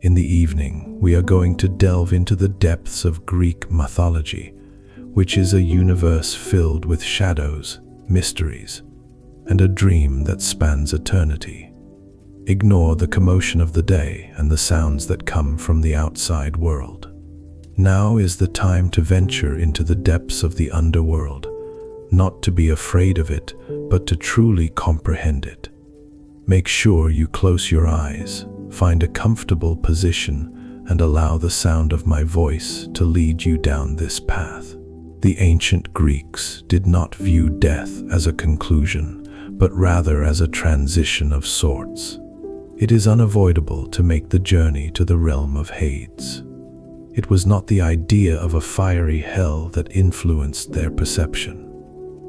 In the evening, we are going to delve into the depths of Greek mythology, which is a universe filled with shadows, mysteries, and a dream that spans eternity. Ignore the commotion of the day and the sounds that come from the outside world. Now is the time to venture into the depths of the underworld, not to be afraid of it, but to truly comprehend it. Make sure you close your eyes, find a comfortable position, and allow the sound of my voice to lead you down this path. The ancient Greeks did not view death as a conclusion, but rather as a transition of sorts. It is unavoidable to make the journey to the realm of Hades. It was not the idea of a fiery hell that influenced their perception.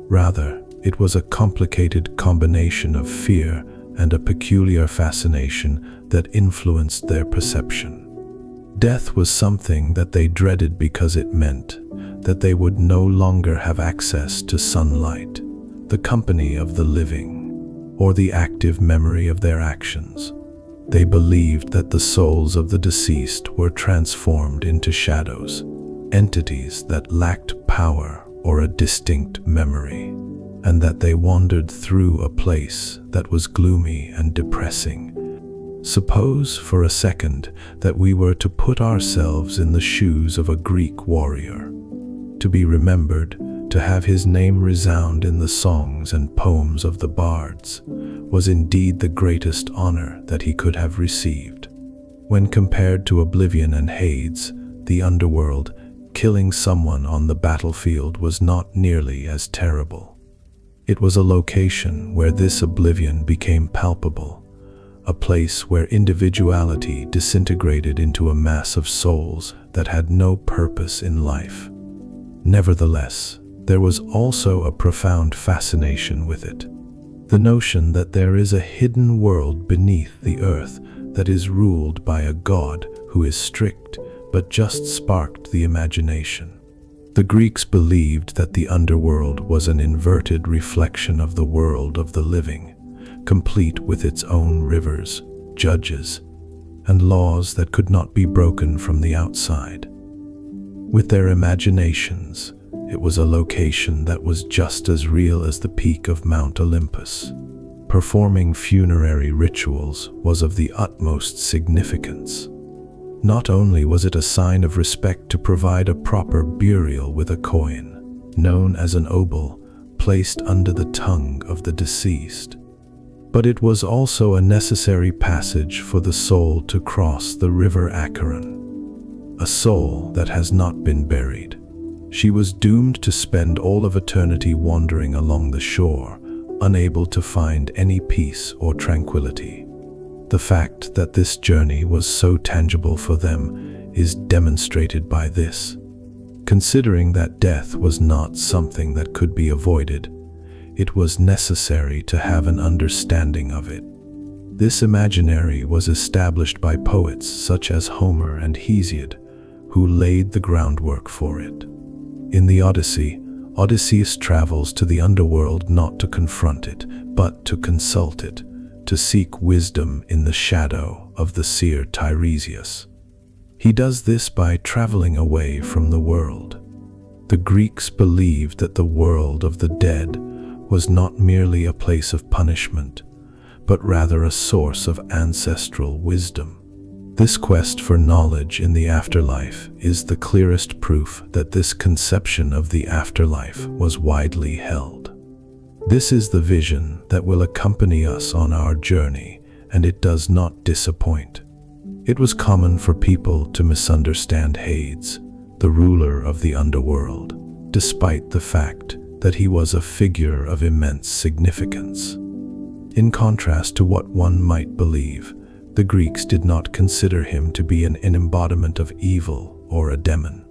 Rather, it was a complicated combination of fear and a peculiar fascination that influenced their perception. Death was something that they dreaded because it meant that they would no longer have access to sunlight, the company of the living, or the active memory of their actions. They believed that the souls of the deceased were transformed into shadows, entities that lacked power or a distinct memory, and that they wandered through a place that was gloomy and depressing. Suppose for a second that we were to put ourselves in the shoes of a Greek warrior. To be remembered, to have his name resound in the songs and poems of the bards, was indeed the greatest honor that he could have received. When compared to oblivion and Hades, the underworld, killing someone on the battlefield was not nearly as terrible. It was a location where this oblivion became palpable, a place where individuality disintegrated into a mass of souls that had no purpose in life. Nevertheless, there was also a profound fascination with it. The notion that there is a hidden world beneath the earth that is ruled by a god who is strict but just sparked the imagination. The Greeks believed that the underworld was an inverted reflection of the world of the living, complete with its own rivers, judges, and laws that could not be broken from the outside. With their imaginations, it was a location that was just as real as the peak of Mount Olympus. Performing funerary rituals was of the utmost significance. Not only was it a sign of respect to provide a proper burial with a coin, known as an obol, placed under the tongue of the deceased, but it was also a necessary passage for the soul to cross the river Charon. A soul that has not been buried. She was doomed to spend all of eternity wandering along the shore, unable to find any peace or tranquility. The fact that this journey was so tangible for them is demonstrated by this. Considering that death was not something that could be avoided, it was necessary to have an understanding of it. This imaginary was established by poets such as Homer and Hesiod, who laid the groundwork for it. In the Odyssey, Odysseus travels to the underworld not to confront it, but to consult it, to seek wisdom in the shadow of the seer Tiresias. He does this by traveling away from the world. The Greeks believed that the world of the dead was not merely a place of punishment, but rather a source of ancestral wisdom. This quest for knowledge in the afterlife is the clearest proof that this conception of the afterlife was widely held. This is the vision that will accompany us on our journey, and it does not disappoint. It was common for people to misunderstand Hades, the ruler of the underworld, despite the fact that he was a figure of immense significance. In contrast to what one might believe, the Greeks did not consider him to be an embodiment of evil or a demon.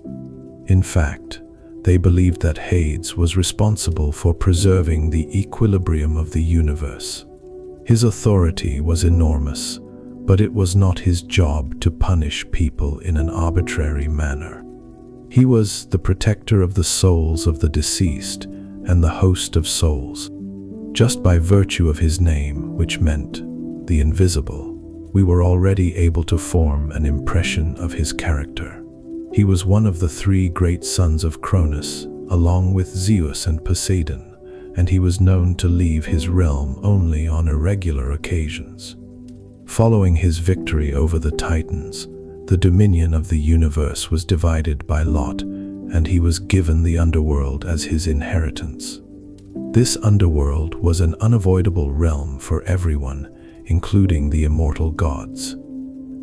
In fact, they believed that Hades was responsible for preserving the equilibrium of the universe. His authority was enormous, but it was not his job to punish people in an arbitrary manner. He was the protector of the souls of the deceased and the host of souls, just by virtue of his name, which meant the invisible. we were already able to form an impression of his character. He was one of the three great sons of Cronus, along with Zeus and Poseidon, and he was known to leave his realm only on irregular occasions. Following his victory over the Titans, the dominion of the universe was divided by lot, and he was given the underworld as his inheritance. This underworld was an unavoidable realm for everyone, including the immortal gods.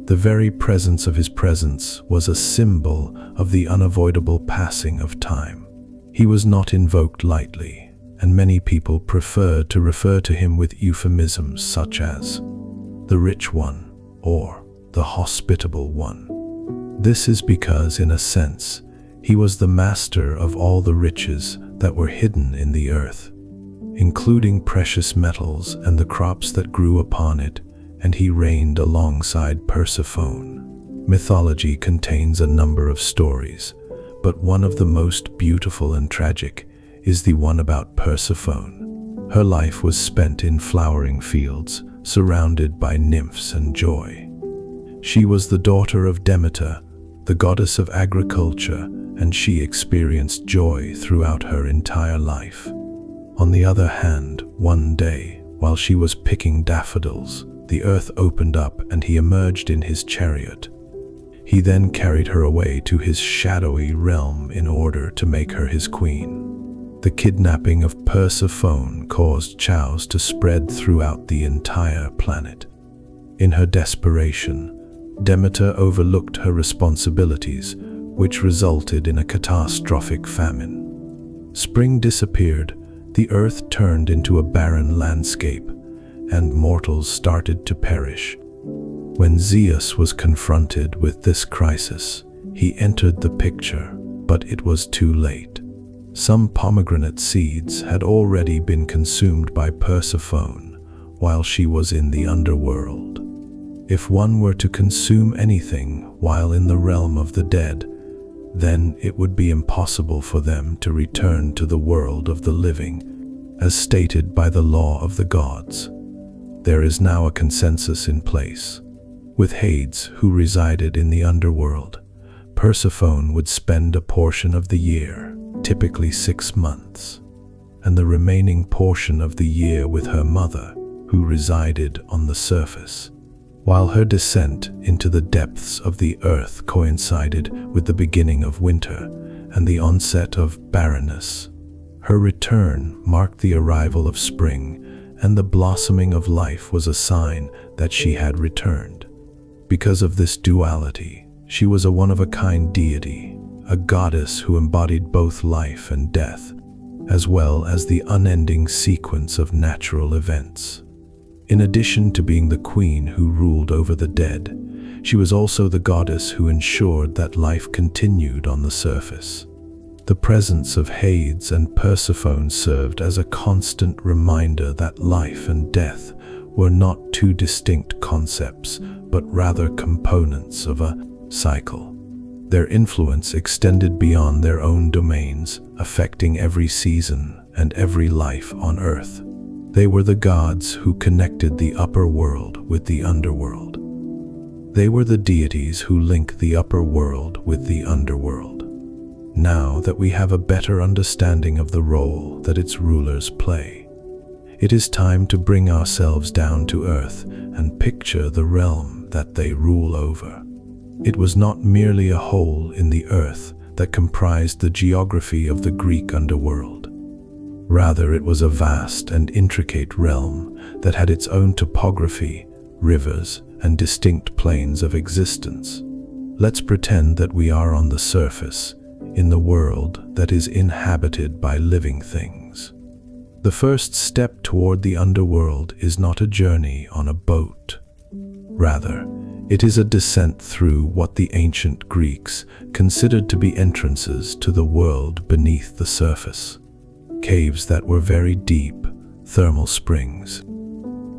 The very presence of his presence was a symbol of the unavoidable passing of time. He was not invoked lightly, and many people preferred to refer to him with euphemisms such as the Rich One or the Hospitable One. This is because, in a sense, he was the master of all the riches that were hidden in the earth, including precious metals and the crops that grew upon it, and he reigned alongside Persephone. Mythology contains a number of stories, but one of the most beautiful and tragic is the one about Persephone. Her life was spent in flowering fields, surrounded by nymphs and joy. She was the daughter of Demeter, the goddess of agriculture, and she experienced joy throughout her entire life. On the other hand, one day, while she was picking daffodils, the earth opened up and he emerged in his chariot. He then carried her away to his shadowy realm in order to make her his queen. The kidnapping of Persephone caused chaos to spread throughout the entire planet. In her desperation, Demeter overlooked her responsibilities, which resulted in a catastrophic famine. Spring disappeared, the earth turned into a barren landscape, and mortals started to perish. When Zeus was confronted with this crisis, he entered the picture, but it was too late. Some pomegranate seeds had already been consumed by Persephone while she was in the underworld. If one were to consume anything while in the realm of the dead, then it would be impossible for them to return to the world of the living, as stated by the law of the gods. There is now a consensus in place. With Hades, who resided in the underworld, Persephone would spend a portion of the year, typically 6 months, and the remaining portion of the year with her mother, who resided on the surface. While her descent into the depths of the earth coincided with the beginning of winter and the onset of barrenness, her return marked the arrival of spring, and the blossoming of life was a sign that she had returned. Because of this duality, she was a one-of-a-kind deity, a goddess who embodied both life and death, as well as the unending sequence of natural events. In addition to being the queen who ruled over the dead, she was also the goddess who ensured that life continued on the surface. The presence of Hades and Persephone served as a constant reminder that life and death were not two distinct concepts, but rather components of a cycle. Their influence extended beyond their own domains, affecting every season and every life on Earth. They were the gods who connected the upper world with the underworld. They were the deities who link the upper world with the underworld. Now that we have a better understanding of the role that its rulers play, it is time to bring ourselves down to earth and picture the realm that they rule over. It was not merely a hole in the earth that comprised the geography of the Greek underworld. Rather, it was a vast and intricate realm that had its own topography, rivers, and distinct planes of existence. Let's pretend that we are on the surface, in the world that is inhabited by living things. The first step toward the underworld is not a journey on a boat. Rather, it is a descent through what the ancient Greeks considered to be entrances to the world beneath the surface. Caves that were very deep, thermal springs,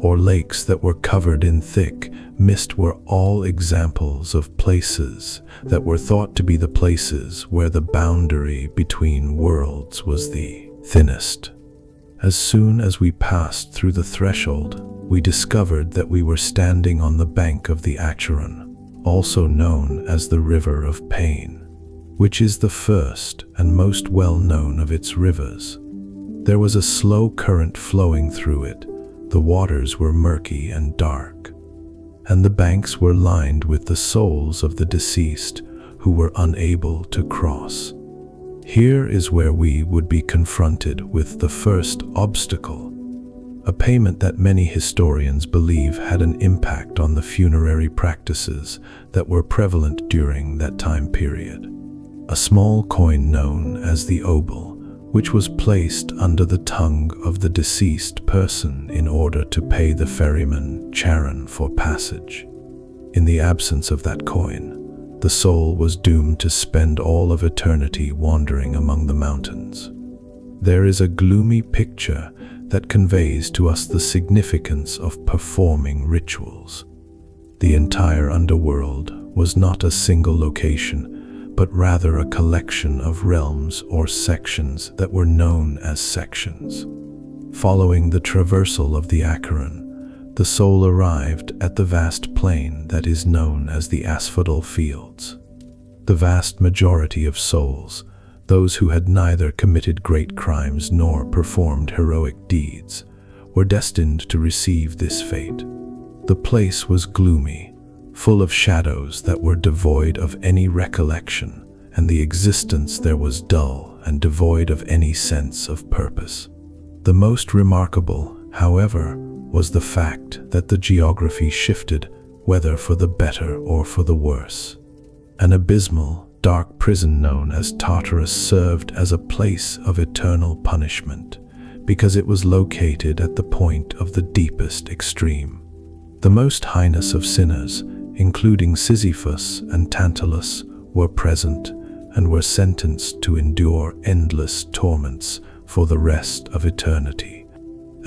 or lakes that were covered in thick mist were all examples of places that were thought to be the places where the boundary between worlds was the thinnest. As soon as we passed through the threshold, we discovered that we were standing on the bank of the Charon, also known as the River of Pain, which is the first and most well-known of its rivers. There was a slow current flowing through it. The waters were murky and dark, and the banks were lined with the souls of the deceased who were unable to cross. Here is where we would be confronted with the first obstacle, a payment that many historians believe had an impact on the funerary practices that were prevalent during that time period. A small coin known as the obol, which was placed under the tongue of the deceased person in order to pay the ferryman Charon for passage. In the absence of that coin, the soul was doomed to spend all of eternity wandering among the mountains. There is a gloomy picture that conveys to us the significance of performing rituals. The entire underworld was not a single location, but rather a collection of realms or sections that were known as sections. Following the traversal of the Charon, the soul arrived at the vast plain that is known as the Asphodel Fields. The vast majority of souls, those who had neither committed great crimes nor performed heroic deeds, were destined to receive this fate. The place was gloomy, full of shadows that were devoid of any recollection, and the existence there was dull and devoid of any sense of purpose. The most remarkable, however, was the fact that the geography shifted, whether for the better or for the worse. An abysmal, dark prison known as Tartarus served as a place of eternal punishment, because it was located at the point of the deepest extreme. The most heinous of sinners, including Sisyphus and Tantalus, were present and were sentenced to endure endless torments for the rest of eternity.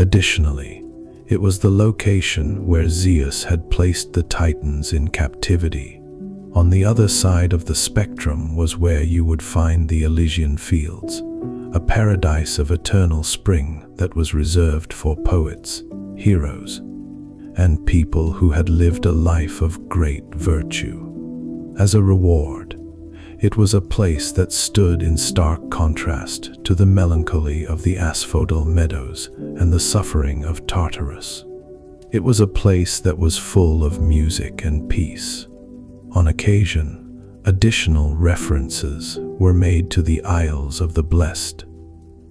Additionally, it was the location where Zeus had placed the Titans in captivity. On the other side of the spectrum was where you would find the Elysian fields, a paradise of eternal spring that was reserved for poets, heroes, and people who had lived a life of great virtue. As a reward, it was a place that stood in stark contrast to the melancholy of the Asphodel meadows and the suffering of Tartarus. It was a place that was full of music and peace. On occasion, additional references were made to the Isles of the Blessed,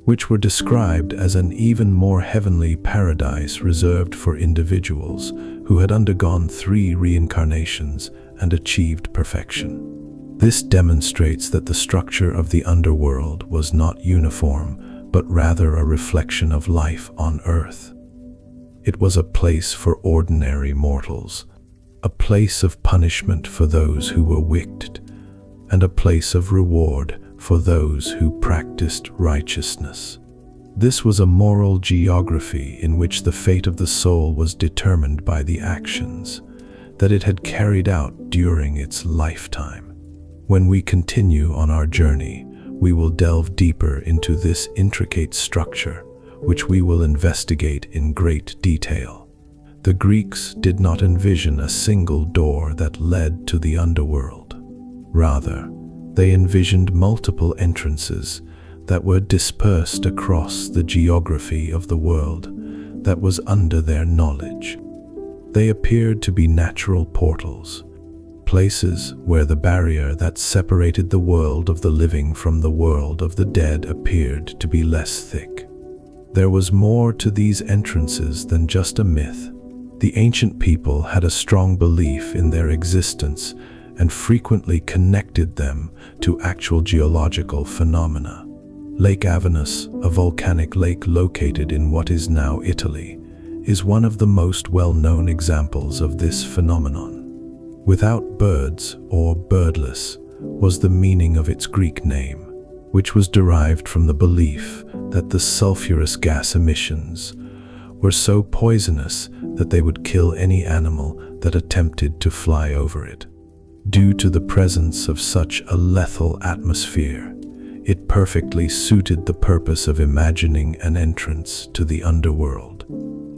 which were described as an even more heavenly paradise reserved for individuals who had undergone 3 reincarnations and achieved perfection. This demonstrates that the structure of the underworld was not uniform, but rather a reflection of life on earth. It was a place for ordinary mortals, a place of punishment for those who were wicked, and a place of reward for those who practiced righteousness. This was a moral geography in which the fate of the soul was determined by the actions that it had carried out during its lifetime. When we continue on our journey, we will delve deeper into this intricate structure, which we will investigate in great detail. The Greeks did not envision a single door that led to the underworld. Rather, they envisioned multiple entrances that were dispersed across the geography of the world that was under their knowledge. They appeared to be natural portals, places where the barrier that separated the world of the living from the world of the dead appeared to be less thick. There was more to these entrances than just a myth. The ancient people had a strong belief in their existence and frequently connected them to actual geological phenomena. Lake Avernus, a volcanic lake located in what is now Italy, is one of the most well-known examples of this phenomenon. Without birds, or birdless, was the meaning of its Greek name, which was derived from the belief that the sulfurous gas emissions were so poisonous that they would kill any animal that attempted to fly over it. Due to the presence of such a lethal atmosphere, It perfectly suited the purpose of imagining an entrance to the underworld.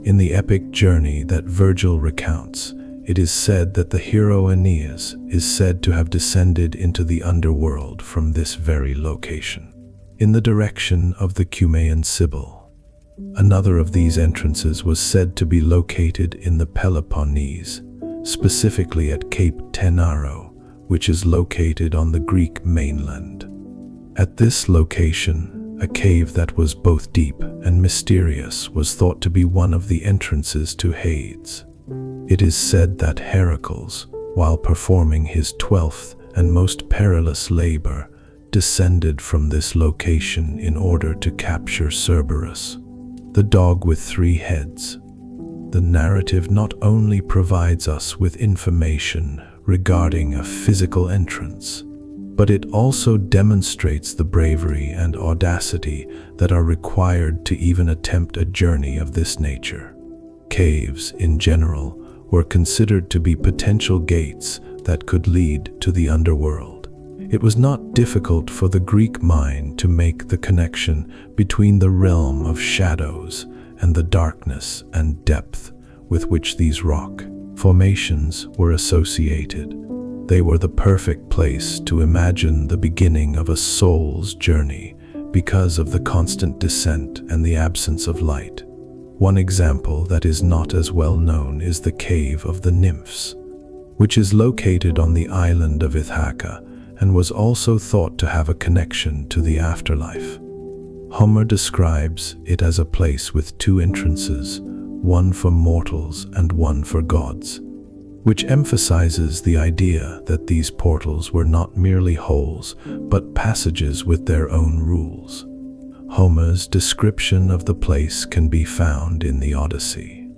In the epic journey that Virgil recounts, it is said that the hero Aeneas is said to have descended into the underworld from this very location, in the direction of the Cumaean Sibyl. Another of these entrances was said to be located in the Peloponnese, specifically at Cape Tenaro, which is located on the Greek mainland. At this location, a cave that was both deep and mysterious was thought to be one of the entrances to Hades. It is said that Heracles, while performing his 12th and most perilous labor, descended from this location in order to capture Cerberus, the dog with 3 heads. The narrative not only provides us with information regarding a physical entrance, but it also demonstrates the bravery and audacity that are required to even attempt a journey of this nature. Caves, in general, were considered to be potential gates that could lead to the underworld. It was not difficult for the Greek mind to make the connection between the realm of shadows and the darkness and depth with which these rock formations were associated. They were the perfect place to imagine the beginning of a soul's journey because of the constant descent and the absence of light. One example that is not as well known is the Cave of the Nymphs, which is located on the island of Ithaca and was also thought to have a connection to the afterlife. Homer describes it as a place with 2 entrances, one for mortals and one for gods, which emphasizes the idea that these portals were not merely holes, but passages with their own rules. Homer's description of the place can be found in the Odyssey.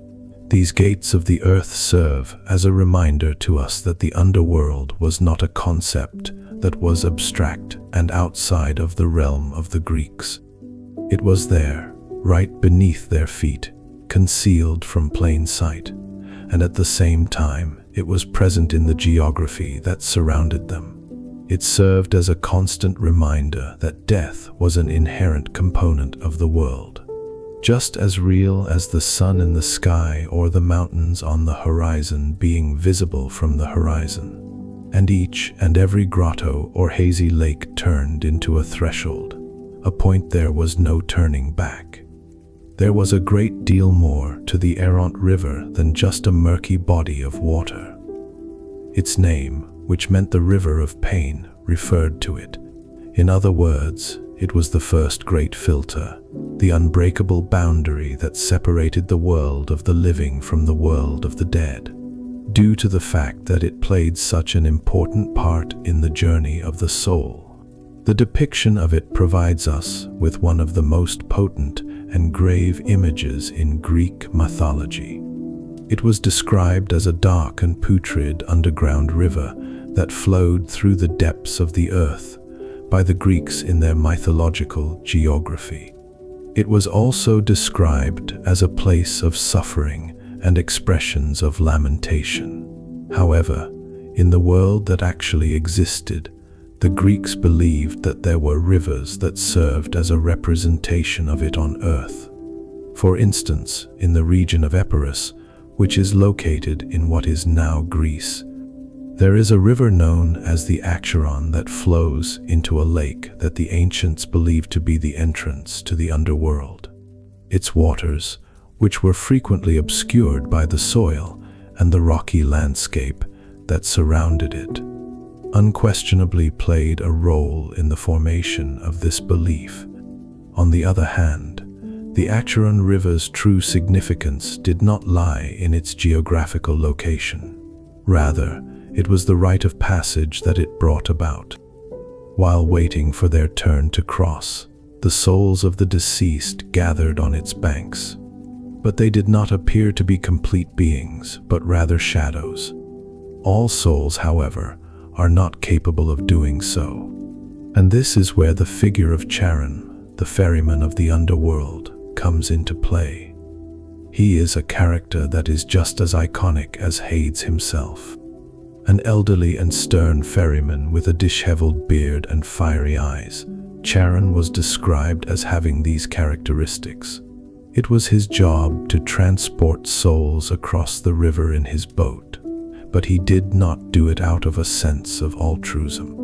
These gates of the earth serve as a reminder to us that the underworld was not a concept that was abstract and outside of the realm of the Greeks. It was there, right beneath their feet, concealed from plain sight, and at the same time, it was present in the geography that surrounded them. It served as a constant reminder that death was an inherent component of the world, just as real as the sun in the sky or the mountains on the horizon being visible from the horizon. And each and every grotto or hazy lake turned into a threshold, a point there was no turning back. There was a great deal more to the errant river than just a murky body of water. Its name, which meant the river of pain, referred to it. In other words, it was the first great filter, the unbreakable boundary that separated the world of the living from the world of the dead. Due to the fact that it played such an important part in the journey of the soul, the depiction of it provides us with one of the most potent and grave images in Greek mythology. It was described as a dark and putrid underground river that flowed through the depths of the earth by the Greeks in their mythological geography. It was also described as a place of suffering and expressions of lamentation. However, in the world that actually existed, the Greeks believed that there were rivers that served as a representation of it on earth. For instance, in the region of Epirus, which is located in what is now Greece, there is a river known as the Charon that flows into a lake that the ancients believed to be the entrance to the underworld. Its waters, which were frequently obscured by the soil and the rocky landscape that surrounded it, unquestionably played a role in the formation of this belief. On the other hand, the Charon River's true significance did not lie in its geographical location. Rather, it was the rite of passage that it brought about. While waiting for their turn to cross, the souls of the deceased gathered on its banks. But they did not appear to be complete beings, but rather shadows. All souls, however, are not capable of doing so. And this is where the figure of Charon, the ferryman of the underworld, comes into play. He is a character that is just as iconic as Hades himself. An elderly and stern ferryman with a disheveled beard and fiery eyes, Charon was described as having these characteristics. It was his job to transport souls across the river in his boat, but he did not do it out of a sense of altruism.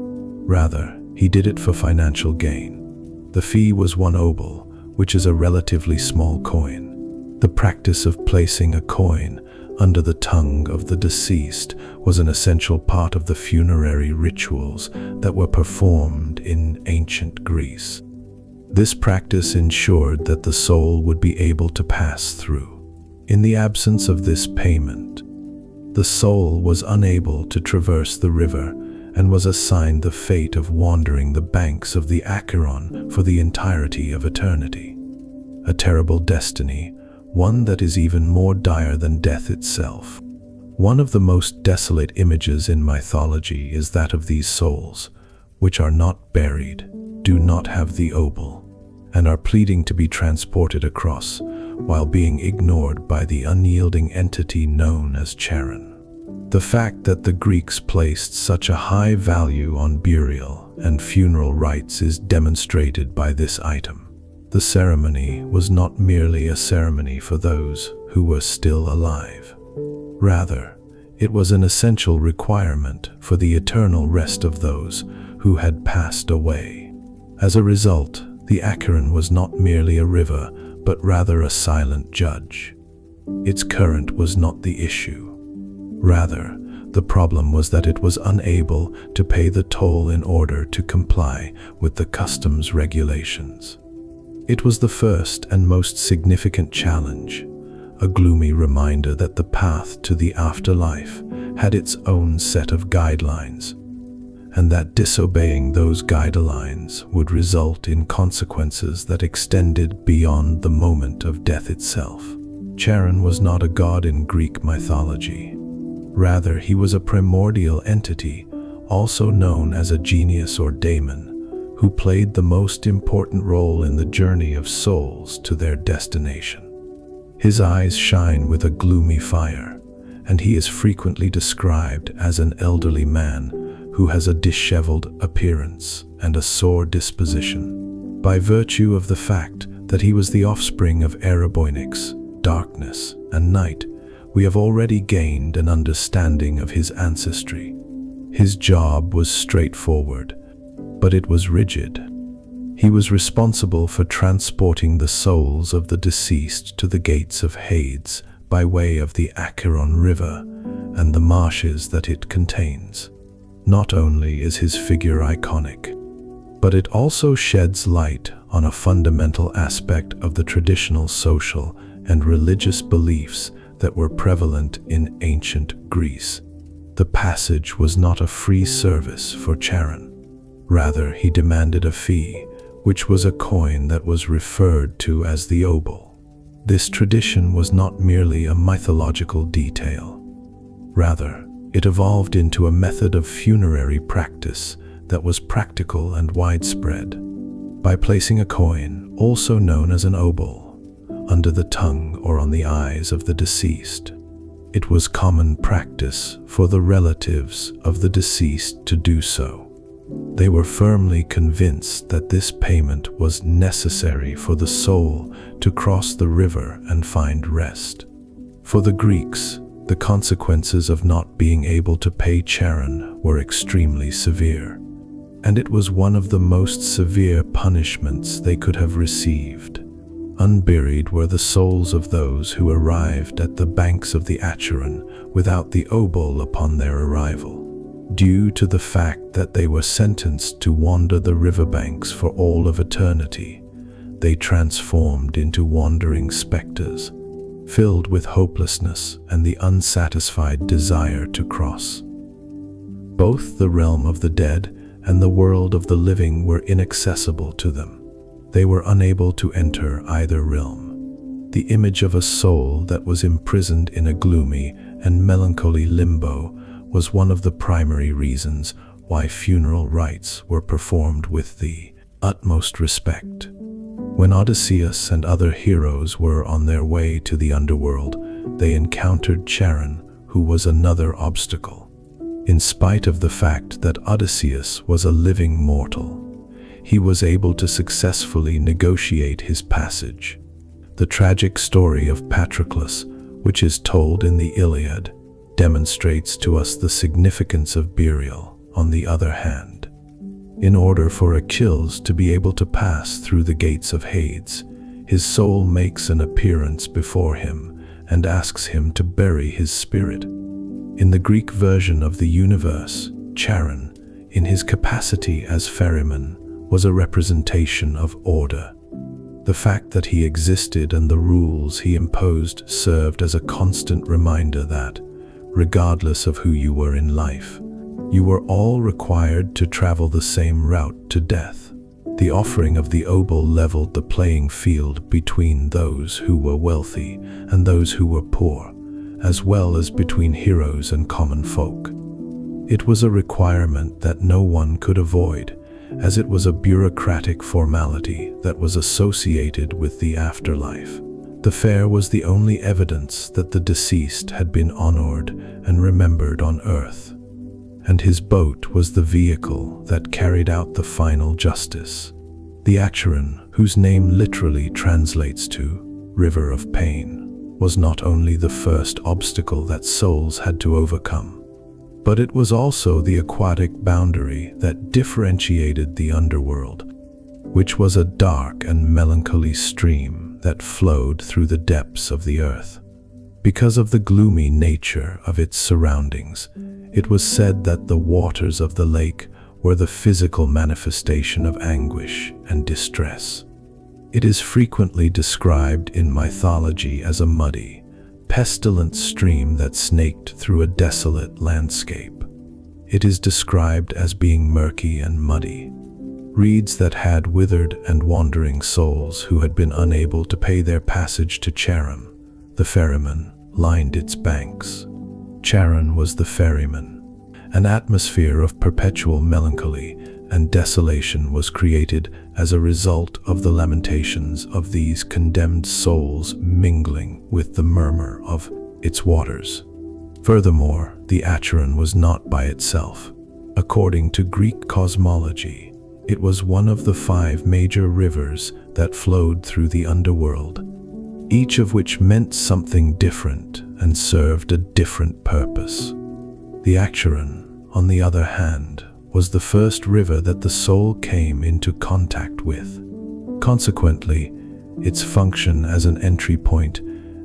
Rather, he did it for financial gain. The fee was 1 obol, which is a relatively small coin. The practice of placing a coin under the tongue of the deceased was an essential part of the funerary rituals that were performed in ancient Greece. This practice ensured that the soul would be able to pass through. In the absence of this payment, the soul was unable to traverse the river and was assigned the fate of wandering the banks of the Acheron for the entirety of eternity. A terrible destiny, one that is even more dire than death itself. One of the most desolate images in mythology is that of these souls, which are not buried, do not have the obol, and are pleading to be transported across, while being ignored by the unyielding entity known as Charon. The fact that the Greeks placed such a high value on burial and funeral rites is demonstrated by this item. The ceremony was not merely a ceremony for those who were still alive. Rather, it was an essential requirement for the eternal rest of those who had passed away. As a result, the Acheron was not merely a river, but rather a silent judge. Its current was not the issue. Rather, the problem was that it was unable to pay the toll in order to comply with the customs regulations. It was the first and most significant challenge, a gloomy reminder that the path to the afterlife had its own set of guidelines, and that disobeying those guidelines would result in consequences that extended beyond the moment of death itself. Charon was not a god in Greek mythology. Rather, he was a primordial entity, also known as a genius or daemon, who played the most important role in the journey of souls to their destination. His eyes shine with a gloomy fire, and he is frequently described as an elderly man who has a disheveled appearance and a sore disposition. By virtue of the fact that he was the offspring of Erebonyx, darkness, and night, we have already gained an understanding of his ancestry. His job was straightforward, but it was rigid. He was responsible for transporting the souls of the deceased to the gates of Hades by way of the Acheron River and the marshes that it contains. Not only is his figure iconic, but it also sheds light on a fundamental aspect of the traditional social and religious beliefs that were prevalent in ancient Greece. The passage was not a free service for Charon. Rather, he demanded a fee, which was a coin that was referred to as the obol. This tradition was not merely a mythological detail. Rather, it evolved into a method of funerary practice that was practical and widespread. By placing a coin, also known as an obol, under the tongue or on the eyes of the deceased, it was common practice for the relatives of the deceased to do so. They were firmly convinced that this payment was necessary for the soul to cross the river and find rest. For the Greeks, the consequences of not being able to pay Charon were extremely severe, and it was one of the most severe punishments they could have received. Unburied were the souls of those who arrived at the banks of the Acheron without the obol upon their arrival. Due to the fact that they were sentenced to wander the riverbanks for all of eternity, they transformed into wandering specters, filled with hopelessness and the unsatisfied desire to cross. Both the realm of the dead and the world of the living were inaccessible to them. They were unable to enter either realm. The image of a soul that was imprisoned in a gloomy and melancholy limbo was one of the primary reasons why funeral rites were performed with the utmost respect. When Odysseus and other heroes were on their way to the underworld, they encountered Charon, who was another obstacle. In spite of the fact that Odysseus was a living mortal, he was able to successfully negotiate his passage. The tragic story of Patroclus, which is told in the Iliad, demonstrates to us the significance of burial. On the other hand, in order for Achilles to be able to pass through the gates of Hades, his soul makes an appearance before him and asks him to bury his spirit. In the Greek version of the universe, Charon, in his capacity as ferryman, was a representation of order. The fact that he existed and the rules he imposed served as a constant reminder that, regardless of who you were in life, you were all required to travel the same route to death. The offering of the obol leveled the playing field between those who were wealthy and those who were poor, as well as between heroes and common folk. It was a requirement that no one could avoid, as it was a bureaucratic formality that was associated with the afterlife. The fair was the only evidence that the deceased had been honored and remembered on earth, and his boat was the vehicle that carried out the final justice. The Charon, whose name literally translates to River of Pain, was not only the first obstacle that souls had to overcome, but it was also the aquatic boundary that differentiated the underworld, which was a dark and melancholy stream that flowed through the depths of the earth. Because of the gloomy nature of its surroundings, it was said that the waters of the lake were the physical manifestation of anguish and distress. It is frequently described in mythology as a muddy, pestilent stream that snaked through a desolate landscape. It is described as being murky and muddy. Reeds that had withered and wandering souls who had been unable to pay their passage to Charon, the ferryman, lined its banks. Charon was the ferryman. An atmosphere of perpetual melancholy and desolation was created as a result of the lamentations of these condemned souls mingling with the murmur of its waters. Furthermore, the Charon was not by itself. According to Greek cosmology, it was one of the 5 major rivers that flowed through the underworld, each of which meant something different and served a different purpose. The Charon, on the other hand, was the first river that the soul came into contact with. Consequently, its function as an entry point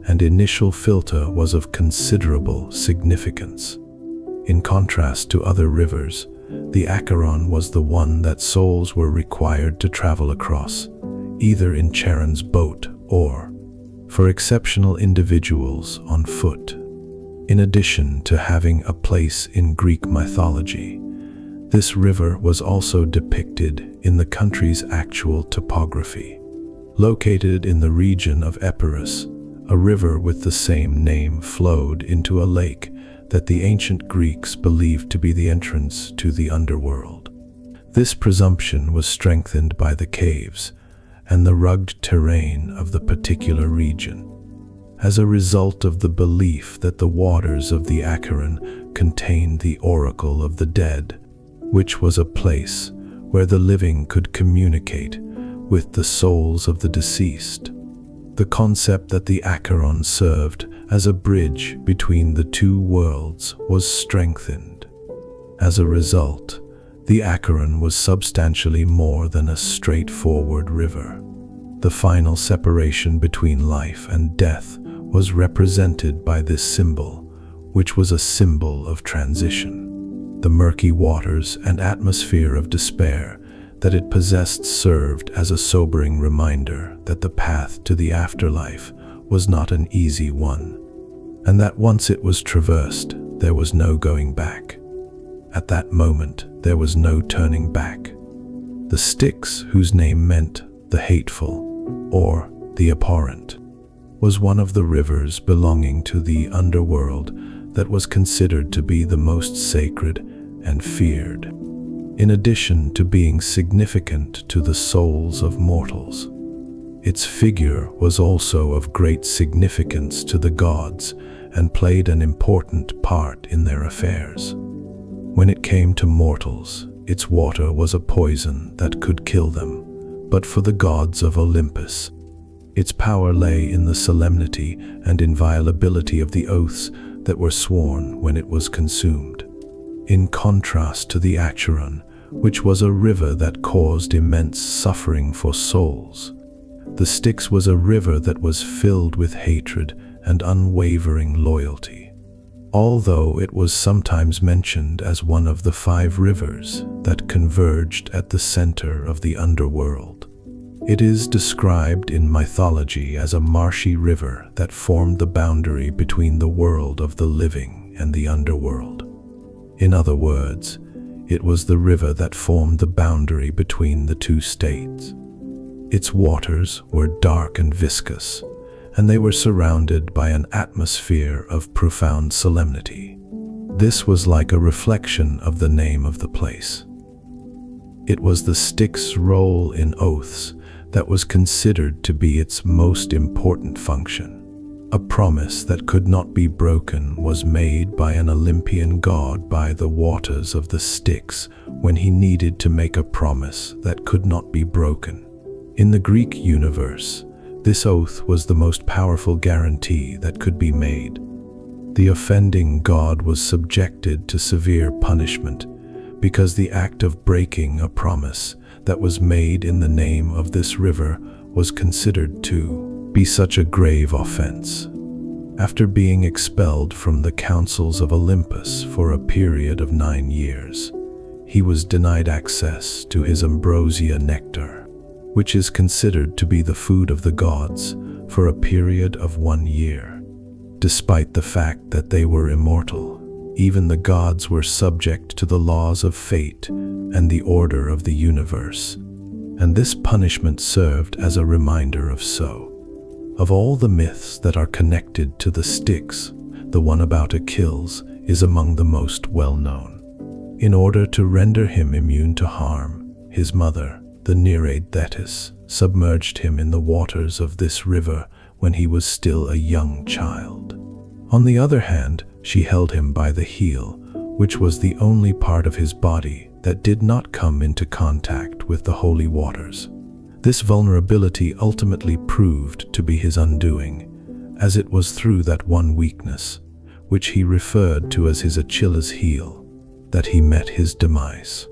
and initial filter was of considerable significance. In contrast to other rivers, the Charon was the one that souls were required to travel across, either in Charon's boat or, for exceptional individuals, on foot. In addition to having a place in Greek mythology, this river was also depicted in the country's actual topography. Located in the region of Epirus, a river with the same name flowed into a lake that the ancient Greeks believed to be the entrance to the underworld. This presumption was strengthened by the caves and the rugged terrain of the particular region. As a result of the belief that the waters of the Charon contained the oracle of the dead, which was a place where the living could communicate with the souls of the deceased. The concept that the Charon served as a bridge between the two worlds was strengthened. As a result, the Charon was substantially more than a straightforward river. The final separation between life and death was represented by this symbol, which was a symbol of transition. The murky waters and atmosphere of despair that it possessed served as a sobering reminder that the path to the afterlife was not an easy one, and that once it was traversed, there was no going back. At that moment, there was no turning back. The Styx, whose name meant the hateful or the abhorrent, was one of the rivers belonging to the underworld that was considered to be the most sacred and feared, in addition to being significant to the souls of mortals. Its figure was also of great significance to the gods and played an important part in their affairs. When it came to mortals, its water was a poison that could kill them. But for the gods of Olympus, its power lay in the solemnity and inviolability of the oaths that were sworn when it was consumed. In contrast to the Charon, which was a river that caused immense suffering for souls, the Styx was a river that was filled with hatred and unwavering loyalty. Although it was sometimes mentioned as one of the 5 rivers that converged at the center of the underworld, it is described in mythology as a marshy river that formed the boundary between the world of the living and the underworld. In other words, it was the river that formed the boundary between the 2 states. Its waters were dark and viscous, and they were surrounded by an atmosphere of profound solemnity. This was like a reflection of the name of the place. It was the Styx's role in oaths that was considered to be its most important function. A promise that could not be broken was made by an Olympian god by the waters of the Styx when he needed to make a promise that could not be broken. In the Greek universe, this oath was the most powerful guarantee that could be made. The offending god was subjected to severe punishment because the act of breaking a promise that was made in the name of this river was considered to be such a grave offense. After being expelled from the councils of Olympus for a period of 9 years, he was denied access to his ambrosia nectar, which is considered to be the food of the gods, for a period of 1 year. Despite the fact that they were immortal, even the gods were subject to the laws of fate and the order of the universe, and this punishment served as a reminder of so. Of all the myths that are connected to the Styx, the one about Achilles is among the most well-known. In order to render him immune to harm, his mother, the Nereid Thetis, submerged him in the waters of this river when he was still a young child. On the other hand, she held him by the heel, which was the only part of his body that did not come into contact with the holy waters. This vulnerability ultimately proved to be his undoing, as it was through that one weakness, which he referred to as his Achilles' heel, that he met his demise.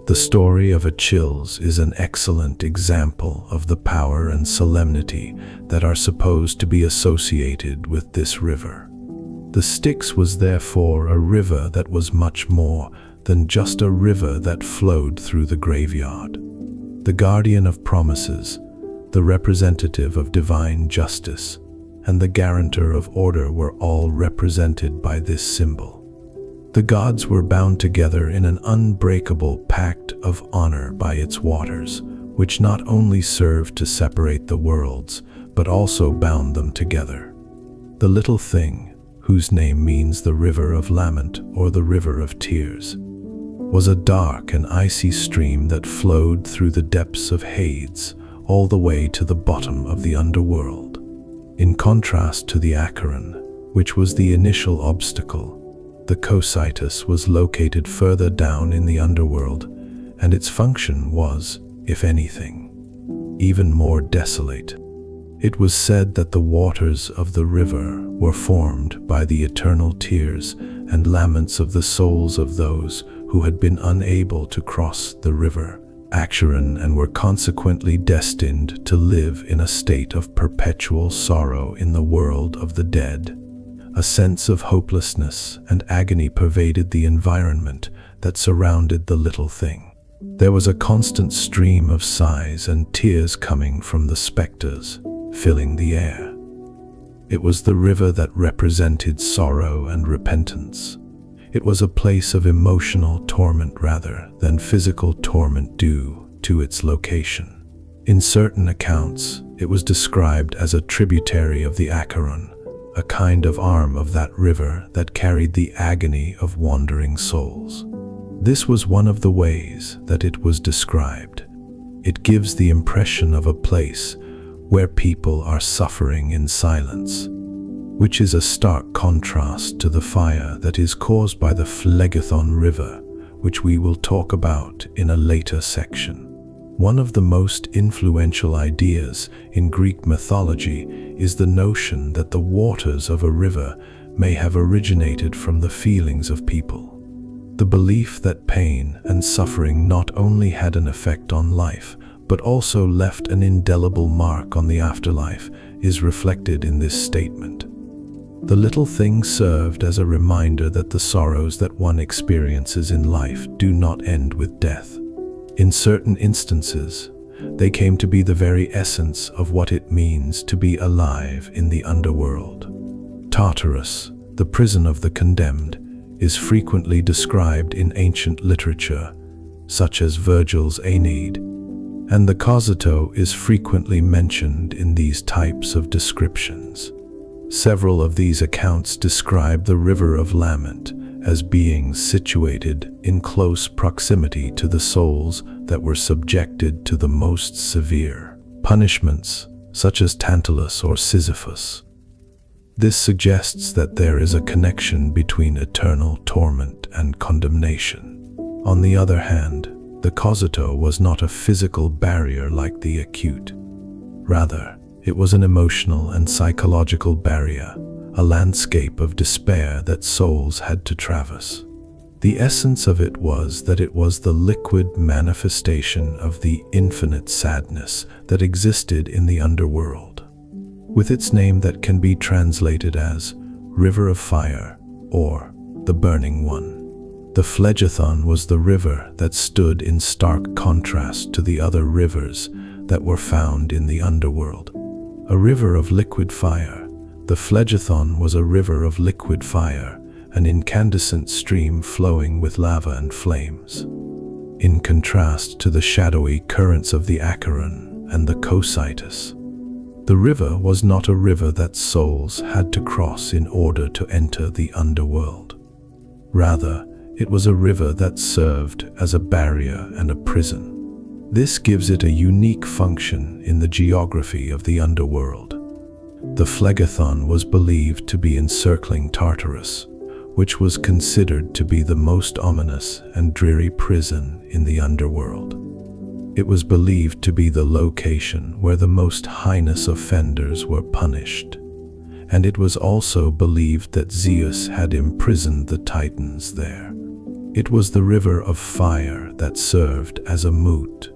The story of Achilles is an excellent example of the power and solemnity that are supposed to be associated with this river. The Styx was therefore a river that was much more than just a river that flowed through the graveyard. The guardian of promises, the representative of divine justice, and the guarantor of order were all represented by this symbol. The gods were bound together in an unbreakable pact of honor by its waters, which not only served to separate the worlds, but also bound them together. The little thing, whose name means the river of lament or the river of tears, was a dark and icy stream that flowed through the depths of Hades all the way to the bottom of the underworld. In contrast to the Charon, which was the initial obstacle, the Cocytus was located further down in the underworld, and its function was, if anything, even more desolate. It was said that the waters of the river were formed by the eternal tears and laments of the souls of those who had been unable to cross the river Charon and were consequently destined to live in a state of perpetual sorrow in the world of the dead. A sense of hopelessness and agony pervaded the environment that surrounded the little thing. There was a constant stream of sighs and tears coming from the specters, filling the air. It was the river that represented sorrow and repentance. It was a place of emotional torment rather than physical torment due to its location. In certain accounts, it was described as a tributary of the Charon, a kind of arm of that river that carried the agony of wandering souls. This was one of the ways that it was described. It gives the impression of a place where people are suffering in silence. which is a stark contrast to the fire that is caused by the Phlegethon River, which we will talk about in a later section. One of the most influential ideas in Greek mythology is the notion that the waters of a river may have originated from the feelings of people. The belief that pain and suffering not only had an effect on life, but also left an indelible mark on the afterlife is reflected in this statement. The little things served as a reminder that the sorrows that one experiences in life do not end with death. In certain instances, they came to be the very essence of what it means to be alive in the underworld. Tartarus, the prison of the condemned, is frequently described in ancient literature, such as Virgil's Aeneid, and the Cosito is frequently mentioned in these types of descriptions. Several of these accounts describe the River of Lament as beings situated in close proximity to the souls that were subjected to the most severe punishments, such as Tantalus or Sisyphus. This suggests that there is a connection between eternal torment and condemnation. On the other hand, the cosito was not a physical barrier like the acute. Rather, it was an emotional and psychological barrier, a landscape of despair that souls had to traverse. The essence of it was that it was the liquid manifestation of the infinite sadness that existed in the underworld, with its name that can be translated as River of Fire or the Burning One. The Phlegethon was the river that stood in stark contrast to the other rivers that were found in the underworld. A river of liquid fire, the Phlegethon was a river of liquid fire, an incandescent stream flowing with lava and flames. In contrast to the shadowy currents of the Acheron and the Cocytus, the river was not a river that souls had to cross in order to enter the underworld. Rather, it was a river that served as a barrier and a prison. This gives it a unique function in the geography of the underworld. The Phlegethon was believed to be encircling Tartarus, which was considered to be the most ominous and dreary prison in the underworld. It was believed to be the location where the most heinous offenders were punished, and it was also believed that Zeus had imprisoned the Titans there. It was the river of fire that served as a moat,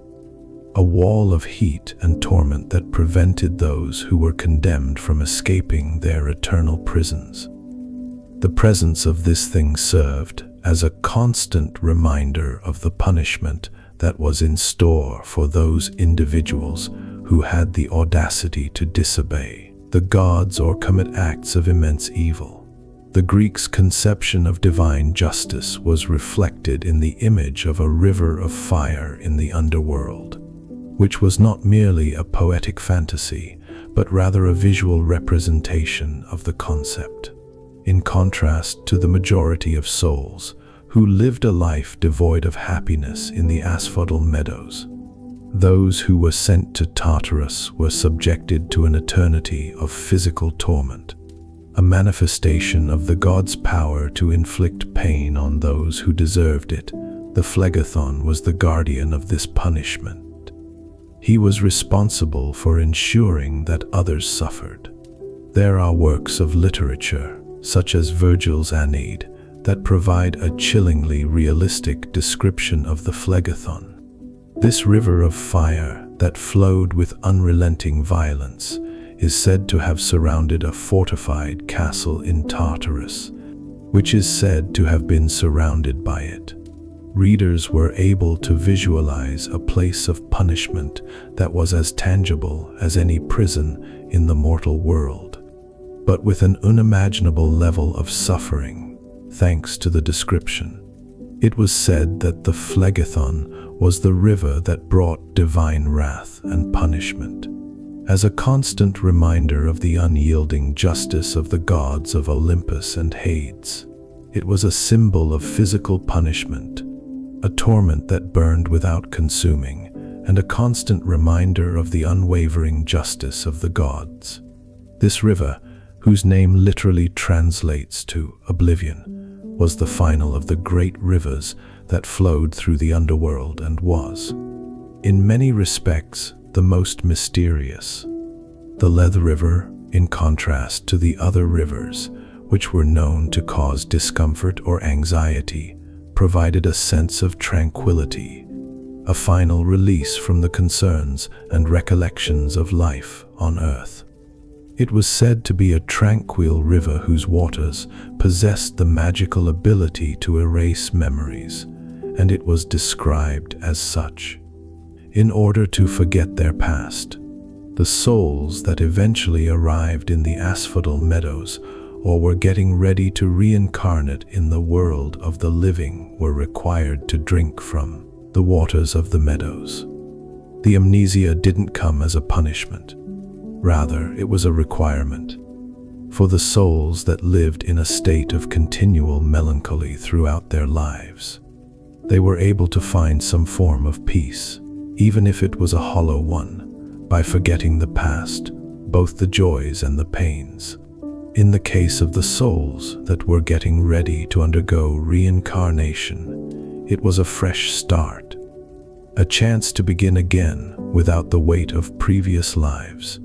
a wall of heat and torment that prevented those who were condemned from escaping their eternal prisons. The presence of this thing served as a constant reminder of the punishment that was in store for those individuals who had the audacity to disobey the gods or commit acts of immense evil. The Greeks' conception of divine justice was reflected in the image of a river of fire in the underworld, which was not merely a poetic fantasy, but rather a visual representation of the concept. In contrast to the majority of souls who lived a life devoid of happiness in the asphodel meadows, those who were sent to Tartarus were subjected to an eternity of physical torment, a manifestation of the god's power to inflict pain on those who deserved it. The Phlegethon was the guardian of this punishment. He was responsible for ensuring that others suffered. There are works of literature, such as Virgil's Aeneid, that provide a chillingly realistic description of the Phlegethon. This river of fire that flowed with unrelenting violence is said to have surrounded a fortified castle in Tartarus, which is said to have been surrounded by it. Readers were able to visualize a place of punishment that was as tangible as any prison in the mortal world, but with an unimaginable level of suffering, thanks to the description. It was said that the Phlegethon was the river that brought divine wrath and punishment. As a constant reminder of the unyielding justice of the gods of Olympus and Hades, it was a symbol of physical punishment, a torment that burned without consuming, and a constant reminder of the unwavering justice of the gods. This river, whose name literally translates to oblivion, was the final of the great rivers that flowed through the underworld and was, in many respects, the most mysterious. The Lethe River, in contrast to the other rivers, which were known to cause discomfort or anxiety, provided a sense of tranquility, a final release from the concerns and recollections of life on earth. It was said to be a tranquil river whose waters possessed the magical ability to erase memories, and it was described as such. In order to forget their past, the souls that eventually arrived in the Asphodel meadows or were getting ready to reincarnate in the world of the living were required to drink from the waters of the meadows. The amnesia didn't come as a punishment. Rather, it was a requirement. For the souls that lived in a state of continual melancholy throughout their lives, they were able to find some form of peace, even if it was a hollow one, by forgetting the past, both the joys and the pains. In the case of the souls that were getting ready to undergo reincarnation, it was a fresh start, a chance to begin again without the weight of previous lives.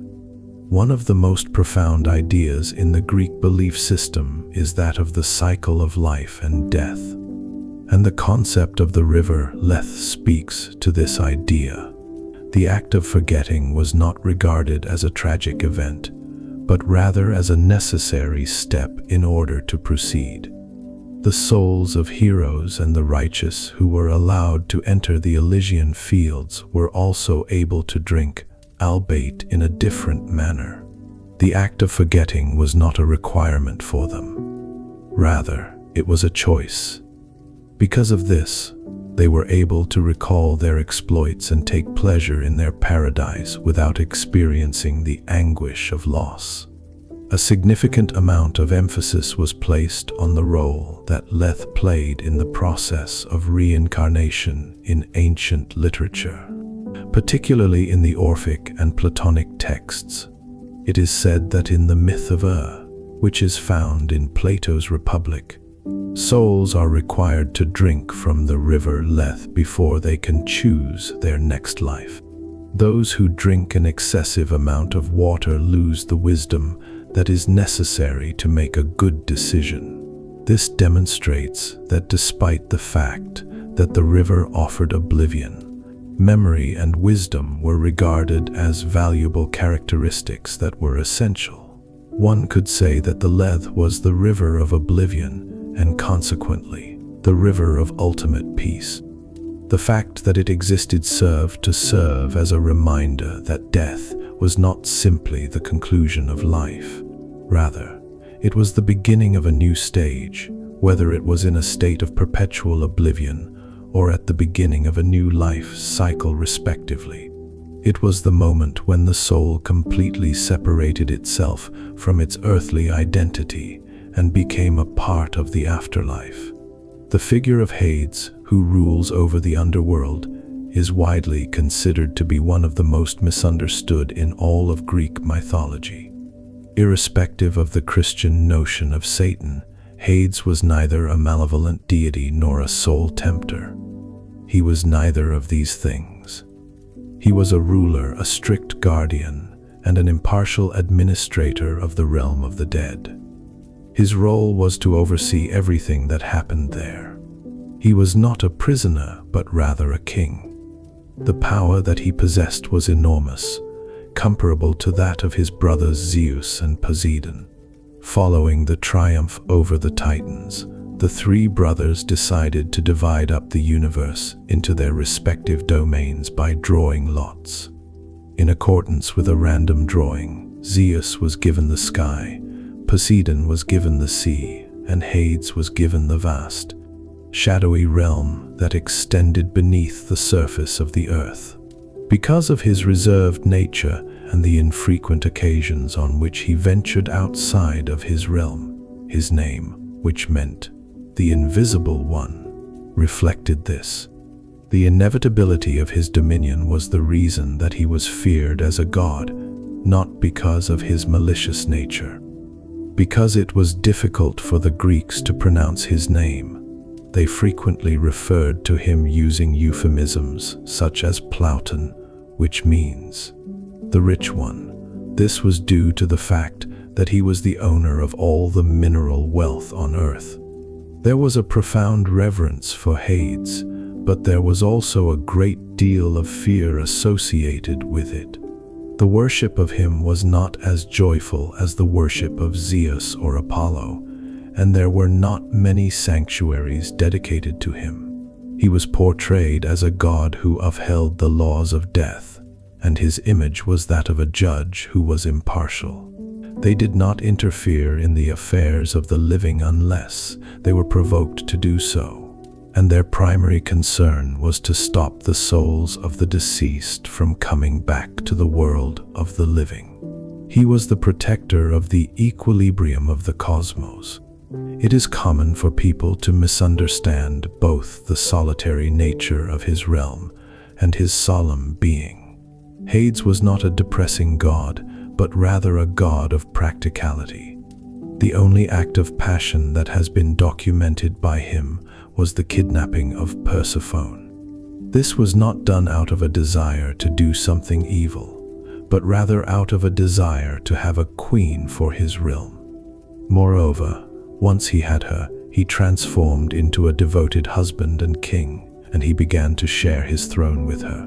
One of the most profound ideas in the Greek belief system is that of the cycle of life and death, and the concept of the river Lethe speaks to this idea. The act of forgetting was not regarded as a tragic event, but rather as a necessary step in order to proceed. The souls of heroes and the righteous who were allowed to enter the Elysian fields were also able to drink, albeit in a different manner. The act of forgetting was not a requirement for them. Rather, it was a choice. Because of this, they were able to recall their exploits and take pleasure in their paradise without experiencing the anguish of loss. A significant amount of emphasis was placed on the role that Lethe played in the process of reincarnation in ancient literature, particularly in the Orphic and Platonic texts. It is said that in the myth of which is found in Plato's Republic, souls are required to drink from the river Lethe before they can choose their next life. Those who drink an excessive amount of water lose the wisdom that is necessary to make a good decision. This demonstrates that despite the fact that the river offered oblivion, memory and wisdom were regarded as valuable characteristics that were essential. One could say that the Lethe was the river of oblivion and consequently the river of ultimate peace. The fact that it existed served as a reminder that death was not simply the conclusion of life. Rather, it was the beginning of a new stage, whether it was in a state of perpetual oblivion or at the beginning of a new life cycle respectively. It was the moment when the soul completely separated itself from its earthly identity and became a part of the afterlife. The figure of Hades, who rules over the underworld, is widely considered to be one of the most misunderstood in all of Greek mythology. Irrespective of the Christian notion of Satan, Hades was neither a malevolent deity nor a soul tempter. He was neither of these things. He was a ruler, a strict guardian, and an impartial administrator of the realm of the dead. His role was to oversee everything that happened there. He was not a prisoner, but rather a king. The power that he possessed was enormous, comparable to that of his brothers Zeus and Poseidon. Following the triumph over the Titans, the three brothers decided to divide up the universe into their respective domains by drawing lots. In accordance with a random drawing, Zeus was given the sky, Poseidon was given the sea, and Hades was given the vast, shadowy realm that extended beneath the surface of the earth. Because of his reserved nature and the infrequent occasions on which he ventured outside of his realm, his name, which meant the Invisible One, reflected this. The inevitability of his dominion was the reason that he was feared as a god, not because of his malicious nature. Because it was difficult for the Greeks to pronounce his name, they frequently referred to him using euphemisms such as Plauton, which means the rich one. This was due to the fact that he was the owner of all the mineral wealth on earth. There was a profound reverence for Hades, but there was also a great deal of fear associated with it. The worship of him was not as joyful as the worship of Zeus or Apollo, and there were not many sanctuaries dedicated to him. He was portrayed as a god who upheld the laws of death, and his image was that of a judge who was impartial. They did not interfere in the affairs of the living unless they were provoked to do so, and their primary concern was to stop the souls of the deceased from coming back to the world of the living. He was the protector of the equilibrium of the cosmos. It is common for people to misunderstand both the solitary nature of his realm and his solemn being. Hades was not a depressing god, but rather a god of practicality. The only act of passion that has been documented by him was the kidnapping of Persephone. This was not done out of a desire to do something evil, but rather out of a desire to have a queen for his realm. Moreover, once he had her, he transformed into a devoted husband and king, and he began to share his throne with her.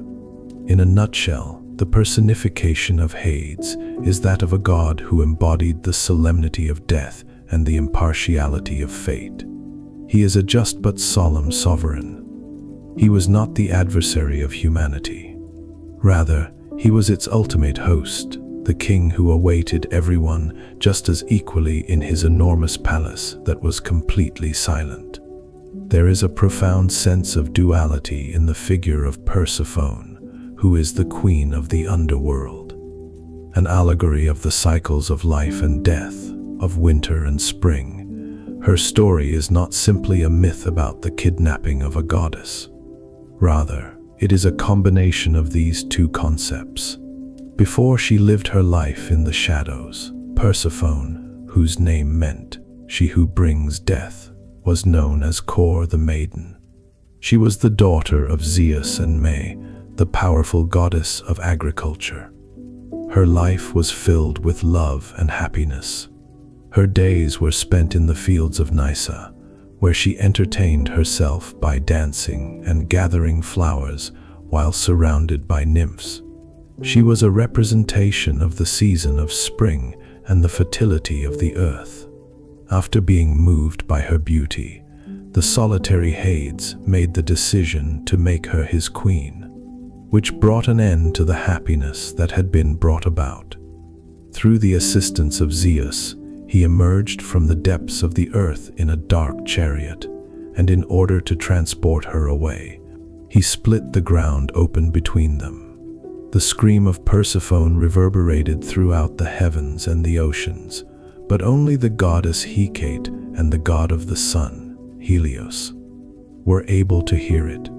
In a nutshell, the personification of Hades is that of a god who embodied the solemnity of death and the impartiality of fate. He is a just but solemn sovereign. He was not the adversary of humanity. Rather, he was its ultimate host, the king who awaited everyone just as equally in his enormous palace that was completely silent. There is a profound sense of duality in the figure of Persephone, who is the queen of the underworld, an allegory of the cycles of life and death, of winter and spring. Her story is not simply a myth about the kidnapping of a goddess. Rather, it is a combination of these two concepts. Before she lived her life in the shadows, Persephone, whose name meant "she who brings death," was known as Kor the Maiden. She was the daughter of Zeus and May, the powerful goddess of agriculture. Her life was filled with love and happiness. Her days were spent in the fields of Nysa, where she entertained herself by dancing and gathering flowers while surrounded by nymphs. She was a representation of the season of spring and the fertility of the earth. After being moved by her beauty, the solitary Hades made the decision to make her his queen, which brought an end to the happiness that had been brought about. Through the assistance of Zeus, he emerged from the depths of the earth in a dark chariot, and in order to transport her away, he split the ground open between them. The scream of Persephone reverberated throughout the heavens and the oceans, but only the goddess Hecate and the god of the sun, Helios, were able to hear it.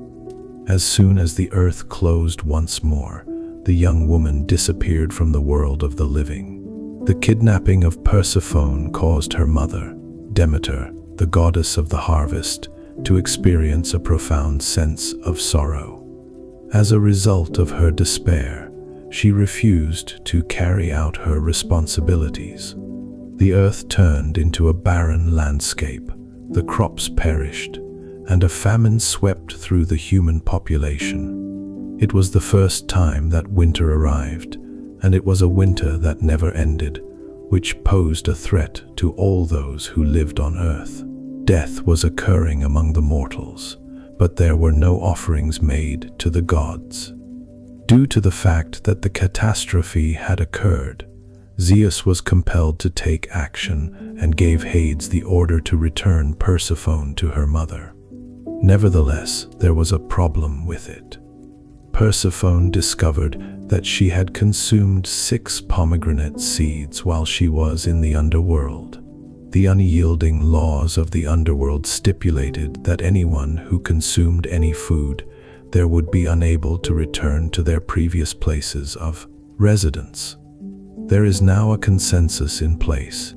As soon as the earth closed once more, the young woman disappeared from the world of the living. The kidnapping of Persephone caused her mother, Demeter, the goddess of the harvest, to experience a profound sense of sorrow. As a result of her despair, she refused to carry out her responsibilities. The earth turned into a barren landscape, the crops perished, and a famine swept through the human population. It was the first time that winter arrived, and it was a winter that never ended, which posed a threat to all those who lived on earth. Death was occurring among the mortals, but there were no offerings made to the gods. Due to the fact that the catastrophe had occurred, Zeus was compelled to take action and gave Hades the order to return Persephone to her mother. Nevertheless, there was a problem with it. Persephone discovered that she had consumed 6 pomegranate seeds while she was in the underworld. The unyielding laws of the underworld stipulated that anyone who consumed any food there would be unable to return to their previous places of residence. There is now a consensus in place.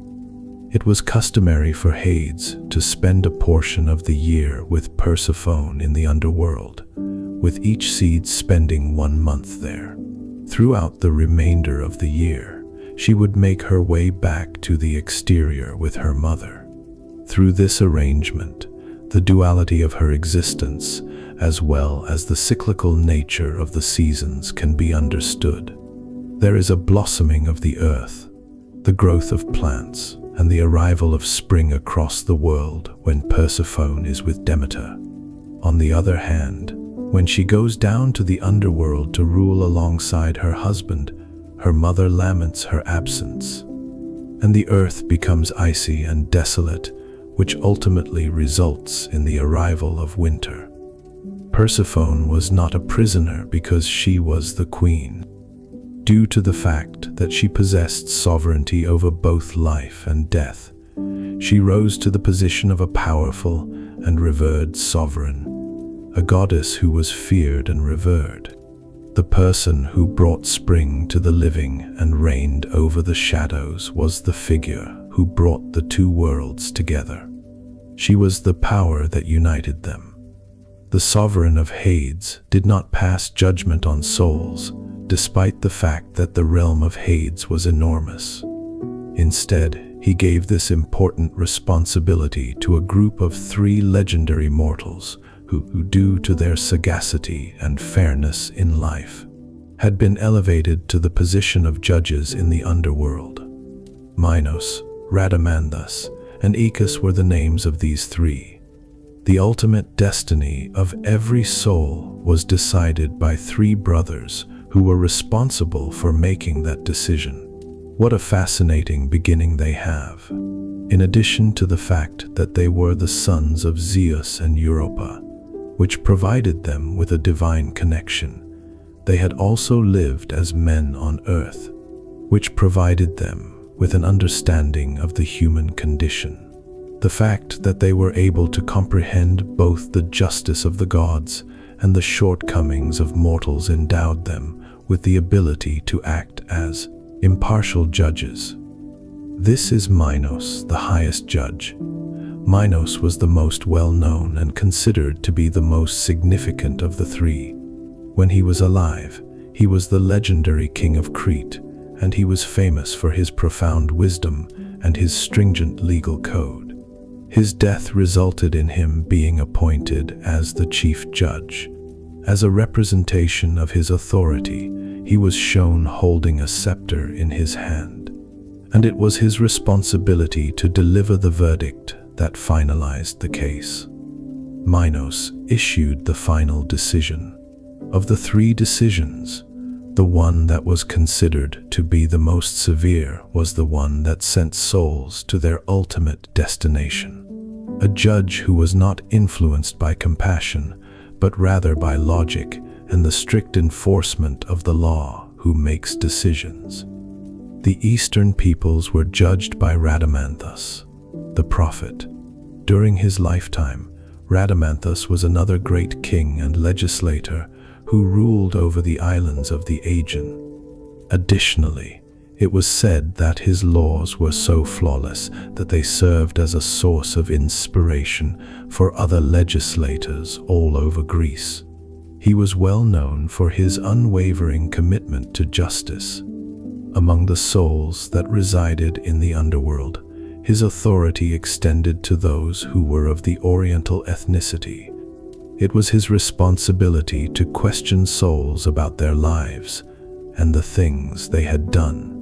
It was customary for Hades to spend a portion of the year with Persephone in the underworld, with each seed spending 1 month there. Throughout the remainder of the year, she would make her way back to the exterior with her mother. Through this arrangement, the duality of her existence, as well as the cyclical nature of the seasons, can be understood. There is a blossoming of the earth, the growth of plants, and the arrival of spring across the world when Persephone is with Demeter. On the other hand, when she goes down to the underworld to rule alongside her husband, her mother laments her absence, and the earth becomes icy and desolate, which ultimately results in the arrival of winter. Persephone was not a prisoner because she was the queen. Due to the fact that she possessed sovereignty over both life and death, she rose to the position of a powerful and revered sovereign, a goddess who was feared and revered, the person who brought spring to the living and reigned over the shadows was the figure who brought the two worlds together. She was the power that united them. The sovereign of Hades did not pass judgment on souls, despite the fact that the realm of Hades was enormous. Instead, he gave this important responsibility to a group of 3 legendary mortals who, due to their sagacity and fairness in life, had been elevated to the position of judges in the underworld. Minos, Rhadamanthus, and Aeacus were the names of these 3. The ultimate destiny of every soul was decided by 3 brothers who were responsible for making that decision. What a fascinating beginning they have. In addition to the fact that they were the sons of Zeus and Europa, which provided them with a divine connection, they had also lived as men on earth, which provided them with an understanding of the human condition. The fact that they were able to comprehend both the justice of the gods and the shortcomings of mortals endowed them with the ability to act as impartial judges. This is Minos, the highest judge. Minos was the most well-known and considered to be the most significant of the 3. When he was alive, he was the legendary king of Crete, and he was famous for his profound wisdom and his stringent legal code. His death resulted in him being appointed as the chief judge. As a representation of his authority, he was shown holding a scepter in his hand, and it was his responsibility to deliver the verdict that finalized the case. Minos issued the final decision. Of the 3 decisions, the one that was considered to be the most severe was the one that sent souls to their ultimate destination. A judge who was not influenced by compassion, but rather by logic and the strict enforcement of the law, who makes decisions. The Eastern peoples were judged by Rhadamanthus, the prophet. During his lifetime, Rhadamanthus was another great king and legislator who ruled over the islands of the Aegean. Additionally, it was said that his laws were so flawless that they served as a source of inspiration for other legislators all over Greece. He was well known for his unwavering commitment to justice. Among the souls that resided in the underworld, his authority extended to those who were of the Oriental ethnicity. It was his responsibility to question souls about their lives and the things they had done,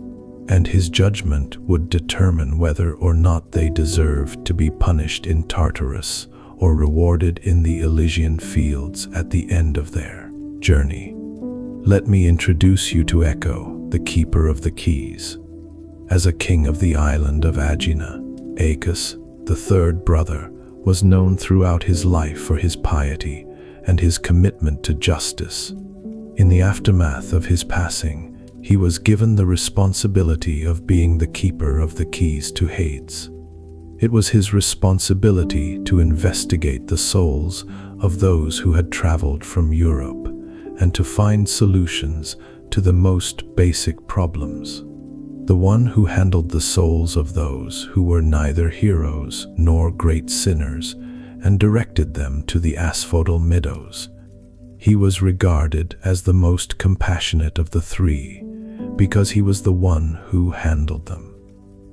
and his judgment would determine whether or not they deserved to be punished in Tartarus or rewarded in the Elysian fields at the end of their journey. Let me introduce you to Echo, the keeper of the keys. As a king of the island of Aegina, Aeacus, the 3rd brother, was known throughout his life for his piety and his commitment to justice. In the aftermath of his passing, he was given the responsibility of being the keeper of the keys to Hades. It was his responsibility to investigate the souls of those who had traveled from Europe and to find solutions to the most basic problems. the one who handled the souls of those who were neither heroes nor great sinners and directed them to the asphodel meadows. He was regarded as the most compassionate of the three because he was the one who handled them.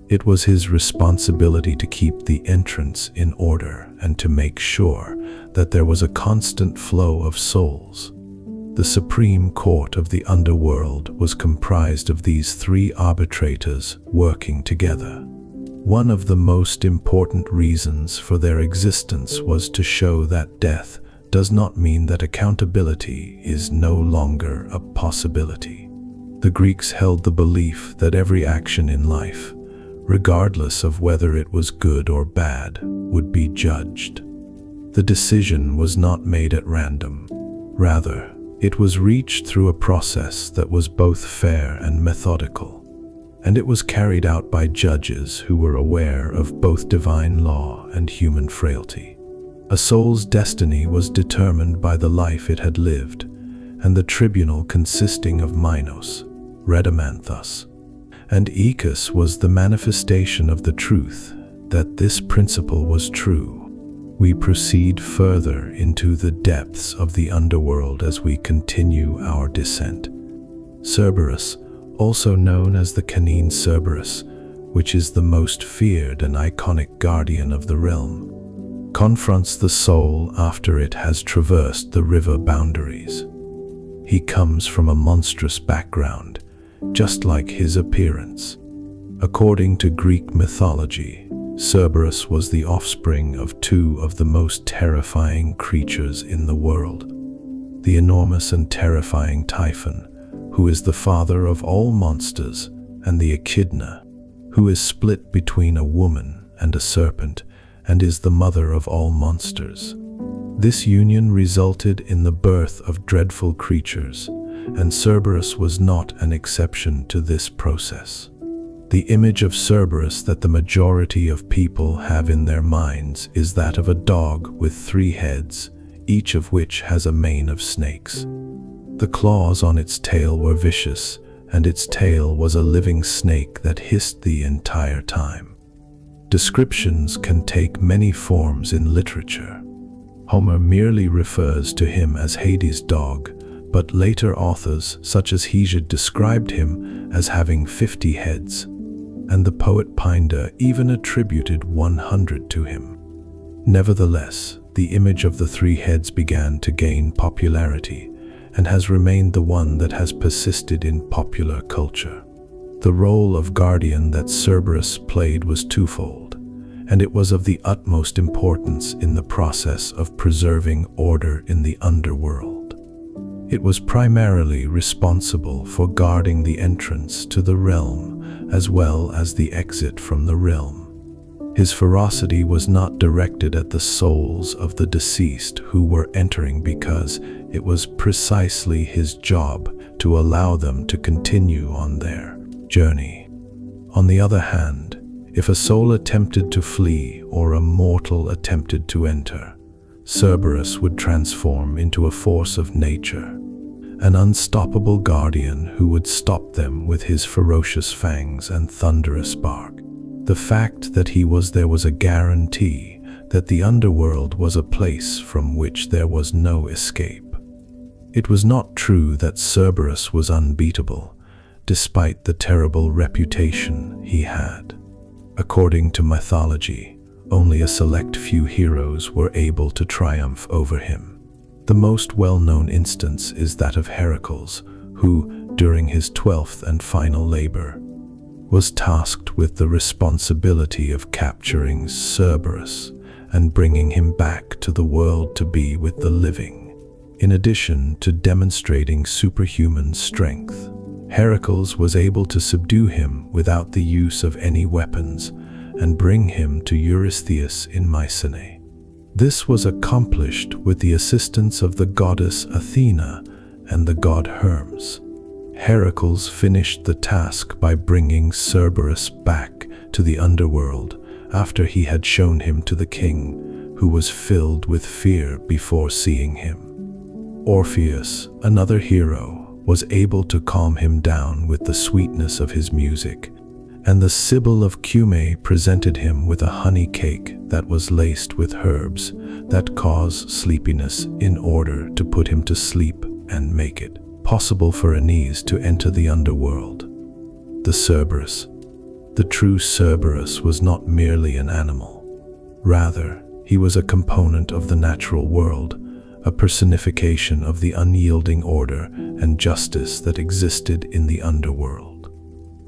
It was his responsibility to keep the entrance in order and to make sure that there was a constant flow of souls. The Supreme Court of the Underworld was comprised of these three arbitrators working together. One of the most important reasons for their existence was to show that death does not mean that accountability is no longer a possibility. The Greeks held the belief that every action in life, regardless of whether it was good or bad, would be judged. The decision was not made at random. Rather, it was reached through a process that was both fair and methodical, and it was carried out by judges who were aware of both divine law and human frailty. A soul's destiny was determined by the life it had lived, and the tribunal consisting of Minos, Rhadamanthus, and Aeacus was the manifestation of the truth that this principle was true. We proceed further into the depths of the underworld as we continue our descent. Cerberus, also known as the canine Cerberus, which is the most feared and iconic guardian of the realm, confronts the soul after it has traversed the river boundaries. He comes from a monstrous background, just like his appearance. According to Greek mythology, Cerberus was the offspring of two of the most terrifying creatures in the world, the enormous and terrifying Typhon, who is the father of all monsters, and the Echidna, who is split between a woman and a serpent and is the mother of all monsters. This union resulted in the birth of dreadful creatures, and Cerberus was not an exception to this process. The image of Cerberus that the majority of people have in their minds is that of a dog with 3 heads, each of which has a mane of snakes. The claws on its tail were vicious, and its tail was a living snake that hissed the entire time. Descriptions can take many forms in literature. Homer merely refers to him as Hades' dog, but later authors such as Hesiod described him as having 50 heads, and the poet Pindar even attributed 100 to him. Nevertheless, the image of the 3 heads began to gain popularity and has remained the one that has persisted in popular culture. The role of guardian that Cerberus played was twofold, and it was of the utmost importance in the process of preserving order in the underworld. It was primarily responsible for guarding the entrance to the realm as well as the exit from the realm. His ferocity was not directed at the souls of the deceased who were entering because it was precisely his job to allow them to continue on their journey. On the other hand, if a soul attempted to flee or a mortal attempted to enter, Cerberus would transform into a force of nature, an unstoppable guardian who would stop them with his ferocious fangs and thunderous bark. The fact that he was there was a guarantee that the underworld was a place from which there was no escape. It was not true that Cerberus was unbeatable, despite the terrible reputation he had. According to mythology, only a select few heroes were able to triumph over him. The most well-known instance is that of Heracles, who, during his 12th and final labor, was tasked with the responsibility of capturing Cerberus and bringing him back to the world to be with the living. In addition to demonstrating superhuman strength, Heracles was able to subdue him without the use of any weapons and bring him to Eurystheus in Mycenae. This was accomplished with the assistance of the goddess Athena and the god Hermes. Heracles finished the task by bringing Cerberus back to the underworld after he had shown him to the king, who was filled with fear before seeing him. Orpheus, another hero, was able to calm him down with the sweetness of his music, and the Sibyl of Cumae presented him with a honey cake that was laced with herbs that cause sleepiness in order to put him to sleep and make it possible for Aeneas to enter the underworld. The Cerberus. The true Cerberus was not merely an animal. Rather, he was a component of the natural world, a personification of the unyielding order and justice that existed in the underworld.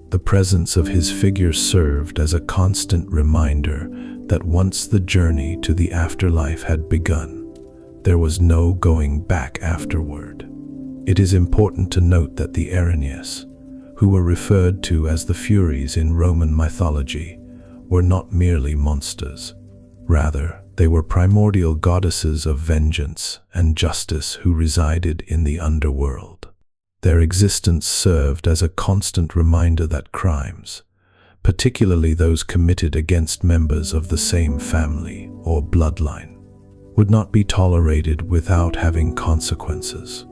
The presence of his figure served as a constant reminder that once the journey to the afterlife had begun, there was no going back afterward. It is important to note that the Erinyes, who were referred to as the Furies in Roman mythology, were not merely monsters. Rather, they were primordial goddesses of vengeance and justice who resided in the underworld. Their existence served as a constant reminder that crimes, particularly those committed against members of the same family or bloodline, would not be tolerated without having consequences.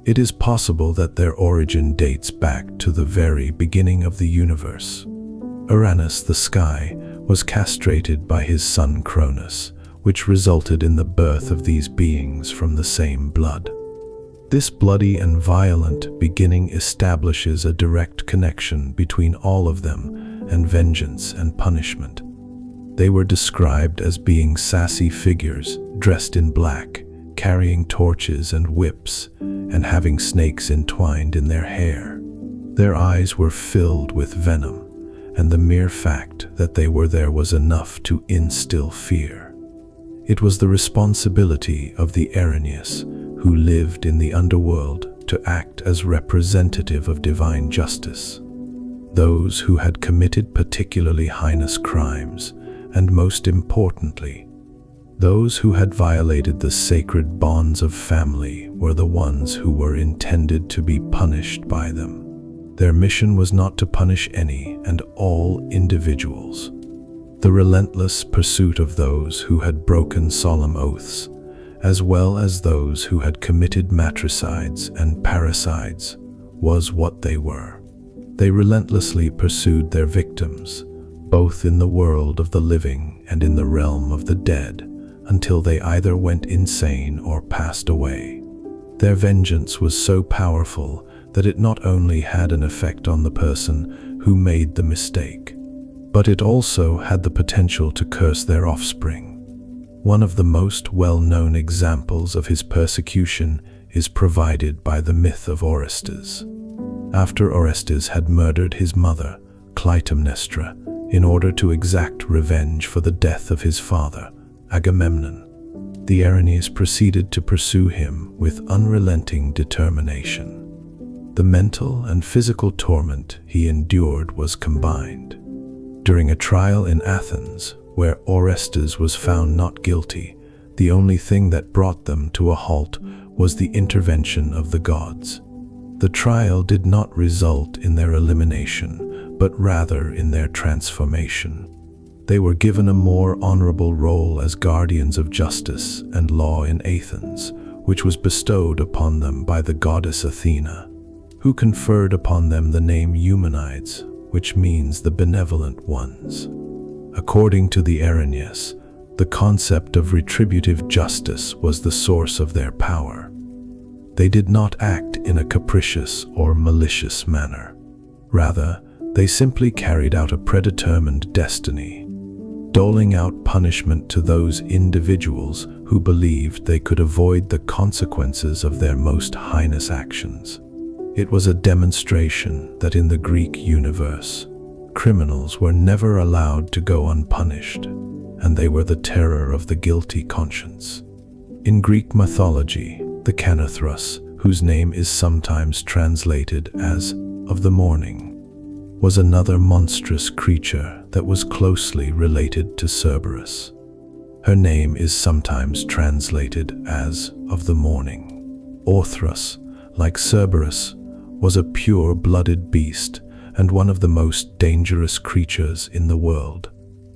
It is possible that their origin dates back to the very beginning of the universe. Uranus, the sky, was castrated by his son Cronus, which resulted in the birth of these beings from the same blood. This bloody and violent beginning establishes a direct connection between all of them and vengeance and punishment. They were described as being sassy figures dressed in black, carrying torches and whips, and having snakes entwined in their hair. Their eyes were filled with venom, and the mere fact that they were there was enough to instill fear. It was the responsibility of the Erinyes, who lived in the underworld, to act as representative of divine justice. Those who had committed particularly heinous crimes, and most importantly, those who had violated the sacred bonds of family, were the ones who were intended to be punished by them. Their mission was not to punish any and all individuals. The relentless pursuit of those who had broken solemn oaths, as well as those who had committed matricides and parricides, was what they were. They relentlessly pursued their victims, both in the world of the living and in the realm of the dead, until they either went insane or passed away. Their vengeance was so powerful that it not only had an effect on the person who made the mistake, but it also had the potential to curse their offspring. One of the most well-known examples of his persecution is provided by the myth of Orestes. After Orestes had murdered his mother, Clytemnestra, in order to exact revenge for the death of his father, Agamemnon, the Erinyes proceeded to pursue him with unrelenting determination. The mental and physical torment he endured was combined. During a trial in Athens, where Orestes was found not guilty, the only thing that brought them to a halt was the intervention of the gods. The trial did not result in their elimination, but rather in their transformation. They were given a more honorable role as guardians of justice and law in Athens, which was bestowed upon them by the goddess Athena, who conferred upon them the name Eumenides, which means the benevolent ones. According to the Erinyes, the concept of retributive justice was the source of their power. They did not act in a capricious or malicious manner. Rather, they simply carried out a predetermined destiny, doling out punishment to those individuals who believed they could avoid the consequences of their most heinous actions. It was a demonstration that in the Greek universe, criminals were never allowed to go unpunished, and they were the terror of the guilty conscience. In Greek mythology, the Canothrus, whose name is sometimes translated as of the morning, was another monstrous creature that was closely related to Cerberus. Her name is sometimes translated as of the morning. Orthrus, like Cerberus, was a pure-blooded beast and one of the most dangerous creatures in the world.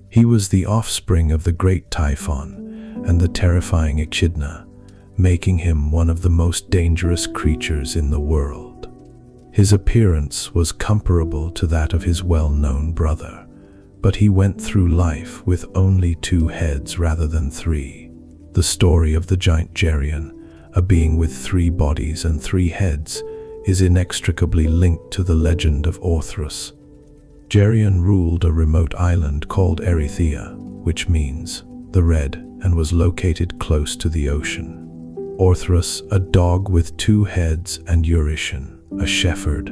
He was the offspring of the great Typhon and the terrifying Echidna, making him one of the most dangerous creatures in the world. His appearance was comparable to that of his well-known brother, but he went through life with only 2 heads rather than 3. The story of the giant Charon, a being with 3 bodies and 3 heads, is inextricably linked to the legend of Tartarus. Charon ruled a remote island called Erythea, which means the red, and was located close to the ocean. Tartarus, a dog with 2 heads, and Eurytion, a shepherd,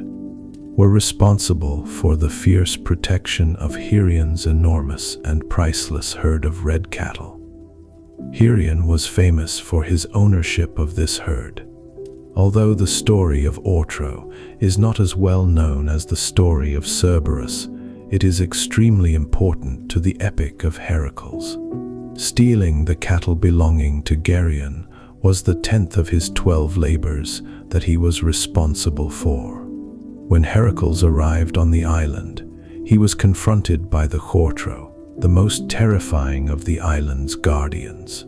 were responsible for the fierce protection of Charon's enormous and priceless herd of red cattle. Charon was famous for his ownership of this herd. Although the story of Tartarus is not as well known as the story of Cerberus, it is extremely important to the epic of Heracles. Stealing the cattle belonging to Charon was the 10th of his 12 labors that he was responsible for. When Heracles arrived on the island, he was confronted by the Tartarus, the most terrifying of the island's guardians.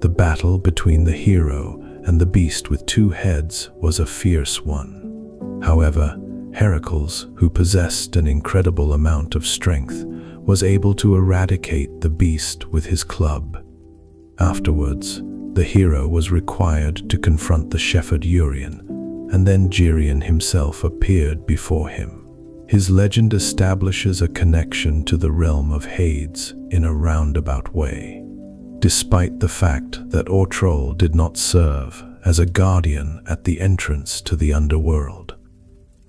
The battle between the hero and the beast with 2 heads was a fierce one. However, Heracles, who possessed an incredible amount of strength, was able to eradicate the beast with his club. Afterwards, the hero was required to confront the shepherd Eurytion, and then Charon himself appeared before him. His legend establishes a connection to the realm of Hades in a roundabout way. Despite the fact that Tartarus did not serve as a guardian at the entrance to the underworld.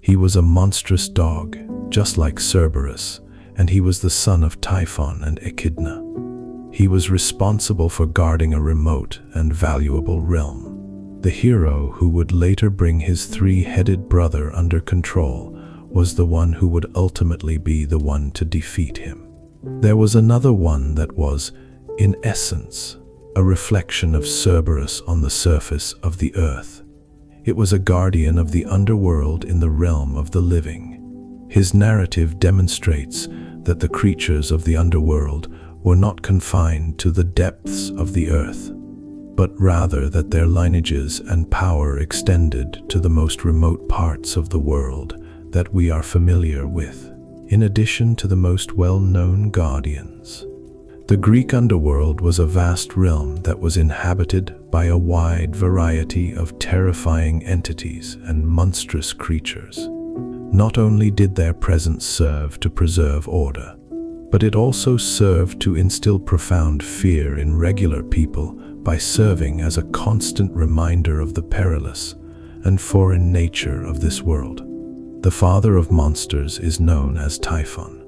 He was a monstrous dog, just like Cerberus, and he was the son of Typhon and Echidna. He was responsible for guarding a remote and valuable realm. The hero who would later bring his 3-headed brother under control was the one who would ultimately be the one to defeat him. There was another one that was, in essence, a reflection of Cerberus on the surface of the earth. It was a guardian of the underworld in the realm of the living. His narrative demonstrates that the creatures of the underworld were not confined to the depths of the earth, but rather that their lineages and power extended to the most remote parts of the world that we are familiar with, in addition to the most well-known guardians. The Greek underworld was a vast realm that was inhabited by a wide variety of terrifying entities and monstrous creatures. Not only did their presence serve to preserve order, but it also served to instill profound fear in regular people by serving as a constant reminder of the perilous and foreign nature of this world. The father of monsters is known as Typhon.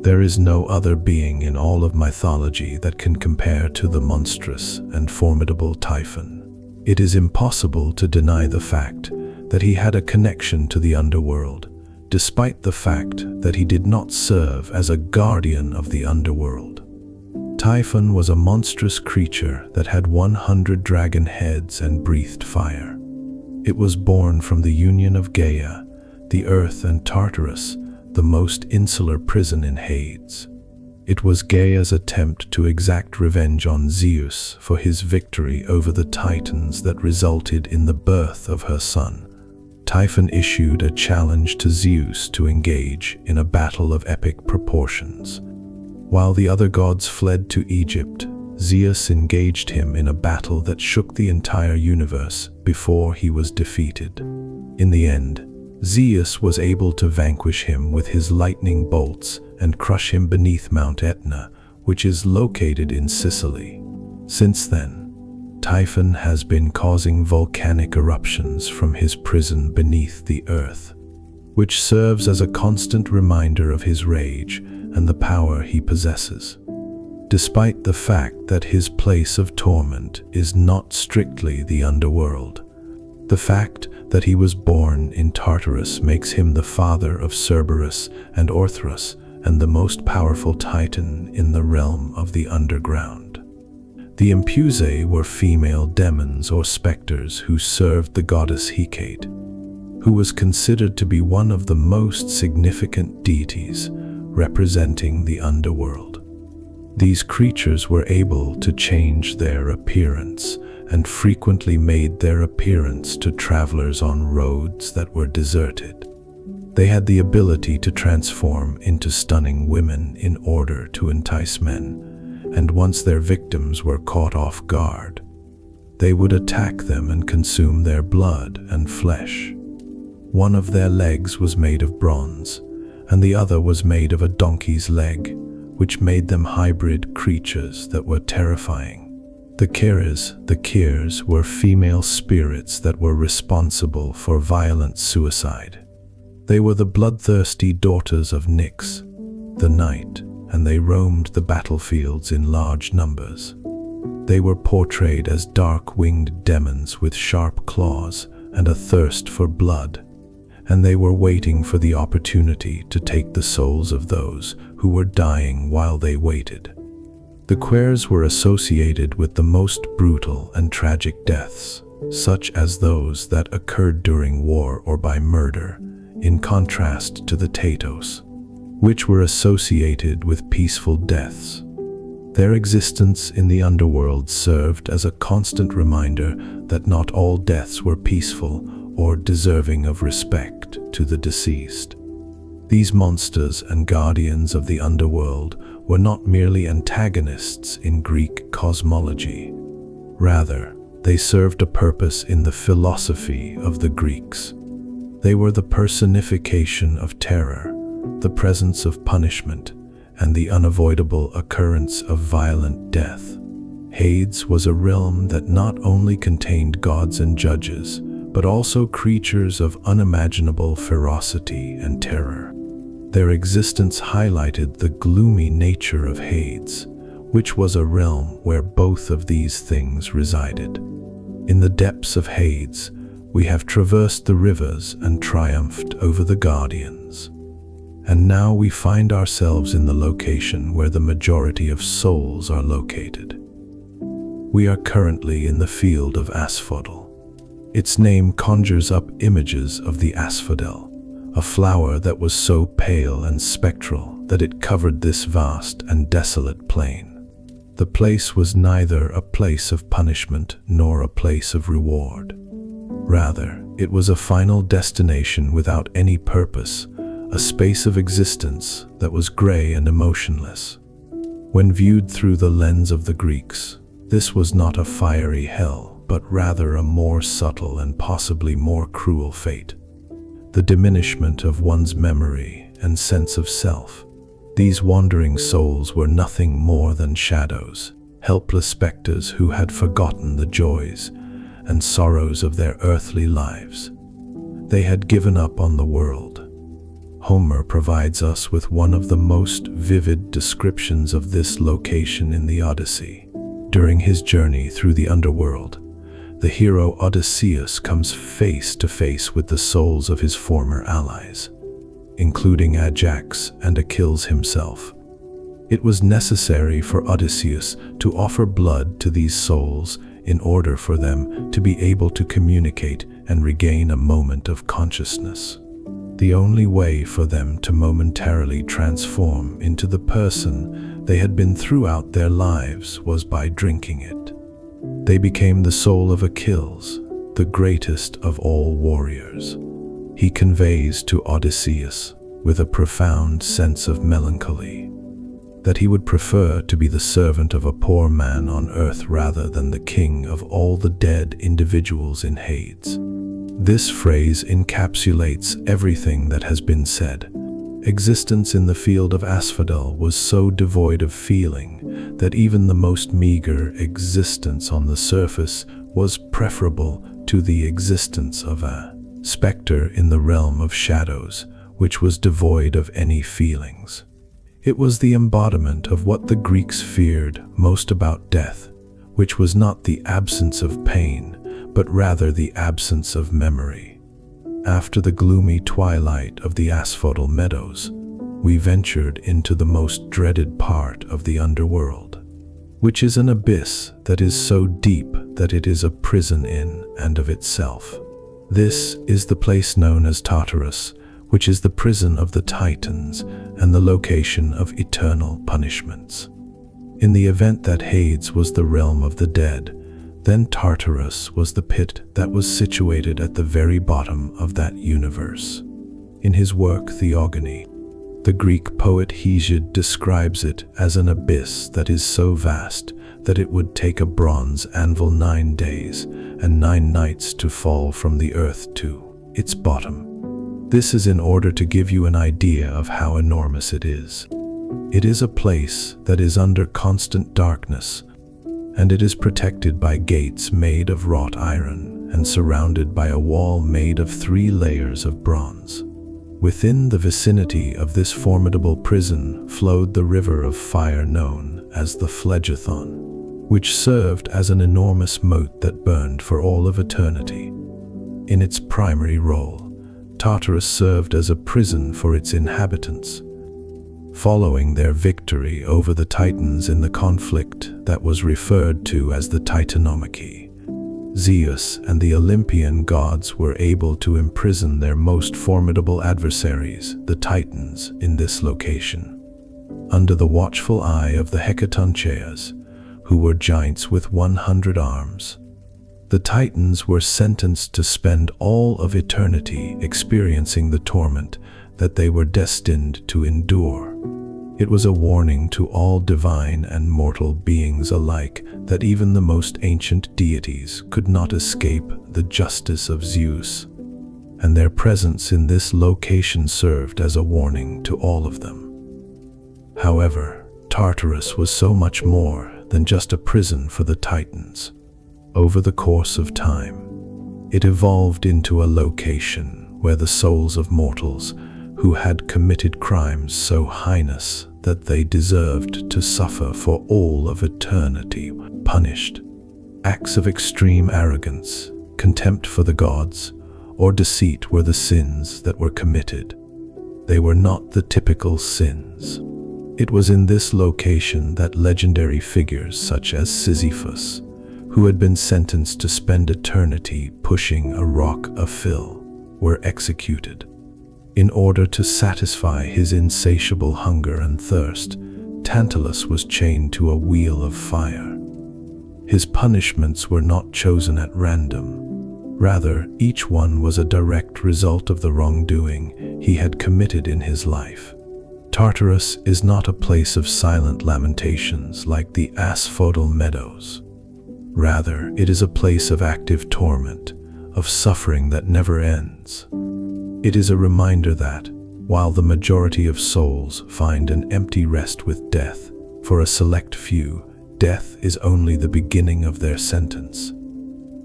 There is no other being in all of mythology that can compare to the monstrous and formidable Typhon. It is impossible to deny the fact that he had a connection to the underworld, despite the fact that he did not serve as a guardian of the underworld. Typhon was a monstrous creature that had 100 dragon heads and breathed fire. It was born from the union of Gaia, the earth, and Tartarus, the most insular prison in Hades. It was Gaia's attempt to exact revenge on Zeus for his victory over the Titans that resulted in the birth of her son. Typhon issued a challenge to Zeus to engage in a battle of epic proportions. While the other gods fled to Egypt, Zeus engaged him in a battle that shook the entire universe before he was defeated. In the end, Zeus was able to vanquish him with his lightning bolts and crush him beneath Mount Etna, which is located in Sicily. Since then, Typhon has been causing volcanic eruptions from his prison beneath the earth, which serves as a constant reminder of his rage and the power he possesses. Despite the fact that his place of torment is not strictly the underworld, the fact that he was born in Tartarus makes him the father of Cerberus and Tartarus and the most powerful titan in the realm of the underground. The Empusae were female demons or specters who served the goddess Hecate, who was considered to be one of the most significant deities representing the underworld. These creatures were able to change their appearance and frequently made their appearance to travelers on roads that were deserted. They had the ability to transform into stunning women in order to entice men, and once their victims were caught off guard, they would attack them and consume their blood and flesh. One of their legs was made of bronze, and the other was made of a donkey's leg, which made them hybrid creatures that were terrifying. The Kirs were female spirits that were responsible for violent suicide. They were the bloodthirsty daughters of Nyx, the night, and they roamed the battlefields in large numbers. They were portrayed as dark-winged demons with sharp claws and a thirst for blood, and they were waiting for the opportunity to take the souls of those who were dying while they waited. The Quers were associated with the most brutal and tragic deaths, such as those that occurred during war or by murder, in contrast to the Tatos, which were associated with peaceful deaths. Their existence in the underworld served as a constant reminder that not all deaths were peaceful or deserving of respect to the deceased. These monsters and guardians of the underworld were not merely antagonists in Greek cosmology. Rather, they served a purpose in the philosophy of the Greeks. They were the personification of terror, the presence of punishment, and the unavoidable occurrence of violent death. Hades was a realm that not only contained gods and judges, but also creatures of unimaginable ferocity and terror. Their existence highlighted the gloomy nature of Hades, which was a realm where both of these things resided. In the depths of Hades, we have traversed the rivers and triumphed over the guardians. And now we find ourselves in the location where the majority of souls are located. We are currently in the Field of Asphodel. Its name conjures up images of the asphodel, a flower that was so pale and spectral that it covered this vast and desolate plain. The place was neither a place of punishment nor a place of reward. Rather, it was a final destination without any purpose, a space of existence that was gray and emotionless. When viewed through the lens of the Greeks, this was not a fiery hell, but rather a more subtle and possibly more cruel fate. The diminishment of one's memory and sense of self. These wandering souls were nothing more than shadows, helpless specters who had forgotten the joys and sorrows of their earthly lives. They had given up on the world. Homer provides us with one of the most vivid descriptions of this location in the Odyssey. During his journey through the underworld, the hero Odysseus comes face to face with the souls of his former allies, including Ajax and Achilles himself. It was necessary for Odysseus to offer blood to these souls in order for them to be able to communicate and regain a moment of consciousness. The only way for them to momentarily transform into the person they had been throughout their lives was by drinking it. They became the soul of Achilles, the greatest of all warriors. He conveys to Odysseus, with a profound sense of melancholy, that he would prefer to be the servant of a poor man on earth rather than the king of all the dead individuals in Hades. This phrase encapsulates everything that has been said. Existence in the Field of Asphodel was so devoid of feeling that even the most meager existence on the surface was preferable to the existence of a specter in the realm of shadows, which was devoid of any feelings. It was the embodiment of what the Greeks feared most about death, which was not the absence of pain, but rather the absence of memory. After the gloomy twilight of the asphodel meadows, we ventured into the most dreaded part of the underworld, which is an abyss that is so deep that it is a prison in and of itself. This is the place known as Tartarus, which is the prison of the Titans and the location of eternal punishments. In the event that Hades was the realm of the dead, Then Tartarus was the pit that was situated at the very bottom of that universe. In his work Theogony, the Greek poet Hesiod describes it as an abyss that is so vast that it would take a bronze anvil 9 days and 9 nights to fall from the earth to its bottom. This is in order to give you an idea of how enormous it is. It is a place that is under constant darkness, and it is protected by gates made of wrought iron and surrounded by a wall made of 3 layers of bronze. Within the vicinity of this formidable prison flowed the river of fire known as the Phlegethon, which served as an enormous moat that burned for all of eternity. In its primary role, Tartarus served as a prison for its inhabitants. Following their victory over the Titans in the conflict that was referred to as the Titanomachy, Zeus and the Olympian gods were able to imprison their most formidable adversaries, the Titans, in this location. Under the watchful eye of the Hecatoncheias, who were giants with 100 arms, the Titans were sentenced to spend all of eternity experiencing the torment that they were destined to endure. It was a warning to all divine and mortal beings alike that even the most ancient deities could not escape the justice of Zeus, and their presence in this location served as a warning to all of them. However, Tartarus was so much more than just a prison for the Titans. Over the course of time, it evolved into a location where the souls of mortals who had committed crimes so heinous that they deserved to suffer for all of eternity punished. Acts of extreme arrogance, contempt for the gods, or deceit were the sins that were committed. They were not the typical sins. It was in this location that legendary figures such as Sisyphus, who had been sentenced to spend eternity pushing a rock uphill, were executed. In order to satisfy his insatiable hunger and thirst, Tantalus was chained to a wheel of fire. His punishments were not chosen at random. Rather, each one was a direct result of the wrongdoing he had committed in his life. Tartarus is not a place of silent lamentations like the Asphodel meadows. Rather, it is a place of active torment, of suffering that never ends. It is a reminder that, while the majority of souls find an empty rest with death, for a select few, death is only the beginning of their sentence.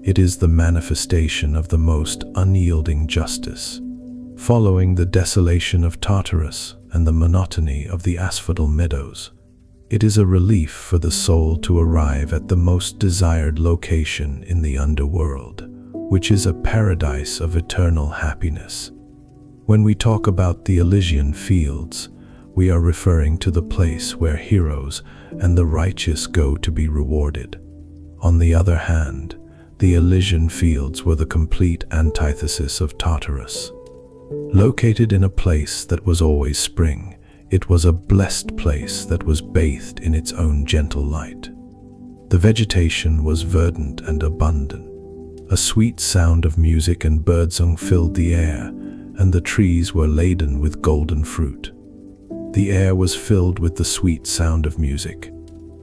It is the manifestation of the most unyielding justice. Following the desolation of Tartarus and the monotony of the Asphodel meadows, it is a relief for the soul to arrive at the most desired location in the underworld, which is a paradise of eternal happiness. When we talk about the Elysian fields, we are referring to the place where heroes and the righteous go to be rewarded. On the other hand, the Elysian fields were the complete antithesis of Tartarus. Located in a place that was always spring, it was a blessed place that was bathed in its own gentle light. The vegetation was verdant and abundant. A sweet sound of music and birdsong filled the air, and the trees were laden with golden fruit. The air was filled with the sweet sound of music.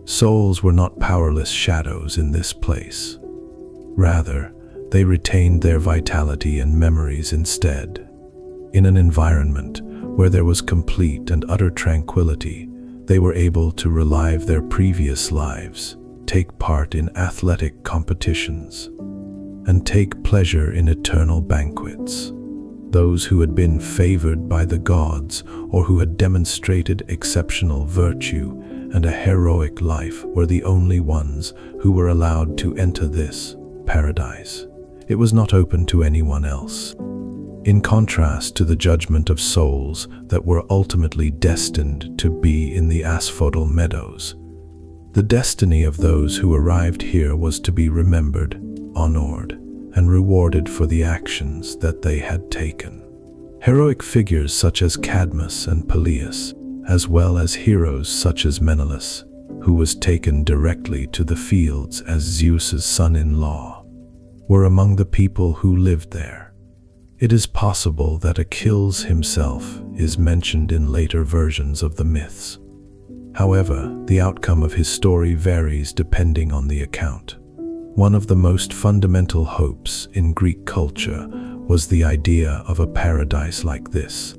Souls were not powerless shadows in this place. Rather, they retained their vitality and memories instead. In an environment where there was complete and utter tranquility, they were able to relive their previous lives, take part in athletic competitions, and take pleasure in eternal banquets. Those who had been favored by the gods or who had demonstrated exceptional virtue and a heroic life were the only ones who were allowed to enter this paradise. It was not open to anyone else. In contrast to the judgment of souls that were ultimately destined to be in the Asphodel meadows, the destiny of those who arrived here was to be remembered, honored, and rewarded for the actions that they had taken. Heroic figures such as Cadmus and Peleus, as well as heroes such as Menelaus, who was taken directly to the fields as Zeus's son-in-law, were among the people who lived there. It is possible that Achilles himself is mentioned in later versions of the myths. However, the outcome of his story varies depending on the account. One of the most fundamental hopes in Greek culture was the idea of a paradise like this.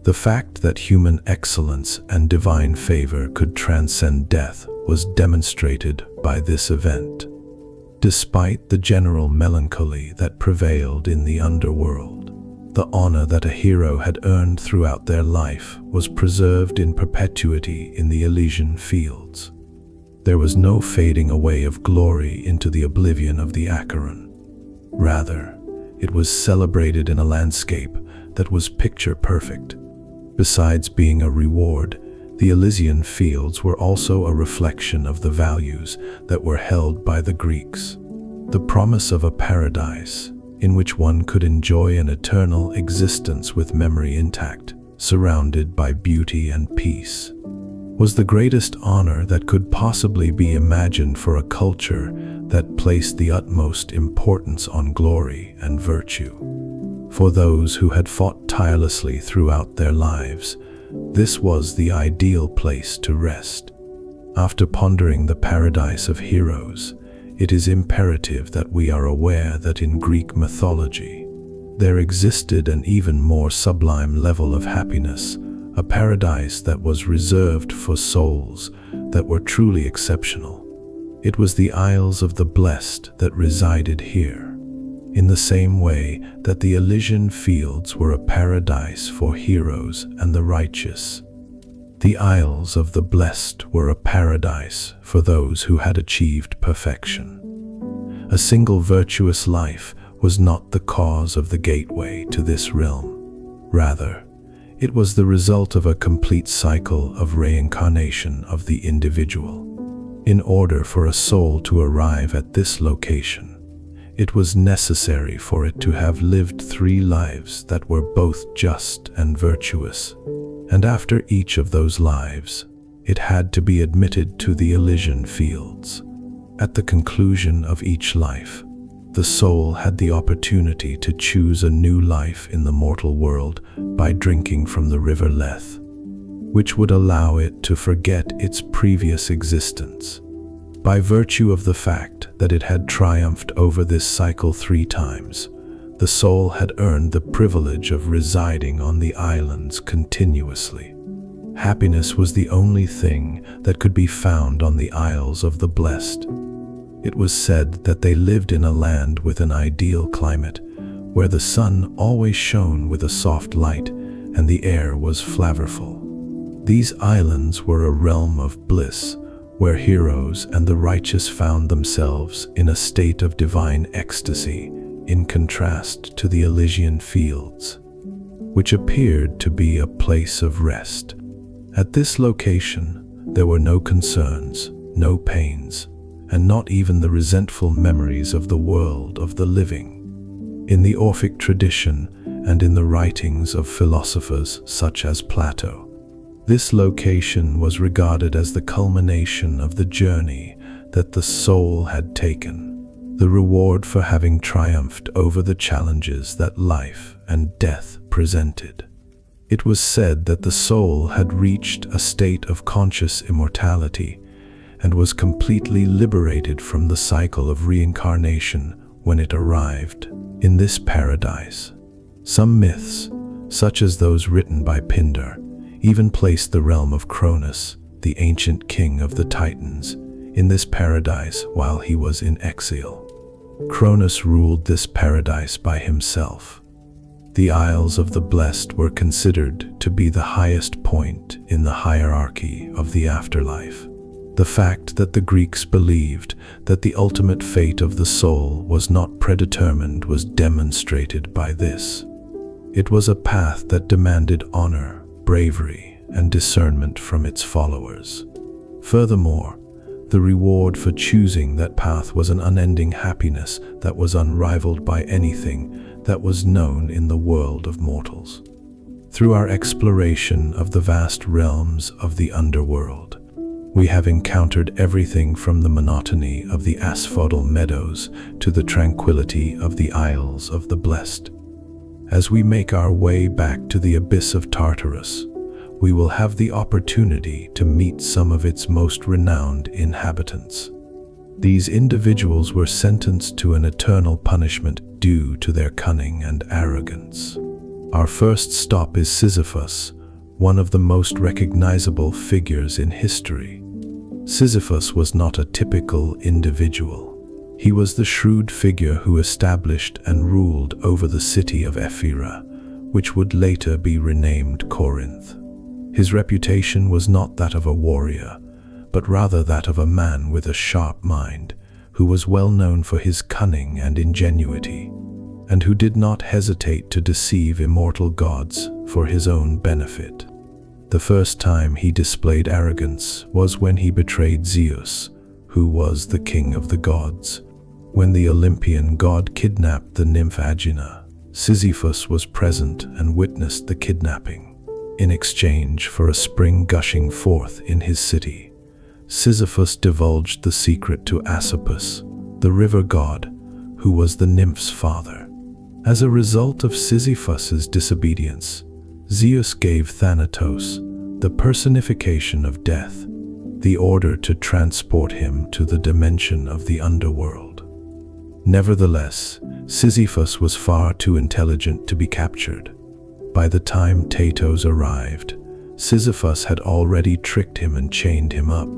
The fact that human excellence and divine favor could transcend death was demonstrated by this event. Despite the general melancholy that prevailed in the underworld, the honor that a hero had earned throughout their life was preserved in perpetuity in the Elysian fields. There was no fading away of glory into the oblivion of the Charon. Rather, it was celebrated in a landscape that was picture perfect. Besides being a reward, the Elysian fields were also a reflection of the values that were held by the Greeks. The promise of a paradise in which one could enjoy an eternal existence with memory intact, surrounded by beauty and peace, was the greatest honor that could possibly be imagined for a culture that placed the utmost importance on glory and virtue. For those who had fought tirelessly throughout their lives, this was the ideal place to rest. After pondering the paradise of heroes, it is imperative that we are aware that in Greek mythology, there existed an even more sublime level of happiness, a paradise that was reserved for souls that were truly exceptional. It was the Isles of the Blessed that resided here, in the same way that the Elysian fields were a paradise for heroes and the righteous. The Isles of the Blessed were a paradise for those who had achieved perfection. A single virtuous life was not the cause of the gateway to this realm. Rather, it was the result of a complete cycle of reincarnation of the individual. In order for a soul to arrive at this location, it was necessary for it to have lived 3 lives that were both just and virtuous. And after each of those lives, it had to be admitted to the Elysian fields. At the conclusion of each life, the soul had the opportunity to choose a new life in the mortal world by drinking from the river Lethe, which would allow it to forget its previous existence. By virtue of the fact that it had triumphed over this cycle 3 times, the soul had earned the privilege of residing on the islands continuously. Happiness was the only thing that could be found on the Isles of the Blessed. It was said that they lived in a land with an ideal climate, where the sun always shone with a soft light and the air was flavorful. These islands were a realm of bliss, where heroes and the righteous found themselves in a state of divine ecstasy, in contrast to the Elysian fields, which appeared to be a place of rest. At this location, there were no concerns, no pains, and not even the resentful memories of the world of the living. In the Orphic tradition and in the writings of philosophers such as Plato, this location was regarded as the culmination of the journey that the soul had taken, the reward for having triumphed over the challenges that life and death presented. It was said that the soul had reached a state of conscious immortality and was completely liberated from the cycle of reincarnation when it arrived in this paradise. Some myths, such as those written by Pindar, even placed the realm of Cronus, the ancient king of the Titans, in this paradise while he was in exile. Cronus ruled this paradise by himself. The Isles of the Blessed were considered to be the highest point in the hierarchy of the afterlife. The fact that the Greeks believed that the ultimate fate of the soul was not predetermined was demonstrated by this. It was a path that demanded honor, bravery, and discernment from its followers. Furthermore, the reward for choosing that path was an unending happiness that was unrivaled by anything that was known in the world of mortals. Through our exploration of the vast realms of the underworld, We have encountered everything from the monotony of the asphodel meadows to the tranquility of the Isles of the Blessed. As we make our way back to the abyss of Tartarus, we will have the opportunity to meet some of its most renowned inhabitants. These individuals were sentenced to an eternal punishment due to their cunning and arrogance. Our first stop is Sisyphus, one of the most recognizable figures in history. Sisyphus was not a typical individual. He was the shrewd figure who established and ruled over the city of Ephyra, which would later be renamed Corinth. His reputation was not that of a warrior, but rather that of a man with a sharp mind, who was well known for his cunning and ingenuity, and who did not hesitate to deceive immortal gods for his own benefit. The first time he displayed arrogance was when he betrayed Zeus, who was the king of the gods. When the Olympian god kidnapped the nymph Aegina, Sisyphus was present and witnessed the kidnapping. In exchange for a spring gushing forth in his city, Sisyphus divulged the secret to Asopus, the river god, who was the nymph's father. As a result of Sisyphus's disobedience, Zeus gave Thanatos, the personification of death, the order to transport him to the dimension of the underworld. Nevertheless, Sisyphus was far too intelligent to be captured. By the time Tatos arrived, Sisyphus had already tricked him and chained him up.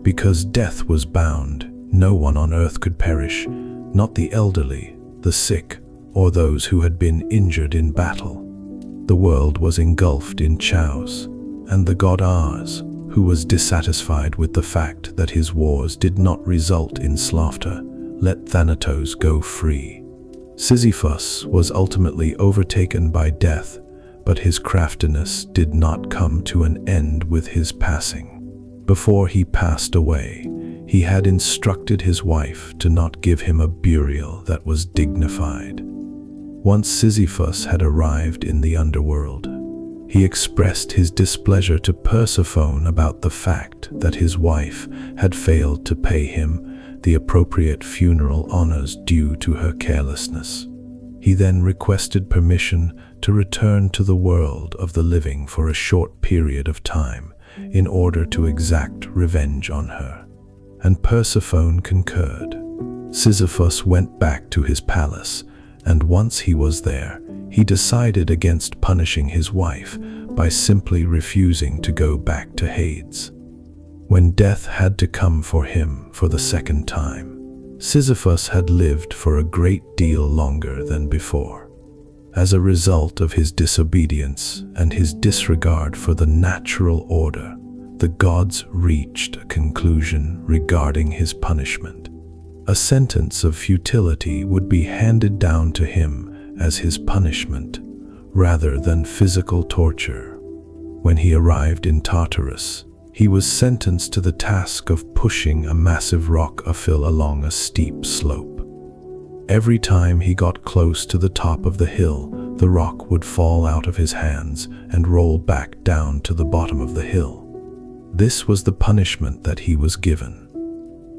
Because death was bound, no one on earth could perish, not the elderly, the sick, or those who had been injured in battle. The world was engulfed in chaos, and the god Ars, who was dissatisfied with the fact that his wars did not result in slaughter, let Thanatos go free. Sisyphus was ultimately overtaken by death, but his craftiness did not come to an end with his passing. Before he passed away, he had instructed his wife to not give him a burial that was dignified. Once Sisyphus had arrived in the underworld, he expressed his displeasure to Persephone about the fact that his wife had failed to pay him the appropriate funeral honors due to her carelessness. He then requested permission to return to the world of the living for a short period of time in order to exact revenge on her, and Persephone concurred. Sisyphus went back to his palace, and once he was there, he decided against punishing his wife by simply refusing to go back to Hades. When death had to come for him for the second time, Sisyphus had lived for a great deal longer than before. As a result of his disobedience and his disregard for the natural order, the gods reached a conclusion regarding his punishment. A sentence of futility would be handed down to him as his punishment, rather than physical torture. When he arrived in Tartarus, he was sentenced to the task of pushing a massive rock uphill along a steep slope. Every time he got close to the top of the hill, the rock would fall out of his hands and roll back down to the bottom of the hill. This was the punishment that he was given.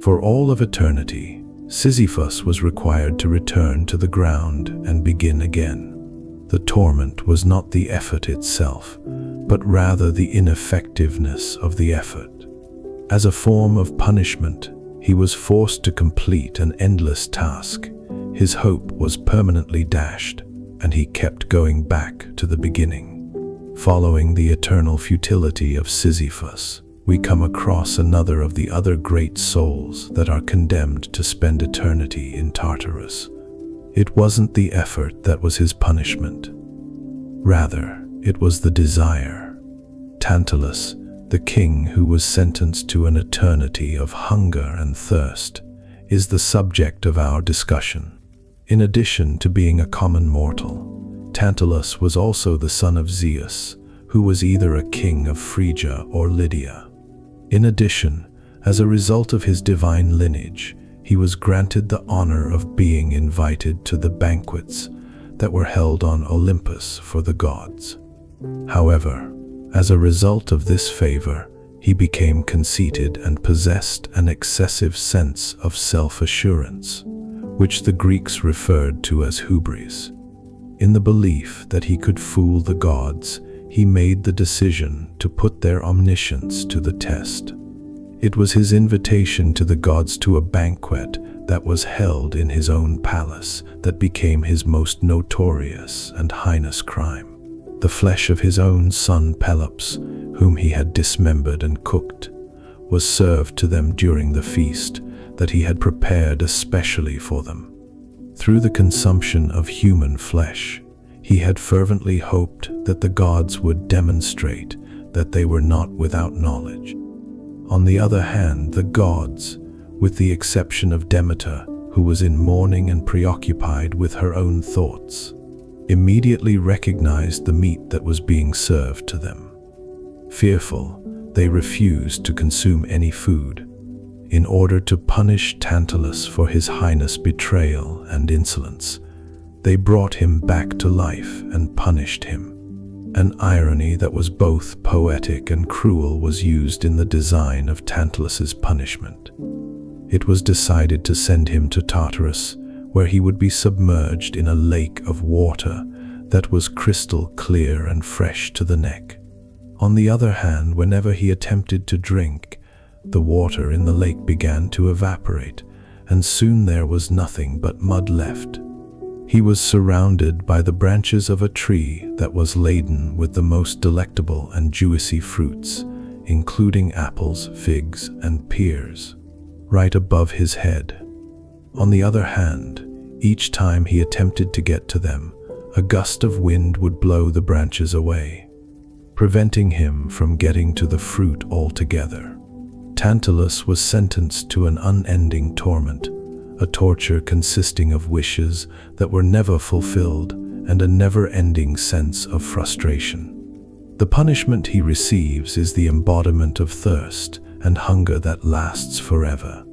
For all of eternity, Sisyphus was required to return to the ground and begin again. The torment was not the effort itself, but rather the ineffectiveness of the effort. As a form of punishment, he was forced to complete an endless task. His hope was permanently dashed, and he kept going back to the beginning. Following the eternal futility of Sisyphus, we come across another of the other great souls that are condemned to spend eternity in Tartarus. It wasn't the effort that was his punishment. Rather, it was the desire. Tantalus, the king who was sentenced to an eternity of hunger and thirst, is the subject of our discussion. In addition to being a common mortal, Tantalus was also the son of Zeus, who was either a king of Phrygia or Lydia. In addition, as a result of his divine lineage, he was granted the honor of being invited to the banquets that were held on Olympus for the gods. However, as a result of this favor, He became conceited and possessed an excessive sense of self-assurance, which the Greeks referred to as hubris. In the belief that he could fool the gods, he made the decision to put their omniscience to the test. It was his invitation to the gods to a banquet that was held in his own palace that became his most notorious and heinous crime. The flesh of his own son Pelops, whom he had dismembered and cooked, was served to them during the feast that he had prepared especially for them. Through the consumption of human flesh, he had fervently hoped that the gods would demonstrate that they were not without knowledge. On the other hand, the gods, with the exception of Demeter, who was in mourning and preoccupied with her own thoughts, immediately recognized the meat that was being served to them. Fearful, they refused to consume any food, in order to punish Tantalus for his heinous betrayal and insolence. They brought him back to life and punished him. An irony that was both poetic and cruel was used in the design of Tantalus's punishment. It was decided to send him to Tartarus, where he would be submerged in a lake of water that was crystal clear and fresh to the neck. On the other hand, whenever he attempted to drink, the water in the lake began to evaporate, and soon there was nothing but mud left. He was surrounded by the branches of a tree that was laden with the most delectable and juicy fruits, including apples, figs, and pears, right above his head. On the other hand, each time he attempted to get to them, a gust of wind would blow the branches away, preventing him from getting to the fruit altogether. Tantalus was sentenced to an unending torment, a torture consisting of wishes that were never fulfilled and a never-ending sense of frustration. The punishment he receives is the embodiment of thirst and hunger that lasts forever.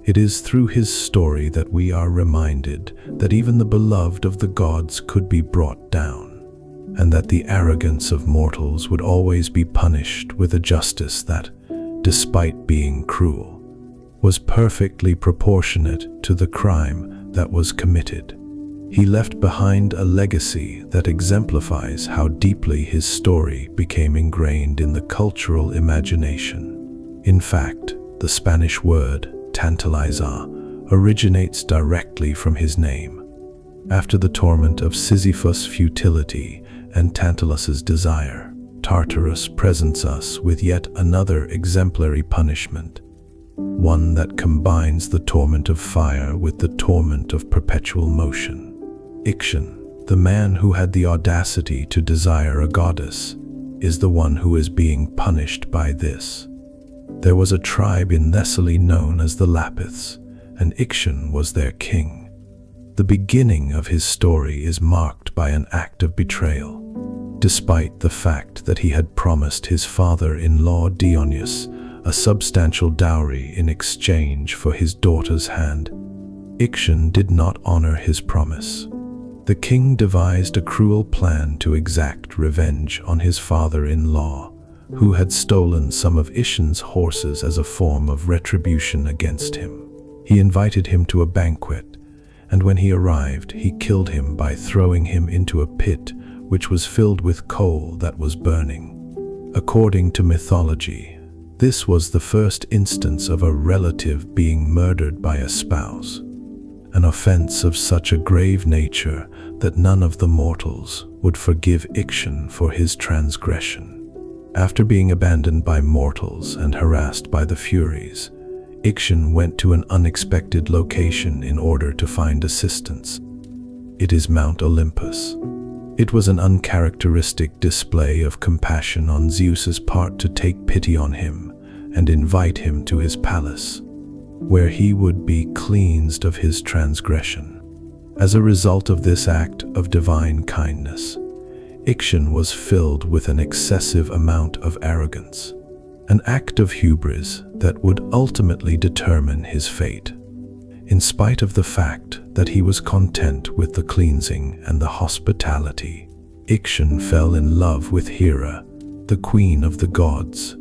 It is through his story that we are reminded that even the beloved of the gods could be brought down, and that the arrogance of mortals would always be punished with a justice that, despite being cruel, was perfectly proportionate to the crime that was committed. He left behind a legacy that exemplifies how deeply his story became ingrained in the cultural imagination. In fact, the Spanish word tantalizar originates directly from his name. After the torment of Sisyphus' futility and Tantalus's desire, Tartarus presents us with yet another exemplary punishment, one that combines the torment of fire with the torment of perpetual motion. Ixion, the man who had the audacity to desire a goddess, is the one who is being punished by this. There was a tribe in Thessaly known as the Lapiths, and Ixion was their king. The beginning of his story is marked by an act of betrayal. Despite the fact that he had promised his father-in-law Dionysus a substantial dowry in exchange for his daughter's hand, Ixion did not honor his promise. The king devised a cruel plan to exact revenge on his father-in-law, who had stolen some of Ixion's horses as a form of retribution against him. He invited him to a banquet, and when he arrived, he killed him by throwing him into a pit which was filled with coal that was burning. According to mythology, this was the first instance of a relative being murdered by a spouse, an offense of such a grave nature that none of the mortals would forgive Ixion for his transgression. After being abandoned by mortals and harassed by the Furies, Ixion went to an unexpected location in order to find assistance. It is Mount Olympus. It was an uncharacteristic display of compassion on Zeus's part to take pity on him and invite him to his palace, where he would be cleansed of his transgression. As a result of this act of divine kindness, Ixion was filled with an excessive amount of arrogance, an act of hubris that would ultimately determine his fate. In spite of the fact that he was content with the cleansing and the hospitality, Ixion fell in love with Hera, the queen of the gods,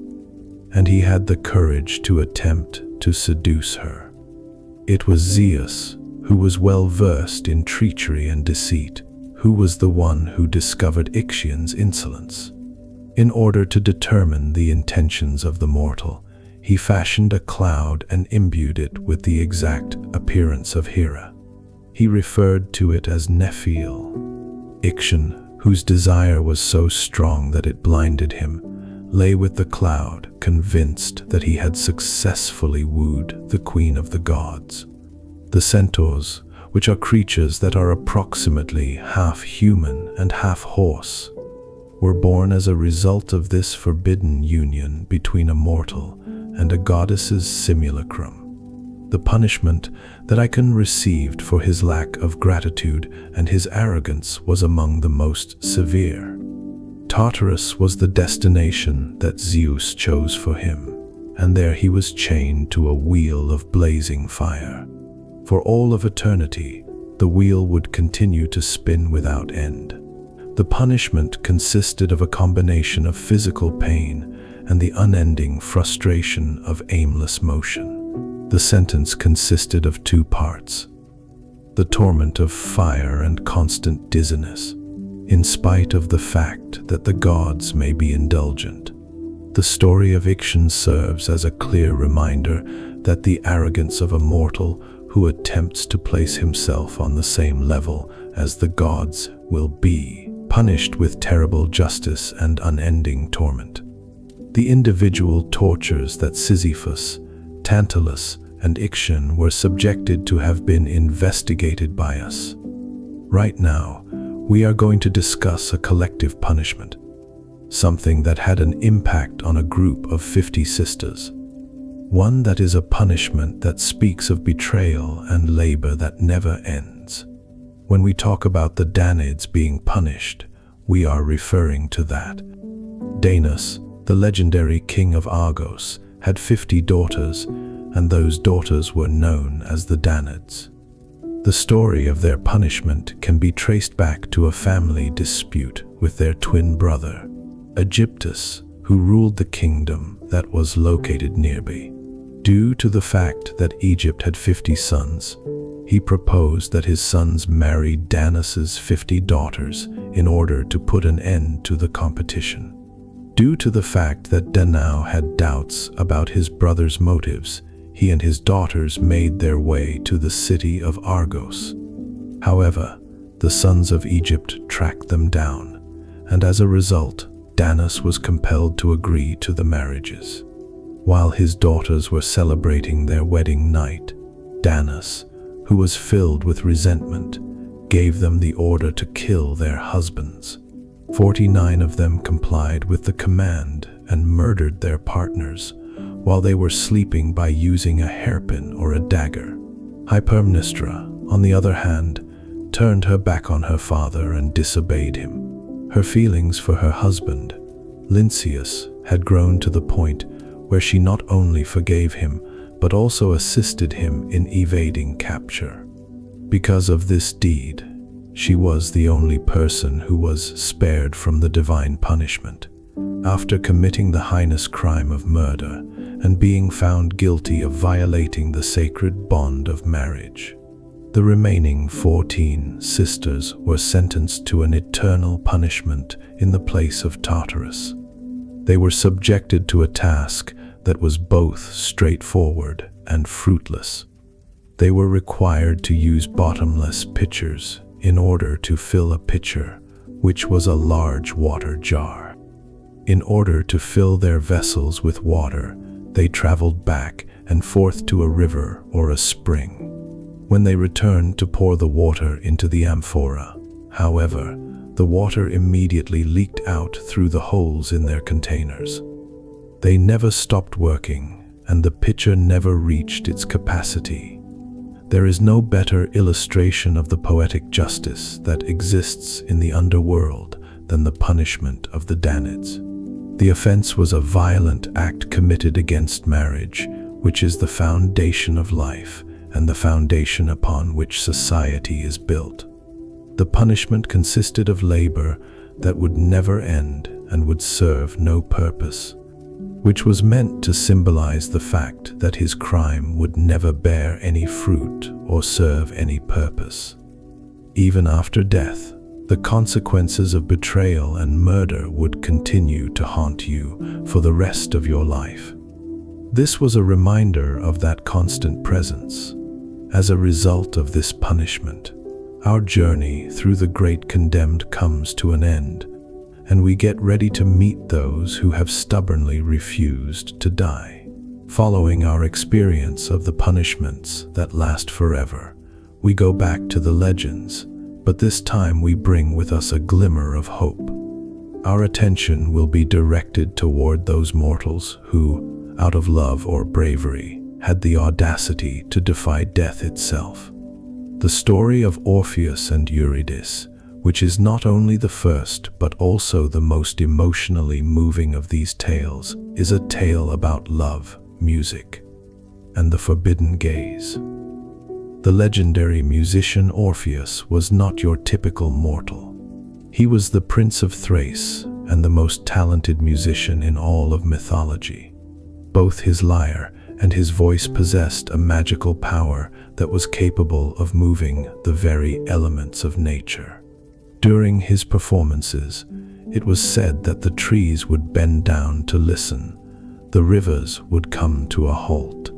and he had the courage to attempt to seduce her. It was Zeus, who was well versed in treachery and deceit, who was the one who discovered Ixion's insolence. In order to determine the intentions of the mortal, he fashioned a cloud and imbued it with the exact appearance of Hera. He referred to it as Nephil. Ixion, whose desire was so strong that it blinded him, lay with the cloud, convinced that he had successfully wooed the queen of the gods. The centaurs, which are creatures that are approximately half human and half horse, were born as a result of this forbidden union between a mortal and a goddess's simulacrum. The punishment that Icon received for his lack of gratitude and his arrogance was among the most severe. Tartarus was the destination that Zeus chose for him, and there he was chained to a wheel of blazing fire. For all of eternity, the wheel would continue to spin without end. The punishment consisted of a combination of physical pain and the unending frustration of aimless motion. The sentence consisted of 2 parts: the torment of fire and constant dizziness, in spite of the fact that the gods may be indulgent. The story of Ixion serves as a clear reminder that the arrogance of a mortal who attempts to place himself on the same level as the gods will be punished with terrible justice and unending torment. The individual tortures that Sisyphus, Tantalus, and Ixion were subjected to have been investigated by us. Right now, we are going to discuss a collective punishment, something that had an impact on a group of 50 sisters. One that is a punishment that speaks of betrayal and labor that never ends. When we talk about the Danads being punished, we are referring to that. Danos, the legendary king of Argos, had 50 daughters, and those daughters were known as the Danads. The story of their punishment can be traced back to a family dispute with their twin brother, Aegyptus, who ruled the kingdom that was located nearby. Due to the fact that Egypt had 50 sons, he proposed that his sons marry Danos's 50 daughters in order to put an end to the competition. Due to the fact that Danaus had doubts about his brother's motives, he and his daughters made their way to the city of Argos. However, the sons of Egypt tracked them down, and as a result, Danos was compelled to agree to the marriages. While his daughters were celebrating their wedding night, Danos, who was filled with resentment, gave them the order to kill their husbands. 49 of them complied with the command and murdered their partners while they were sleeping by using a hairpin or a dagger. Hypermnestra, on the other hand, turned her back on her father and disobeyed him. Her feelings for her husband, Lynceus, had grown to the point where she not only forgave him, but also assisted him in evading capture. Because of this deed, she was the only person who was spared from the divine punishment. After committing the heinous crime of murder and being found guilty of violating the sacred bond of marriage, the remaining 14 sisters were sentenced to an eternal punishment in the place of Tartarus. They were subjected to a task that was both straightforward and fruitless. They were required to use bottomless pitchers in order to fill a pitcher, which was a large water jar. In order to fill their vessels with water, they traveled back and forth to a river or a spring. When they returned to pour the water into the amphora, however, the water immediately leaked out through the holes in their containers. They never stopped working, and the pitcher never reached its capacity. There is no better illustration of the poetic justice that exists in the underworld than the punishment of the Danads. The offense was a violent act committed against marriage, which is the foundation of life and the foundation upon which society is built. The punishment consisted of labor that would never end and would serve no purpose. which was meant to symbolize the fact that his crime would never bear any fruit or serve any purpose. Even after death, the consequences of betrayal and murder would continue to haunt you for the rest of your life. This was a reminder of that constant presence. As a result of this punishment, our journey through the great condemned comes to an end, and we get ready to meet those who have stubbornly refused to die. Following our experience of the punishments that last forever, we go back to the legends, but this time we bring with us a glimmer of hope. Our attention will be directed toward those mortals who, out of love or bravery, had the audacity to defy death itself. The story of Orpheus and Eurydice, which is not only the first but also the most emotionally moving of these tales, is a tale about love, music, and the forbidden gaze. The legendary musician Orpheus was not your typical mortal. He was the prince of Thrace and the most talented musician in all of mythology. Both his lyre and his voice possessed a magical power that was capable of moving the very elements of nature. During his performances, it was said that the trees would bend down to listen, the rivers would come to a halt,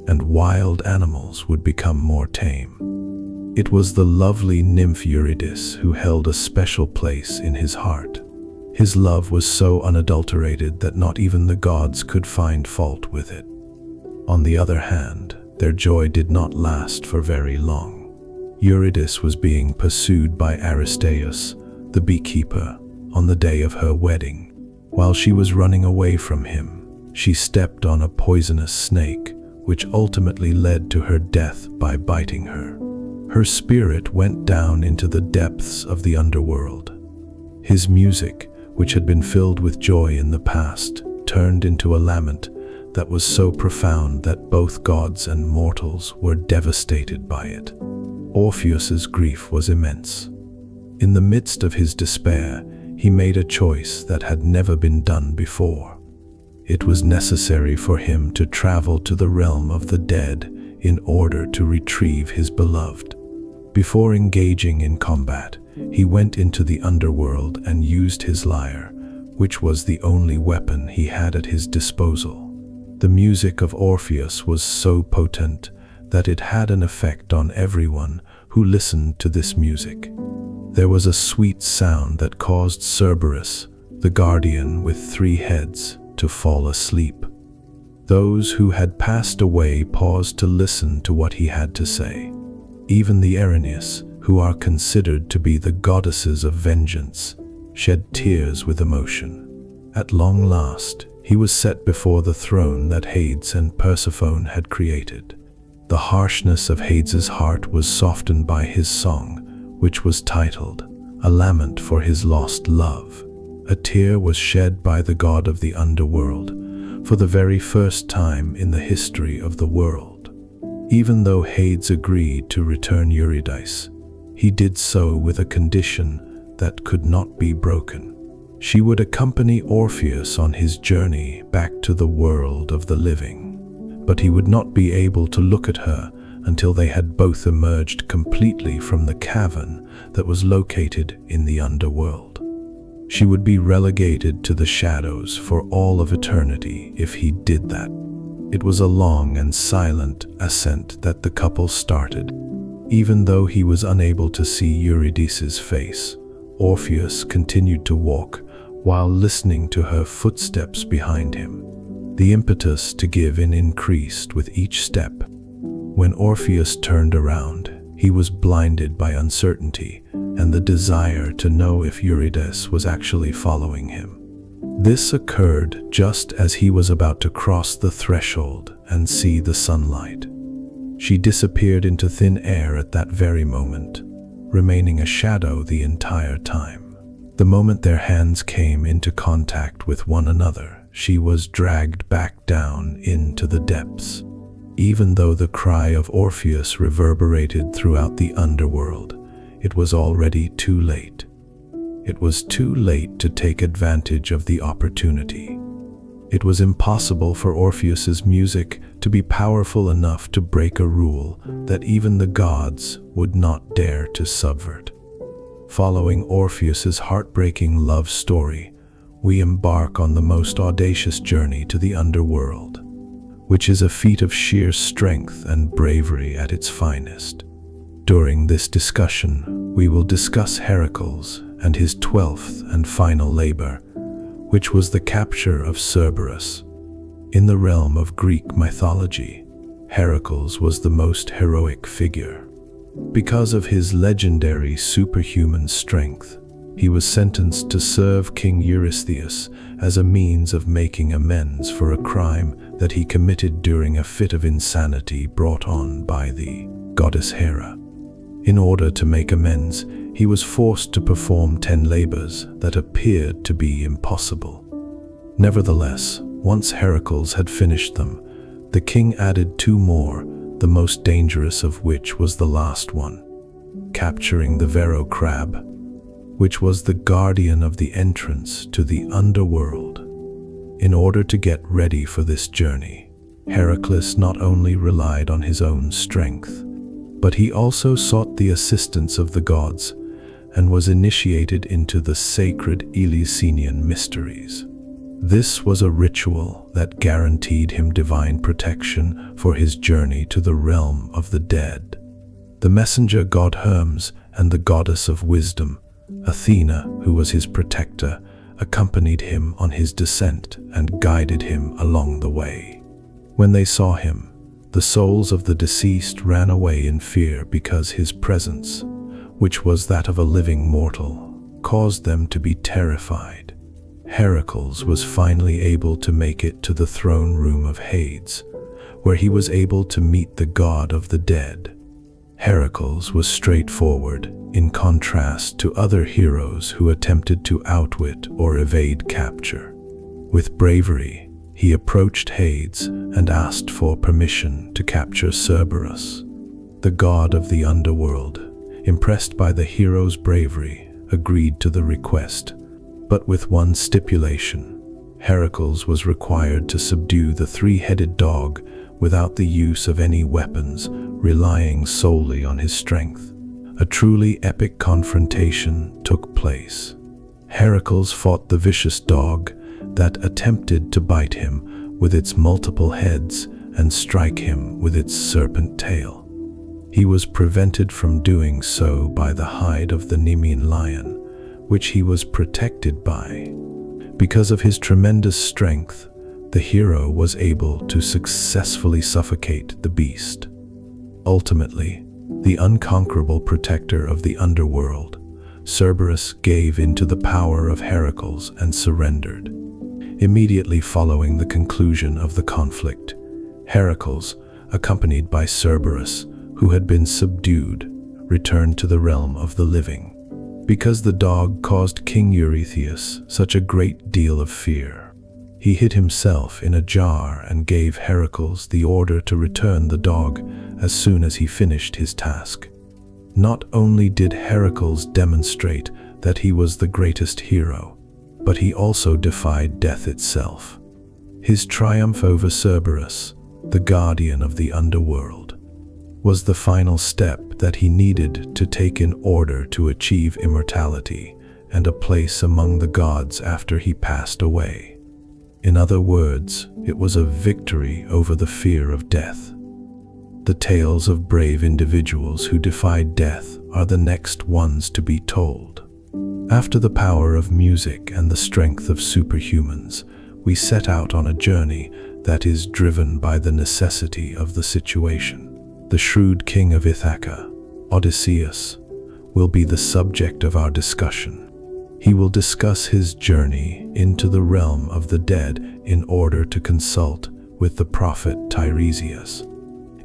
and wild animals would become more tame. It was the lovely nymph Eurydice who held a special place in his heart. His love was so unadulterated that not even the gods could find fault with it. On the other hand, their joy did not last for very long. Eurydice was being pursued by Aristaeus, the beekeeper, on the day of her wedding. While she was running away from him, she stepped on a poisonous snake, which ultimately led to her death by biting her. Her spirit went down into the depths of the underworld. His music, which had been filled with joy in the past, turned into a lament that was so profound that both gods and mortals were devastated by it. Orpheus's grief was immense. In the midst of his despair, he made a choice that had never been done before. It was necessary for him to travel to the realm of the dead in order to retrieve his beloved. Before engaging in combat, he went into the underworld and used his lyre, which was the only weapon he had at his disposal. The music of Orpheus was so potent that it had an effect on everyone who listened to this music. There was a sweet sound that caused Cerberus, the guardian with 3 heads, to fall asleep. Those who had passed away paused to listen to what he had to say. Even the Erinyes, who are considered to be the goddesses of vengeance, shed tears with emotion. At long last, he was set before the throne that Hades and Persephone had created. The harshness of Hades's heart was softened by his song, which was titled, "A Lament for His Lost Love." A tear was shed by the god of the underworld for the very first time in the history of the world. Even though Hades agreed to return Eurydice, he did so with a condition that could not be broken. She would accompany Orpheus on his journey back to the world of the living. But he would not be able to look at her until they had both emerged completely from the cavern that was located in the underworld. She would be relegated to the shadows for all of eternity if he did that. It was a long and silent ascent that the couple started. Even though he was unable to see Eurydice's face, Orpheus continued to walk while listening to her footsteps behind him. The impetus to give in increased with each step. When Orpheus turned around, he was blinded by uncertainty and the desire to know if Eurydice was actually following him. This occurred just as he was about to cross the threshold and see the sunlight. She disappeared into thin air at that very moment, remaining a shadow the entire time. The moment their hands came into contact with one another, she was dragged back down into the depths. Even though the cry of Orpheus reverberated throughout the underworld, it was already too late. It was too late to take advantage of the opportunity. It was impossible for Orpheus's music to be powerful enough to break a rule that even the gods would not dare to subvert. Following Orpheus's heartbreaking love story, we embark on the most audacious journey to the underworld, which is a feat of sheer strength and bravery at its finest. During this discussion, we will discuss Heracles and his 12th and final labor, which was the capture of Cerberus. In the realm of Greek mythology, Heracles was the most heroic figure. Because of his legendary superhuman strength, he was sentenced to serve King Eurystheus as a means of making amends for a crime that he committed during a fit of insanity brought on by the goddess Hera. In order to make amends, he was forced to perform 10 labors that appeared to be impossible. Nevertheless, once Heracles had finished them, the king added 2 more, the most dangerous of which was the last one, capturing the Vero crab, which was the guardian of the entrance to the underworld. In order to get ready for this journey, Heracles not only relied on his own strength, but he also sought the assistance of the gods and was initiated into the sacred Elysian mysteries. This was a ritual that guaranteed him divine protection for his journey to the realm of the dead. The messenger god Hermes and the goddess of wisdom, Athena, who was his protector, accompanied him on his descent and guided him along the way. When they saw him, the souls of the deceased ran away in fear because his presence, which was that of a living mortal, caused them to be terrified. Heracles was finally able to make it to the throne room of Hades, where he was able to meet the god of the dead. Heracles was straightforward, in contrast to other heroes who attempted to outwit or evade capture. With bravery, he approached Hades and asked for permission to capture Cerberus. The god of the underworld, impressed by the hero's bravery, agreed to the request, but with one stipulation. Heracles was required to subdue the 3-headed dog without the use of any weapons, relying solely on his strength. A truly epic confrontation took place. Heracles fought the vicious dog that attempted to bite him with its multiple heads and strike him with its serpent tail. He was prevented from doing so by the hide of the Nemean lion, which he was protected by. Because of his tremendous strength, the hero was able to successfully suffocate the beast. Ultimately, the unconquerable protector of the underworld, Cerberus, gave into the power of Heracles and surrendered. Immediately following the conclusion of the conflict, Heracles, accompanied by Cerberus, who had been subdued, returned to the realm of the living. Because the dog caused King Eurystheus such a great deal of fear, he hid himself in a jar and gave Heracles the order to return the dog as soon as he finished his task. Not only did Heracles demonstrate that he was the greatest hero, but he also defied death itself. His triumph over Cerberus, the guardian of the underworld, was the final step that he needed to take in order to achieve immortality and a place among the gods after he passed away. In other words, it was a victory over the fear of death. The tales of brave individuals who defied death are the next ones to be told. After the power of music and the strength of superhumans, we set out on a journey that is driven by the necessity of the situation. The shrewd king of Ithaca, Odysseus, will be the subject of our discussion. He will discuss his journey into the realm of the dead in order to consult with the prophet Tiresias.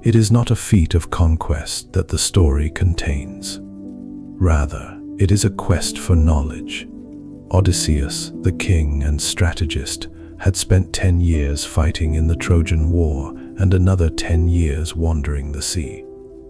It is not a feat of conquest that the story contains. Rather, it is a quest for knowledge. Odysseus, the king and strategist, had spent 10 years fighting in the Trojan War and another 10 years wandering the sea.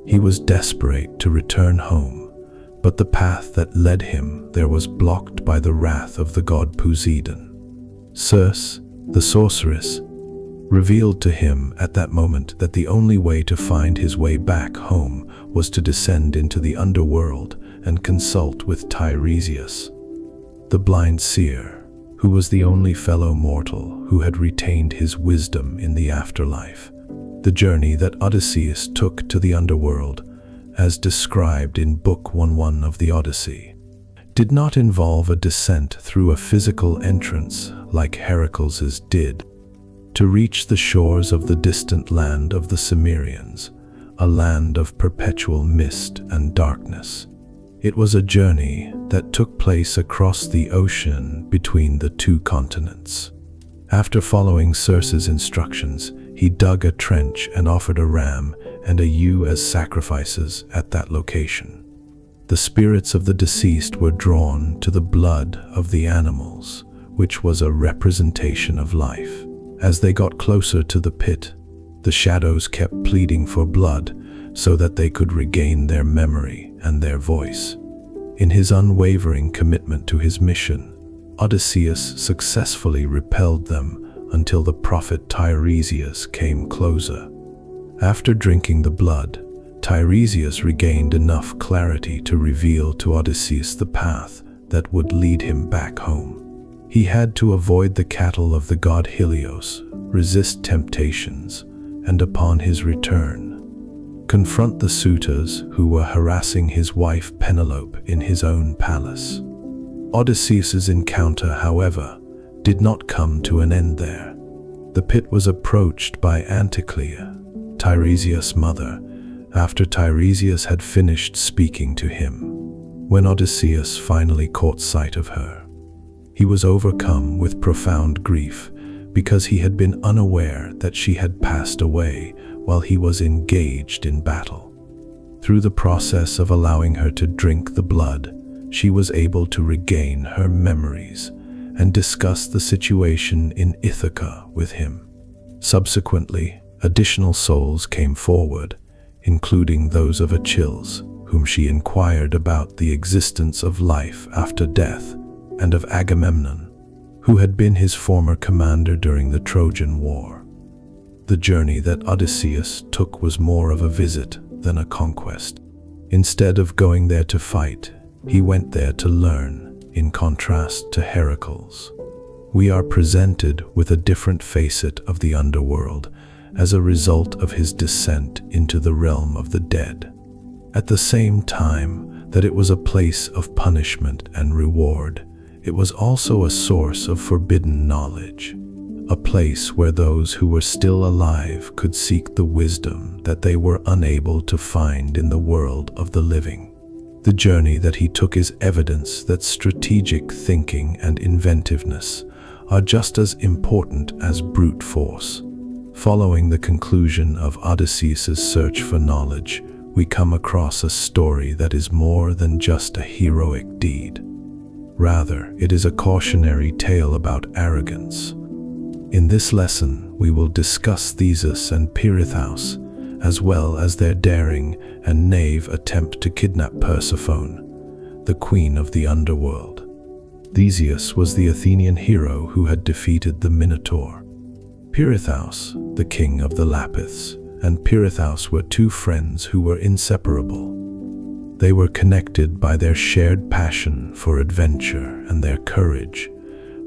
He was desperate to return home, but the path that led him there was blocked by the wrath of the god Poseidon. Circe, The sorceress revealed to him at that moment that the only way to find his way back home was to descend into the underworld and consult with Tiresias, the blind seer, who was the only fellow mortal who had retained his wisdom in the afterlife. The journey that Odysseus took to the underworld, as described in Book 1:1 of the Odyssey, did not involve a descent through a physical entrance like Heracles's did, to reach the shores of the distant land of the Cimmerians, a land of perpetual mist and darkness. It was a journey that took place across the ocean between the two continents. After following Circe's instructions, he dug a trench and offered a ram and a ewe as sacrifices at that location. The spirits of the deceased were drawn to the blood of the animals, which was a representation of life. As they got closer to the pit, the shadows kept pleading for blood so that they could regain their memory and their voice. In his unwavering commitment to his mission, Odysseus successfully repelled them until the prophet Tiresias came closer. After drinking the blood, Tiresias regained enough clarity to reveal to Odysseus the path that would lead him back home. He had to avoid the cattle of the god Helios, resist temptations, and upon his return, confront the suitors who were harassing his wife Penelope in his own palace. Odysseus's encounter, however, did not come to an end there. The pit was approached by Anticlea, Tiresias' mother, after Tiresias had finished speaking to him. When Odysseus finally caught sight of her, he was overcome with profound grief because he had been unaware that she had passed away while he was engaged in battle. Through the process of allowing her to drink the blood, she was able to regain her memories and discuss the situation in Ithaca with him. Subsequently, additional souls came forward, including those of Achilles, whom she inquired about the existence of life after death, and of Agamemnon, who had been his former commander during the Trojan War. The journey that Odysseus took was more of a visit than a conquest. Instead of going there to fight, he went there to learn, in contrast to Heracles. We are presented with a different facet of the underworld as a result of his descent into the realm of the dead. At the same time that it was a place of punishment and reward, it was also a source of forbidden knowledge, a place where those who were still alive could seek the wisdom that they were unable to find in the world of the living. The journey that he took is evidence that strategic thinking and inventiveness are just as important as brute force. Following the conclusion of Odysseus' search for knowledge, we come across a story that is more than just a heroic deed. Rather, it is a cautionary tale about arrogance. In this lesson, we will discuss Theseus and Pirithous, as well as their daring and naive attempt to kidnap Persephone, the queen of the underworld. Theseus was the Athenian hero who had defeated the Minotaur. Pirithous, the king of the Lapiths, and Pirithous were two friends who were inseparable. They were connected by their shared passion for adventure and their courage,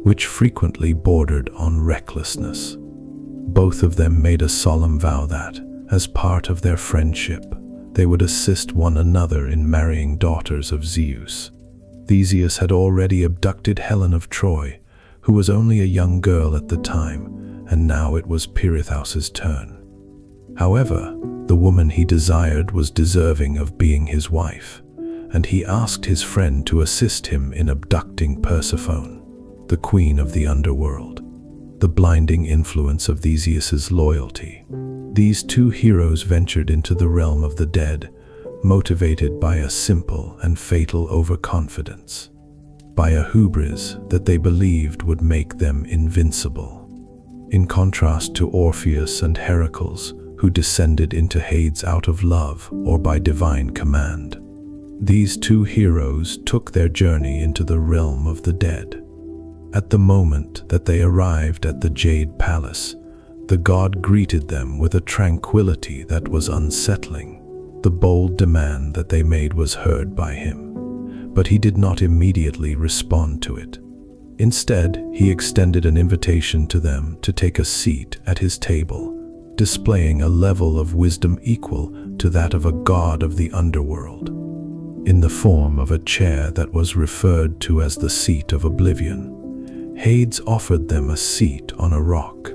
which frequently bordered on recklessness. Both of them made a solemn vow that, as part of their friendship, they would assist one another in marrying daughters of Zeus. Theseus had already abducted Helen of Troy, who was only a young girl at the time, and now it was Pirithous' turn. However, the woman he desired was deserving of being his wife, and he asked his friend to assist him in abducting Persephone, the queen of the underworld. The blinding influence of Theseus' loyalty. These two heroes ventured into the realm of the dead, motivated by a simple and fatal overconfidence, by a hubris that they believed would make them invincible. In contrast to Orpheus and Heracles, who descended into Hades out of love or by divine command, these two heroes took their journey into the realm of the dead. At the moment that they arrived at the Jade Palace, the god greeted them with a tranquility that was unsettling. The bold demand that they made was heard by him, but he did not immediately respond to it. Instead, he extended an invitation to them to take a seat at his table, displaying a level of wisdom equal to that of a god of the underworld, in the form of a chair that was referred to as the seat of oblivion. Hades offered them a seat on a rock.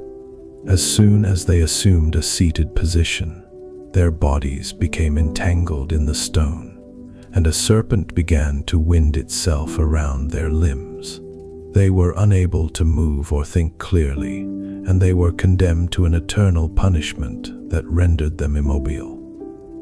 As soon as they assumed a seated position, their bodies became entangled in the stone, and a serpent began to wind itself around their limbs. They were unable to move or think clearly, and they were condemned to an eternal punishment that rendered them immobile.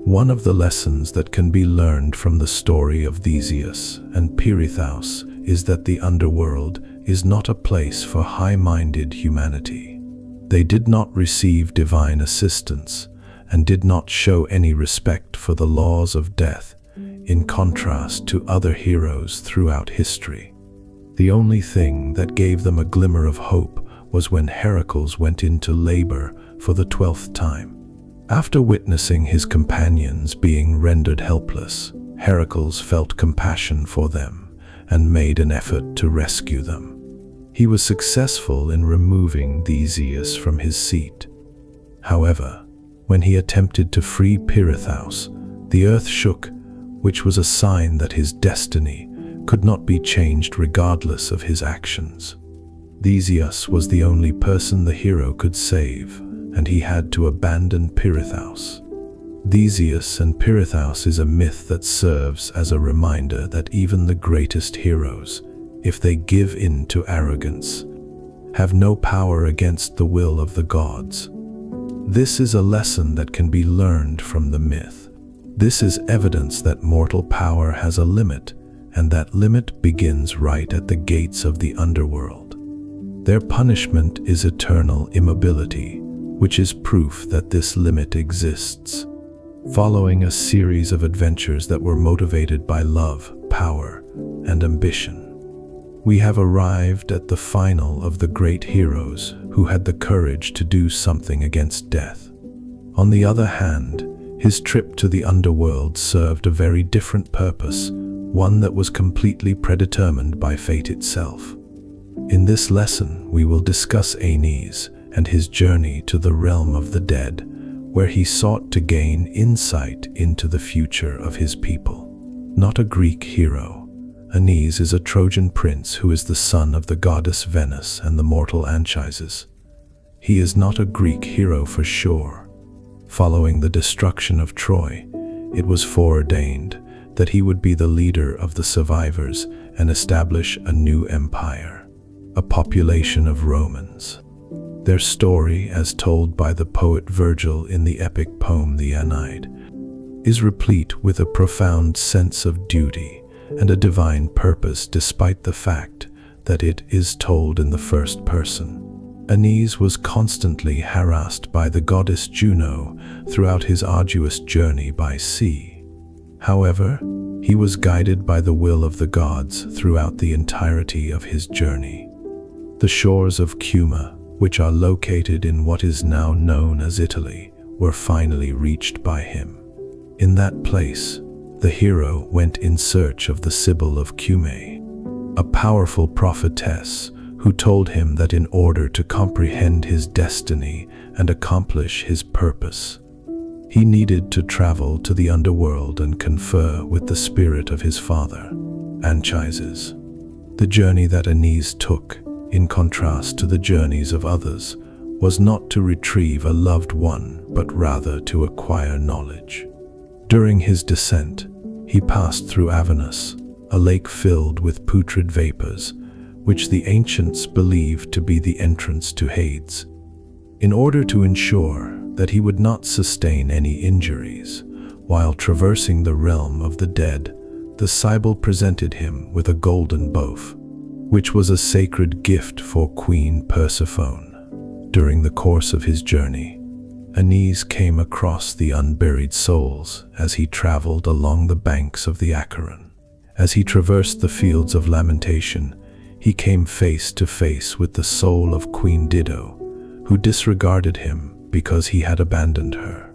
One of the lessons that can be learned from the story of Theseus and Pirithous is that the underworld is not a place for high-minded humanity. They did not receive divine assistance and did not show any respect for the laws of death, in contrast to other heroes throughout history. The only thing that gave them a glimmer of hope was when Heracles went into labor for the 12th time. After witnessing his companions being rendered helpless, Heracles felt compassion for them and made an effort to rescue them. He was successful in removing Theseus from his seat. However, when he attempted to free Pirithous, the earth shook, which was a sign that his destiny could not be changed regardless of his actions. Theseus was the only person the hero could save, and he had to abandon Pirithous. Theseus and Pirithous is a myth that serves as a reminder that even the greatest heroes, if they give in to arrogance, have no power against the will of the gods. This is a lesson that can be learned from the myth. This is evidence that mortal power has a limit, and that limit begins right at the gates of the underworld. Their punishment is eternal immobility, which is proof that this limit exists. Following a series of adventures that were motivated by love, power, and ambition, we have arrived at the final of the great heroes who had the courage to do something against death. On the other hand, his trip to the underworld served a very different purpose, one that was completely predetermined by fate itself. In this lesson, we will discuss Aeneas and his journey to the realm of the dead, where he sought to gain insight into the future of his people. Not a Greek hero, Aeneas is a Trojan prince who is the son of the goddess Venus and the mortal Anchises. He is not a Greek hero for sure. Following the destruction of Troy, it was foreordained that he would be the leader of the survivors and establish a new empire, a population of Romans. Their story, as told by the poet Virgil in the epic poem The Aeneid, is replete with a profound sense of duty and a divine purpose despite the fact that it is told in the first person. Aeneas was constantly harassed by the goddess Juno throughout his arduous journey by sea. However, he was guided by the will of the gods throughout the entirety of his journey. The shores of Cuma, which are located in what is now known as Italy, were finally reached by him. In that place, the hero went in search of the Sibyl of Cumae, a powerful prophetess who told him that in order to comprehend his destiny and accomplish his purpose, he needed to travel to the underworld and confer with the spirit of his father, Anchises. The journey that Aeneas took, in contrast to the journeys of others, was not to retrieve a loved one, but rather to acquire knowledge. During his descent, he passed through Avernus, a lake filled with putrid vapors, which the ancients believed to be the entrance to Hades. In order to ensure that he would not sustain any injuries, while traversing the realm of the dead, the Sibyl presented him with a golden bow, which was a sacred gift for Queen Persephone. During the course of his journey, Aeneas came across the unburied souls as he traveled along the banks of the Charon. As he traversed the fields of lamentation, he came face to face with the soul of Queen Dido, who disregarded him because he had abandoned her.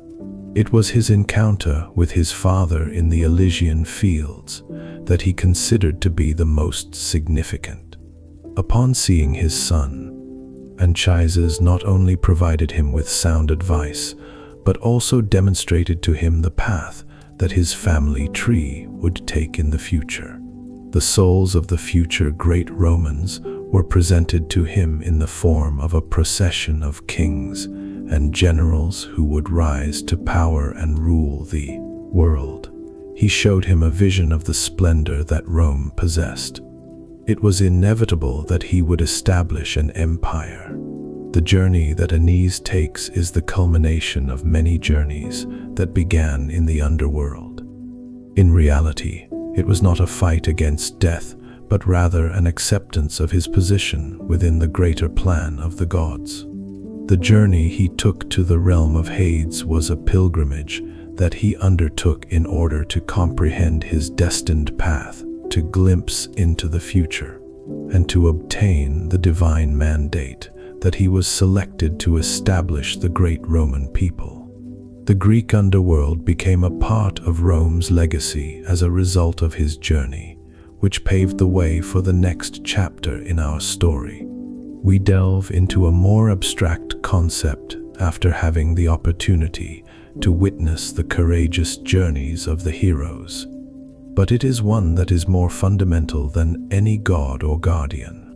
It was his encounter with his father in the Elysian fields that he considered to be the most significant. Upon seeing his son, Anchises not only provided him with sound advice, but also demonstrated to him the path that his family tree would take in the future. The souls of the future great Romans were presented to him in the form of a procession of kings and generals who would rise to power and rule the world. He showed him a vision of the splendor that Rome possessed. It was inevitable that he would establish an empire. The journey that Aeneas takes is the culmination of many journeys that began in the underworld. In reality, it was not a fight against death, but rather an acceptance of his position within the greater plan of the gods. The journey he took to the realm of Hades was a pilgrimage that he undertook in order to comprehend his destined path, to glimpse into the future, and to obtain the divine mandate that he was selected to establish the great Roman people. The Greek underworld became a part of Rome's legacy as a result of his journey, which paved the way for the next chapter in our story. We delve into a more abstract concept after having the opportunity to witness the courageous journeys of the heroes. But it is one that is more fundamental than any god or guardian.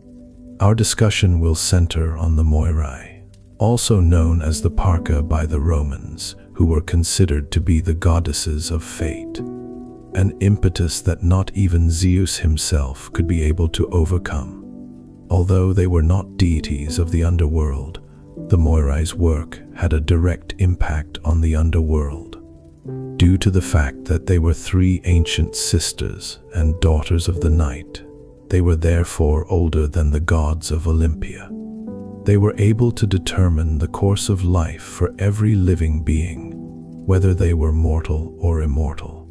Our discussion will center on the Moirai, also known as the Parca by the Romans, who were considered to be the goddesses of fate, an impetus that not even Zeus himself could be able to overcome. Although they were not deities of the underworld, the Moirai's work had a direct impact on the underworld. Due to the fact that they were three ancient sisters and daughters of the night, they were therefore older than the gods of Olympia. They were able to determine the course of life for every living being, whether they were mortal or immortal.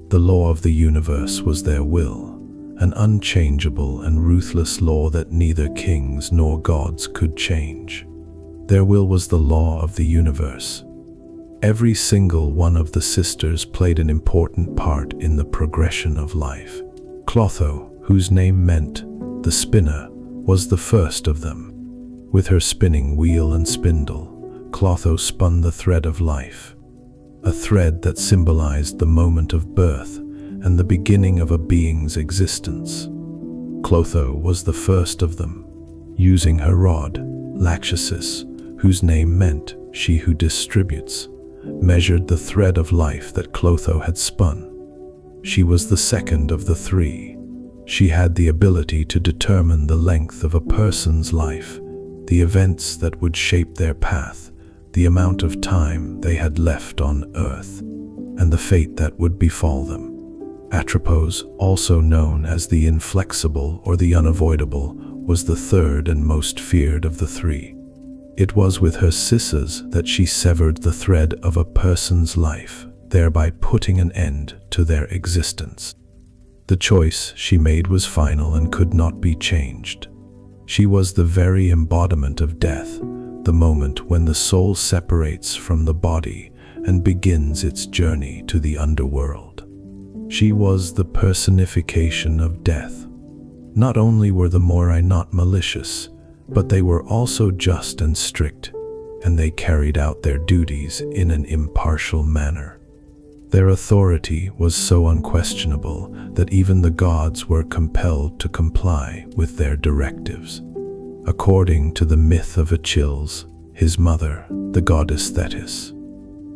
The law of the universe was their will, an unchangeable and ruthless law that neither kings nor gods could change. Their will was the law of the universe. Every single one of the sisters played an important part in the progression of life. Clotho, whose name meant the spinner, was the first of them. With her spinning wheel and spindle, Clotho spun the thread of life, a thread that symbolized the moment of birth and the beginning of a being's existence. Clotho was the first of them. Using her rod, Lachesis, whose name meant she who distributes, measured the thread of life that Clotho had spun. She was the second of the three. She had the ability to determine the length of a person's life, the events that would shape their path, the amount of time they had left on Earth, and the fate that would befall them. Atropos, also known as the inflexible or the unavoidable, was the third and most feared of the three. It was with her scissors that she severed the thread of a person's life, thereby putting an end to their existence. The choice she made was final and could not be changed. She was the very embodiment of death, the moment when the soul separates from the body and begins its journey to the underworld. She was the personification of death. Not only were the Moirai not malicious, but they were also just and strict, and they carried out their duties in an impartial manner. Their authority was so unquestionable that even the gods were compelled to comply with their directives. According to the myth of Achilles, his mother, the goddess Thetis,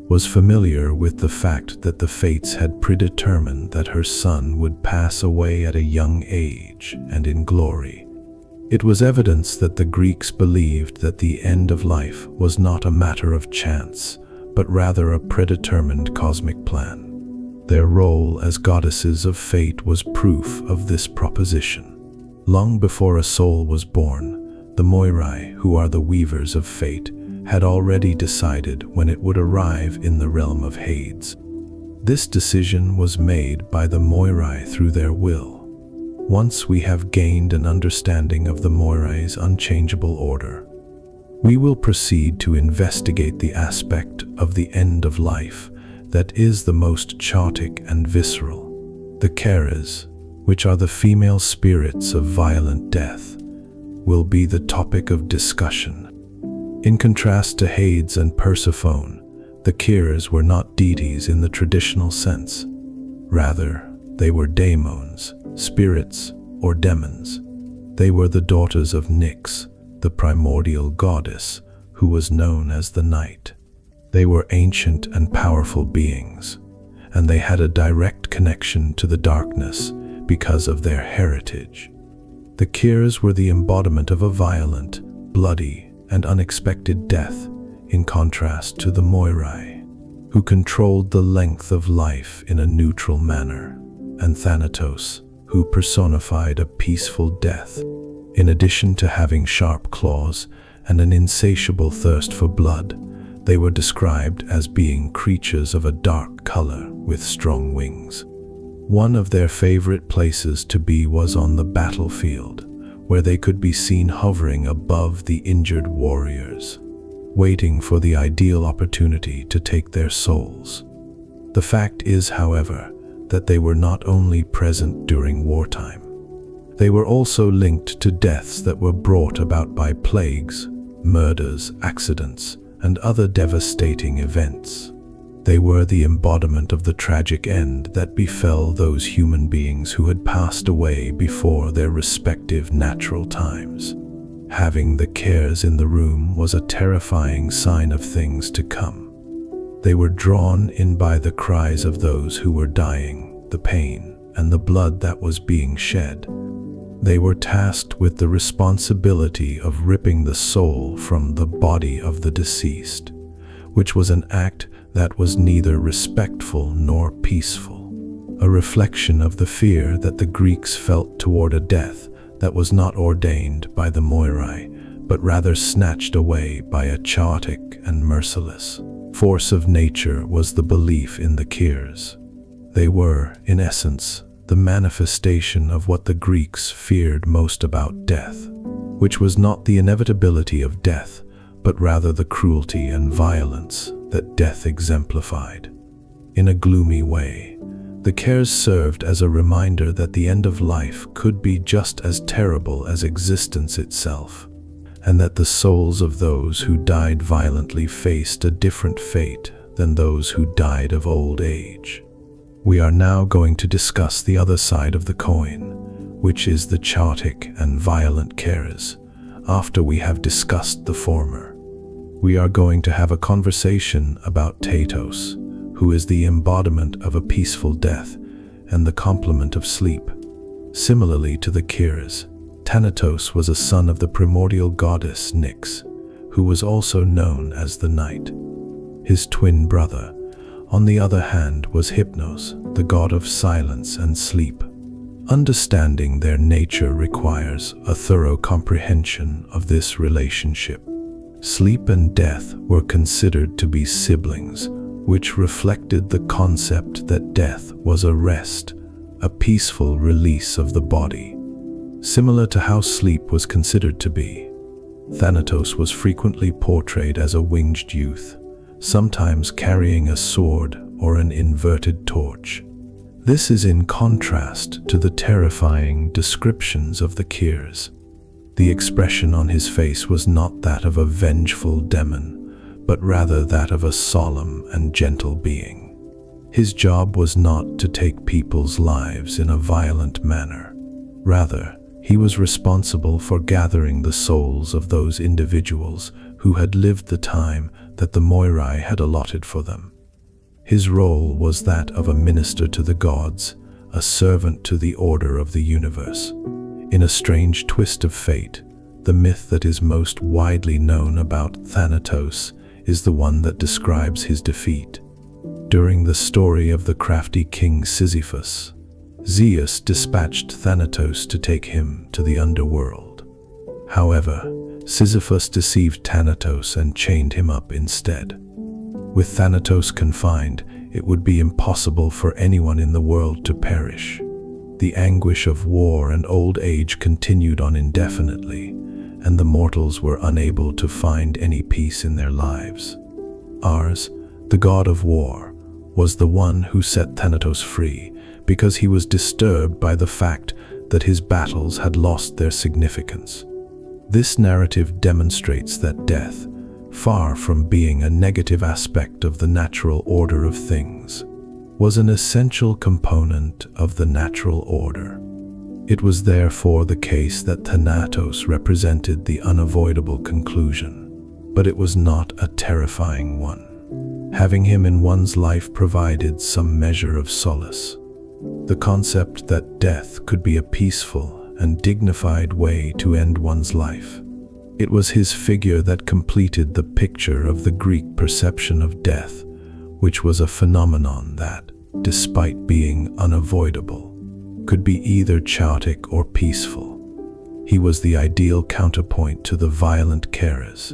was familiar with the fact that the fates had predetermined that her son would pass away at a young age and in glory. It was evidence that the Greeks believed that the end of life was not a matter of chance, but rather a predetermined cosmic plan. Their role as goddesses of fate was proof of this proposition. Long before a soul was born, the Moirai, who are the weavers of fate, had already decided when it would arrive in the realm of Hades. This decision was made by the Moirai through their will. Once we have gained an understanding of the Moirai's unchangeable order, we will proceed to investigate the aspect of the end of life that is the most chaotic and visceral. The Keres, which are the female spirits of violent death, will be the topic of discussion. In contrast to Hades and Persephone, the Keres were not deities in the traditional sense. Rather, they were daemons, spirits, or demons. They were the daughters of Nyx, the primordial goddess, who was known as the night. They were ancient and powerful beings, and they had a direct connection to the darkness because of their heritage. The Keres were the embodiment of a violent, bloody, and unexpected death, in contrast to the Moirai, who controlled the length of life in a neutral manner, and Thanatos, who personified a peaceful death. In addition to having sharp claws and an insatiable thirst for blood, they were described as being creatures of a dark color with strong wings. One of their favorite places to be was on the battlefield, where they could be seen hovering above the injured warriors, waiting for the ideal opportunity to take their souls. The fact is, however, that they were not only present during wartime. They were also linked to deaths that were brought about by plagues, murders, accidents, and other devastating events. They were the embodiment of the tragic end that befell those human beings who had passed away before their respective natural times. Having the Keres in the room was a terrifying sign of things to come. They were drawn in by the cries of those who were dying, the pain, and the blood that was being shed. They were tasked with the responsibility of ripping the soul from the body of the deceased, which was an act that was neither respectful nor peaceful, a reflection of the fear that the Greeks felt toward a death that was not ordained by the Moirai, but rather snatched away by a chaotic and merciless force of nature. Was the belief in the Keres. They were, in essence, the manifestation of what the Greeks feared most about death, which was not the inevitability of death, but rather the cruelty and violence that death exemplified. In a gloomy way, the Keres served as a reminder that the end of life could be just as terrible as existence itself, and that the souls of those who died violently faced a different fate than those who died of old age. We are now going to discuss the other side of the coin, which is the chaotic and violent Keres. After we have discussed the former, we are going to have a conversation about Thanatos, who is the embodiment of a peaceful death and the complement of sleep. Similarly to the Keres, Thanatos was a son of the primordial goddess Nyx, who was also known as the Night. His twin brother, on the other hand, was Hypnos, the god of silence and sleep. Understanding their nature requires a thorough comprehension of this relationship. Sleep and death were considered to be siblings, which reflected the concept that death was a rest, a peaceful release of the body. Similar to how sleep was considered to be, Thanatos was frequently portrayed as a winged youth, sometimes carrying a sword or an inverted torch. This is in contrast to the terrifying descriptions of the Keres. The expression on his face was not that of a vengeful demon, but rather that of a solemn and gentle being. His job was not to take people's lives in a violent manner. Rather, he was responsible for gathering the souls of those individuals who had lived the time that the Moirai had allotted for them. His role was that of a minister to the gods, a servant to the order of the universe. In a strange twist of fate, the myth that is most widely known about Thanatos is the one that describes his defeat. During the story of the crafty king Sisyphus, Zeus dispatched Thanatos to take him to the underworld. However, Sisyphus deceived Thanatos and chained him up instead. With Thanatos confined, it would be impossible for anyone in the world to perish. The anguish of war and old age continued on indefinitely, and the mortals were unable to find any peace in their lives. Ars, the god of war, was the one who set Thanatos free because he was disturbed by the fact that his battles had lost their significance. This narrative demonstrates that death, far from being a negative aspect of the natural order of things, was an essential component of the natural order. It was therefore the case that Thanatos represented the unavoidable conclusion, but it was not a terrifying one. Having him in one's life provided some measure of solace. The concept that death could be a peaceful and dignified way to end one's life. It was his figure that completed the picture of the Greek perception of death, which was a phenomenon that, despite being unavoidable, could be either chaotic or peaceful. He was the ideal counterpoint to the violent Charis.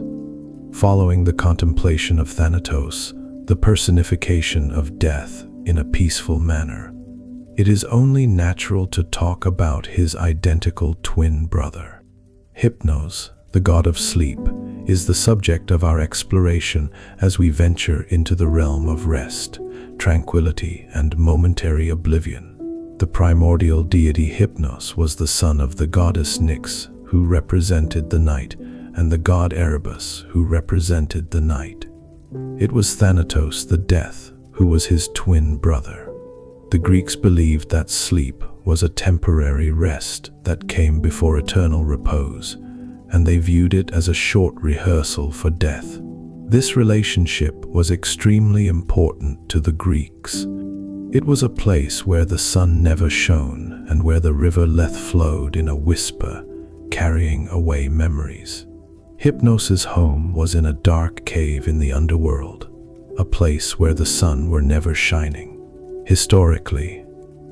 Following the contemplation of Thanatos, the personification of death in a peaceful manner, it is only natural to talk about his identical twin brother. Hypnos, the god of sleep, is the subject of our exploration as we venture into the realm of rest, tranquility, and momentary oblivion. The primordial deity Hypnos was the son of the goddess Nyx, who represented the night, and the god Erebus, who represented the night. It was Thanatos, the death, who was his twin brother. The Greeks believed that sleep was a temporary rest that came before eternal repose, and they viewed it as a short rehearsal for death. This relationship was extremely important to the Greeks. It was a place where the sun never shone and where the river Lethe flowed in a whisper, carrying away memories. Hypnos's home was in a dark cave in the underworld, a place where the sun were never shining. Historically,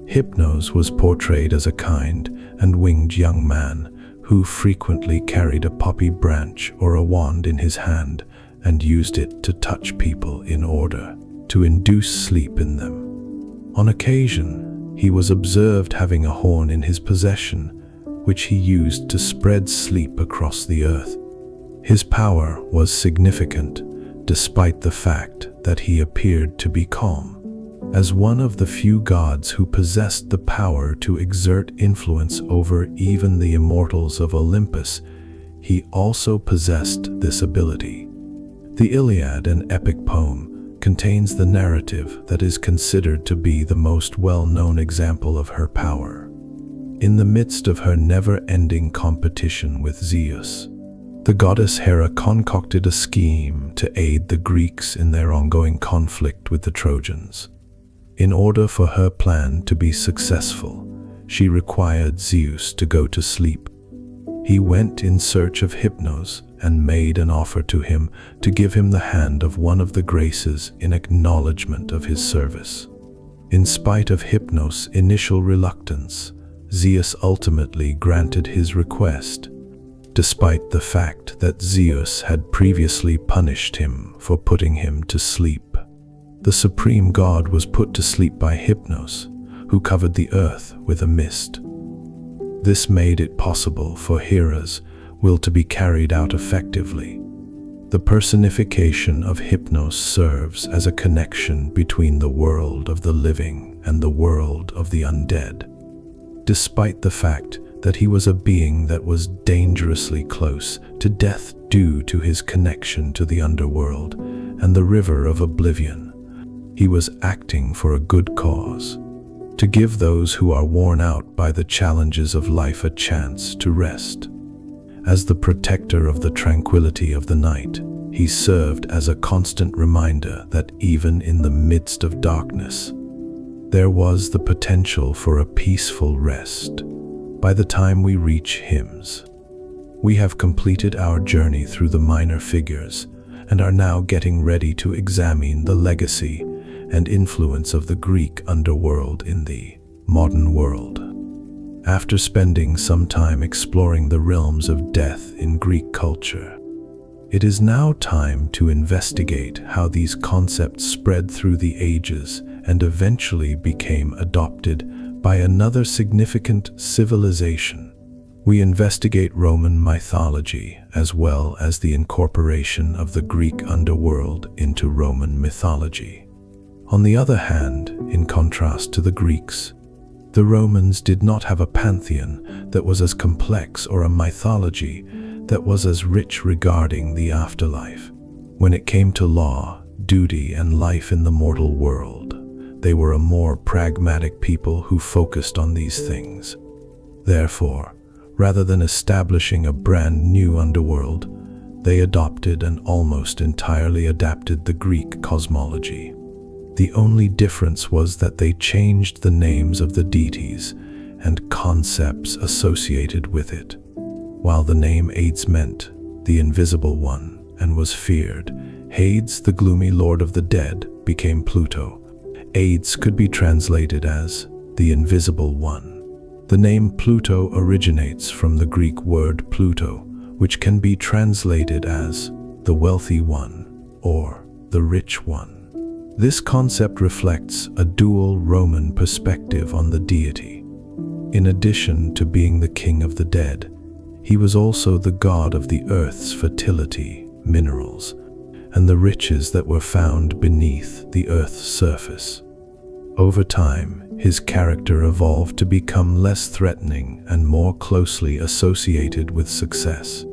Hypnos was portrayed as a kind and winged young man who frequently carried a poppy branch or a wand in his hand and used it to touch people in order to induce sleep in them. On occasion, he was observed having a horn in his possession, which he used to spread sleep across the earth. His power was significant, despite the fact that he appeared to be calm. As one of the few gods who possessed the power to exert influence over even the immortals of Olympus, he also possessed this ability. The Iliad, an epic poem, contains the narrative that is considered to be the most well-known example of her power. In the midst of her never-ending competition with Zeus, the goddess Hera concocted a scheme to aid the Greeks in their ongoing conflict with the Trojans. In order for her plan to be successful, she required Zeus to go to sleep. He went in search of Hypnos and made an offer to him to give him the hand of one of the Graces in acknowledgement of his service. In spite of Hypnos' initial reluctance, Zeus ultimately granted his request, despite the fact that Zeus had previously punished him for putting him to sleep. The supreme god was put to sleep by Hypnos, who covered the earth with a mist. This made it possible for Hera's will to be carried out effectively. The personification of Hypnos serves as a connection between the world of the living and the world of the undead. Despite the fact that he was a being that was dangerously close to death due to his connection to the underworld and the river of oblivion, he was acting for a good cause, to give those who are worn out by the challenges of life a chance to rest. As the protector of the tranquility of the night, he served as a constant reminder that even in the midst of darkness, there was the potential for a peaceful rest. By the time we reach hymns, we have completed our journey through the minor figures and are now getting ready to examine the legacy and influence of the Greek underworld in the modern world. After spending some time exploring the realms of death in Greek culture, it is now time to investigate how these concepts spread through the ages and eventually became adopted by another significant civilization. We investigate Roman mythology as well as the incorporation of the Greek underworld into Roman mythology. On the other hand, in contrast to the Greeks, the Romans did not have a pantheon that was as complex or a mythology that was as rich regarding the afterlife. When it came to law, duty, and life in the mortal world, they were a more pragmatic people who focused on these things. Therefore, rather than establishing a brand new underworld, they adopted and almost entirely adapted the Greek cosmology. The only difference was that they changed the names of the deities and concepts associated with it. While the name Hades meant the invisible one and was feared, Hades, the gloomy lord of the dead, became Pluto. Hades could be translated as the invisible one. The name Pluto originates from the Greek word Pluto, which can be translated as the wealthy one or the rich one. This concept reflects a dual Roman perspective on the deity. In addition to being the king of the dead, he was also the god of the earth's fertility, minerals, and the riches that were found beneath the earth's surface. Over time, his character evolved to become less threatening and more closely associated with success.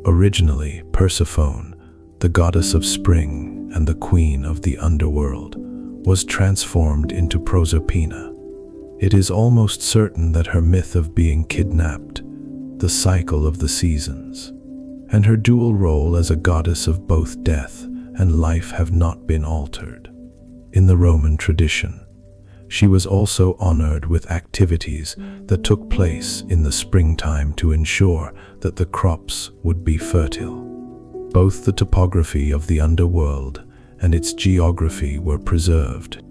Originally, Persephone, the goddess of spring and the queen of the underworld, was transformed into Proserpina. It is almost certain that her myth of being kidnapped, the cycle of the seasons, and her dual role as a goddess of both death and life have not been altered. In the Roman tradition, she was also honored with activities that took place in the springtime to ensure that the crops would be fertile. Both the topography of the underworld and its geography were preserved.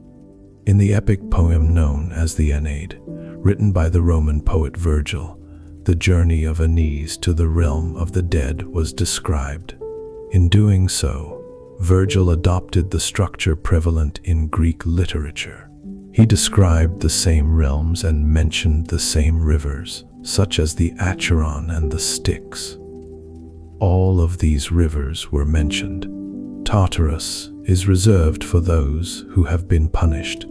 In the epic poem known as the Aeneid, written by the Roman poet Virgil, the journey of Aeneas to the realm of the dead was described. In doing so, Virgil adopted the structure prevalent in Greek literature. He described the same realms and mentioned the same rivers, such as the Charon and the Styx. All of these rivers were mentioned. Tartarus is reserved for those who have been punished,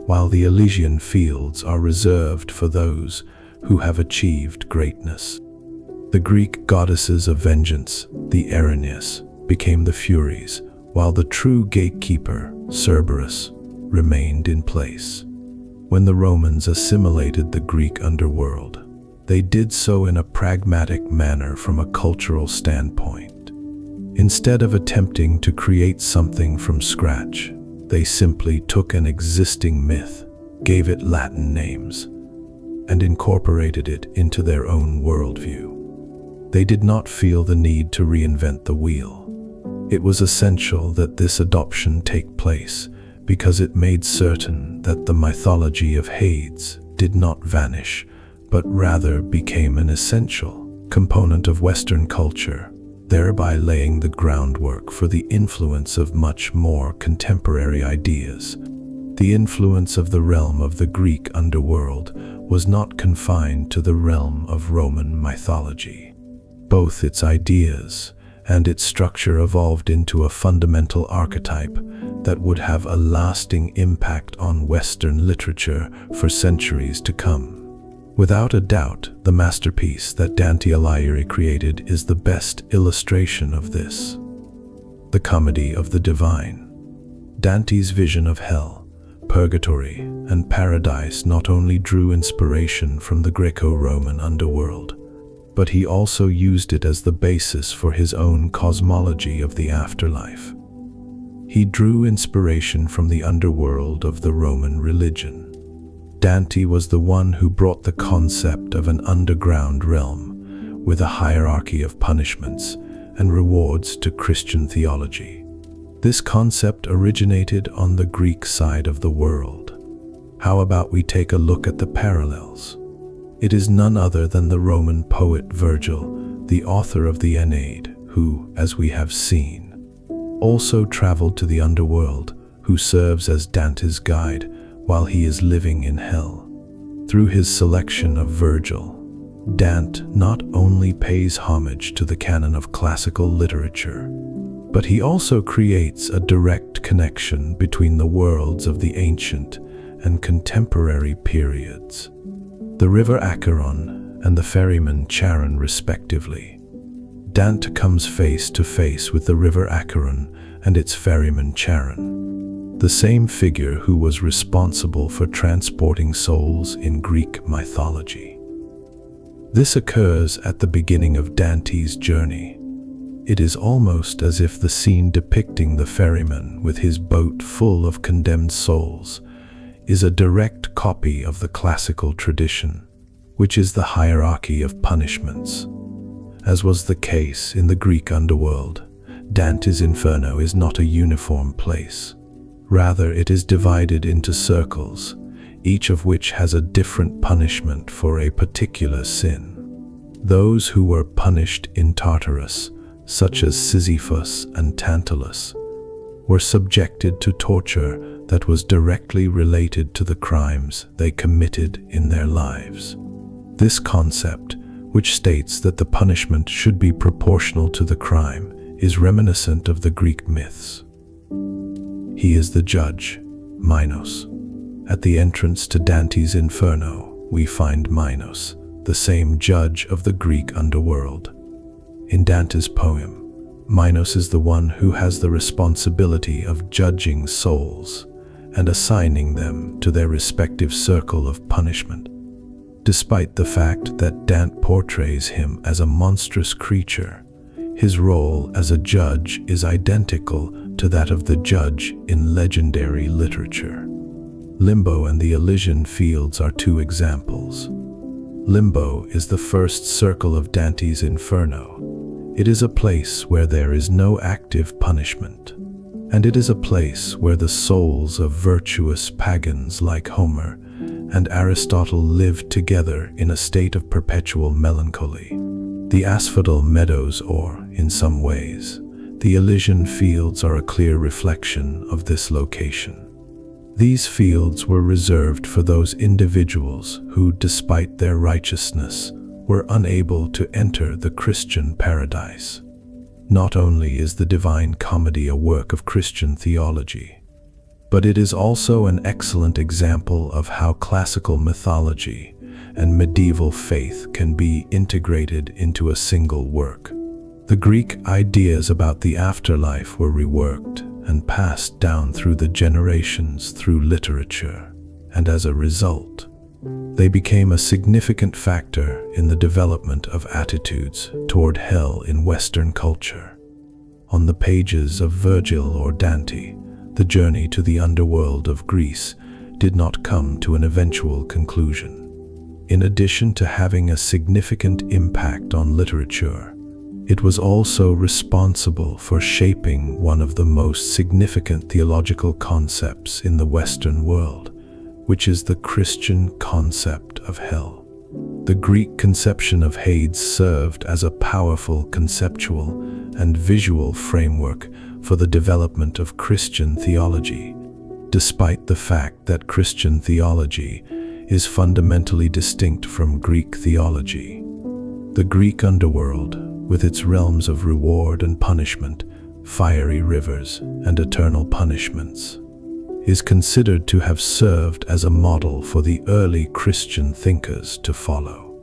while the Elysian fields are reserved for those who have achieved greatness. The Greek goddesses of vengeance, the Erinyes, became the Furies, while the true gatekeeper, Cerberus, remained in place. When the Romans assimilated the Greek underworld, they did so in a pragmatic manner from a cultural standpoint. Instead of attempting to create something from scratch, they simply took an existing myth, gave it Latin names, and incorporated it into their own worldview. They did not feel the need to reinvent the wheel. It was essential that this adoption take place because it made certain that the mythology of Hades did not vanish, but rather became an essential component of Western culture, thereby laying the groundwork for the influence of much more contemporary ideas. The influence of the realm of the Greek underworld was not confined to the realm of Roman mythology. Both its ideas and its structure evolved into a fundamental archetype that would have a lasting impact on Western literature for centuries to come. Without a doubt, the masterpiece that Dante Alighieri created is the best illustration of this. The Comedy of the Divine. Dante's vision of hell, purgatory, and paradise not only drew inspiration from the Greco-Roman underworld, but he also used it as the basis for his own cosmology of the afterlife. He drew inspiration from the underworld of the Roman religion. Dante was the one who brought the concept of an underground realm with a hierarchy of punishments and rewards to Christian theology. This concept originated on the Greek side of the world. How about we take a look at the parallels? It is none other than the Roman poet Virgil, the author of the Aeneid, who, as we have seen, also traveled to the underworld, who serves as Dante's guide while he is living in hell. Through his selection of Virgil, Dante not only pays homage to the canon of classical literature, but he also creates a direct connection between the worlds of the ancient and contemporary periods. The river Acheron and the ferryman Charon, respectively. Dante comes face to face with the river Acheron and its ferryman Charon, the same figure who was responsible for transporting souls in Greek mythology. This occurs at the beginning of Dante's journey. It is almost as if the scene depicting the ferryman with his boat full of condemned souls is a direct copy of the classical tradition, which is the hierarchy of punishments. As was the case in the Greek underworld, Dante's Inferno is not a uniform place. Rather, it is divided into circles, each of which has a different punishment for a particular sin. Those who were punished in Tartarus, such as Sisyphus and Tantalus, were subjected to torture that was directly related to the crimes they committed in their lives. This concept, which states that the punishment should be proportional to the crime, is reminiscent of the Greek myths. He is the judge, Minos. At the entrance to Dante's Inferno, we find Minos, the same judge of the Greek underworld. In Dante's poem, Minos is the one who has the responsibility of judging souls and assigning them to their respective circle of punishment. Despite the fact that Dante portrays him as a monstrous creature, his role as a judge is identical to that of the judge in legendary literature. Limbo and the Elysian fields are two examples. Limbo is the first circle of Dante's Inferno. It is a place where there is no active punishment, and it is a place where the souls of virtuous pagans like Homer and Aristotle lived together in a state of perpetual melancholy. The Asphodel meadows, or, in some ways, the Elysian fields, are a clear reflection of this location. These fields were reserved for those individuals who, despite their righteousness, were unable to enter the Christian paradise. Not only is the Divine Comedy a work of Christian theology, but it is also an excellent example of how classical mythology and medieval faith can be integrated into a single work. The Greek ideas about the afterlife were reworked and passed down through the generations through literature, and as a result, they became a significant factor in the development of attitudes toward hell in Western culture. On the pages of Virgil or Dante, the journey to the underworld of Greece did not come to an eventual conclusion. In addition to having a significant impact on literature, it was also responsible for shaping one of the most significant theological concepts in the Western world, which is the Christian concept of hell. The Greek conception of Hades served as a powerful conceptual and visual framework for the development of Christian theology, despite the fact that Christian theology is fundamentally distinct from Greek theology. The Greek underworld, with its realms of reward and punishment, fiery rivers, and eternal punishments, is considered to have served as a model for the early Christian thinkers to follow.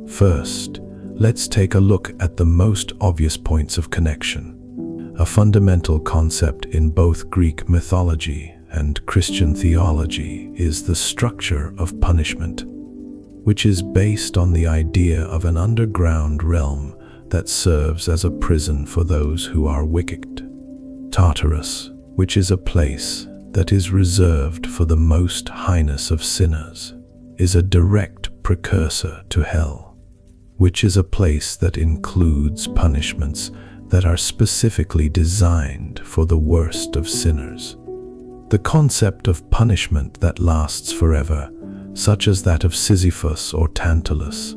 First, let's take a look at the most obvious points of connection. A fundamental concept in both Greek mythology and Christian theology is the structure of punishment, which is based on the idea of an underground realm that serves as a prison for those who are wicked. Tartarus, which is a place that is reserved for the most heinous of sinners, is a direct precursor to hell, which is a place that includes punishments that are specifically designed for the worst of sinners. The concept of punishment that lasts forever, such as that of Sisyphus or Tantalus,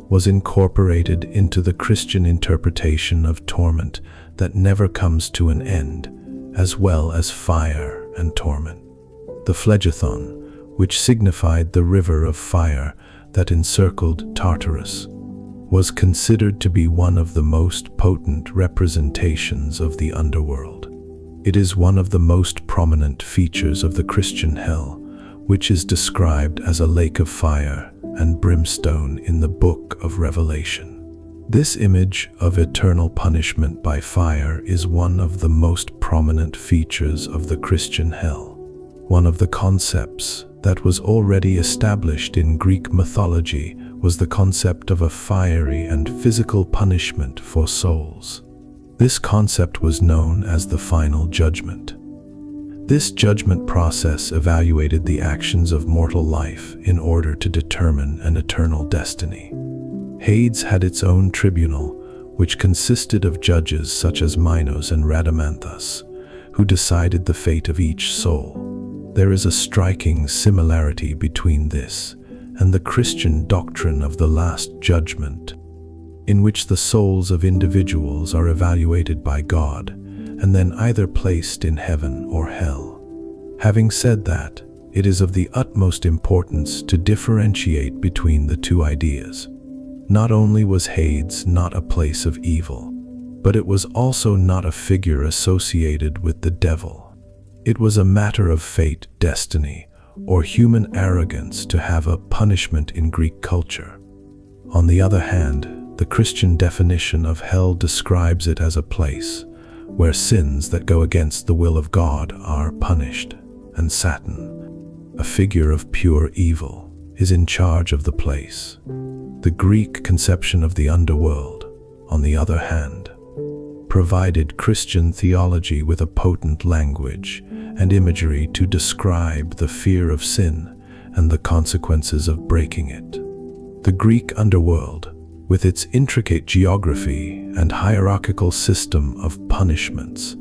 was incorporated into the Christian interpretation of torment that never comes to an end, as well as fire and torment. The phlegethon, which signified the river of fire that encircled Tartarus, was considered to be one of the most potent representations of the underworld. It is one of the most prominent features of the Christian hell, which is described as a lake of fire and brimstone in the book of Revelation. This image of eternal punishment by fire is one of the most prominent features of the Christian hell. One of the concepts that was already established in Greek mythology was the concept of a fiery and physical punishment for souls. This concept was known as the final judgment. This judgment process evaluated the actions of mortal life in order to determine an eternal destiny. Hades had its own tribunal, which consisted of judges such as Minos and Rhadamanthus, who decided the fate of each soul. There is a striking similarity between this and the Christian doctrine of the Last Judgment, in which the souls of individuals are evaluated by God and then either placed in heaven or hell. Having said that, it is of the utmost importance to differentiate between the two ideas. Not only was Hades not a place of evil, but it was also not a figure associated with the devil. It was a matter of fate, destiny, or human arrogance to have a punishment in Greek culture. On the other hand, the Christian definition of hell describes it as a place where sins that go against the will of God are punished, and Satan, a figure of pure evil, is in charge of the place. The Greek conception of the underworld, on the other hand, provided Christian theology with a potent language and imagery to describe the fear of sin and the consequences of breaking it. The Greek underworld, with its intricate geography and hierarchical system of punishments,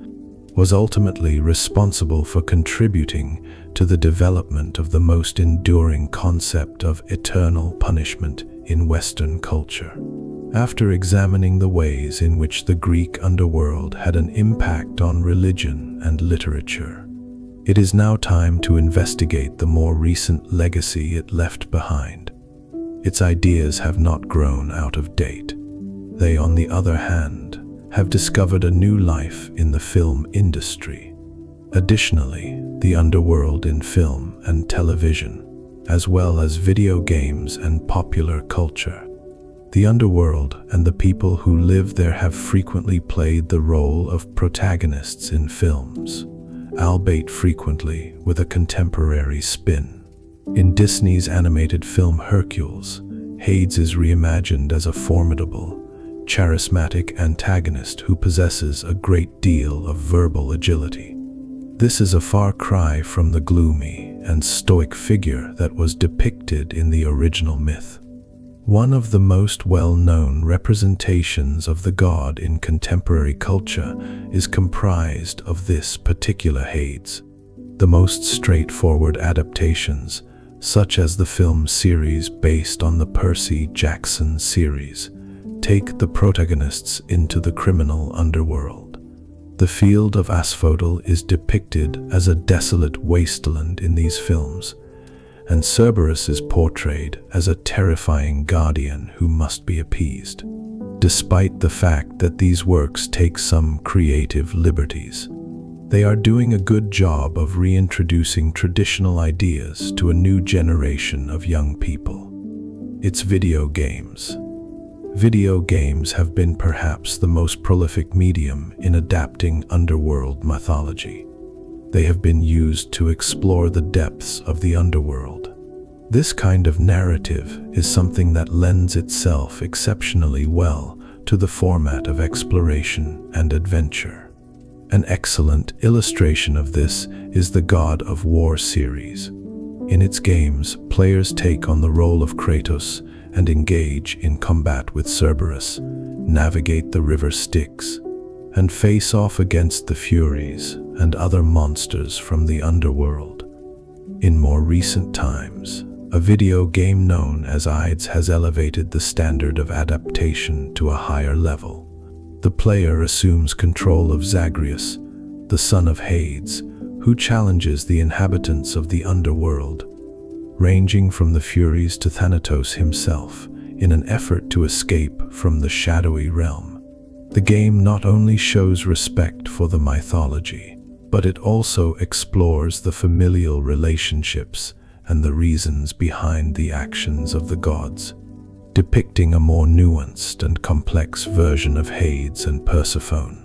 was ultimately responsible for contributing to the development of the most enduring concept of eternal punishment in Western culture. After examining the ways in which the Greek underworld had an impact on religion and literature, it is now time to investigate the more recent legacy it left behind. Its ideas have not grown out of date. They, on the other hand, have discovered a new life in the film industry. Additionally, the underworld in film and television, as well as video games and popular culture. The underworld and the people who live there have frequently played the role of protagonists in films, albeit frequently with a contemporary spin. In Disney's animated film Hercules, Hades is reimagined as a formidable, charismatic antagonist who possesses a great deal of verbal agility. This is a far cry from the gloomy and stoic figure that was depicted in the original myth. One of the most well-known representations of the god in contemporary culture is comprised of this particular Hades. The most straightforward adaptations, such as the film series based on the Percy Jackson series, take the protagonists into the criminal underworld. The Field of Asphodel is depicted as a desolate wasteland in these films, and Cerberus is portrayed as a terrifying guardian who must be appeased. Despite the fact that these works take some creative liberties, they are doing a good job of reintroducing traditional ideas to a new generation of young people. It's video games. Video games have been perhaps the most prolific medium in adapting underworld mythology. They have been used to explore the depths of the underworld. This kind of narrative is something that lends itself exceptionally well to the format of exploration and adventure. An excellent illustration of this is the God of War series. In its games, players take on the role of Kratos and engage in combat with Cerberus, navigate the River Styx, and face off against the Furies and other monsters from the underworld. In more recent times, a video game known as Ides has elevated the standard of adaptation to a higher level. The player assumes control of Zagreus, the son of Hades, who challenges the inhabitants of the underworld. ranging from the Furies to Thanatos himself, in an effort to escape from the shadowy realm. The game not only shows respect for the mythology, but it also explores the familial relationships and the reasons behind the actions of the gods, depicting a more nuanced and complex version of Hades and Persephone.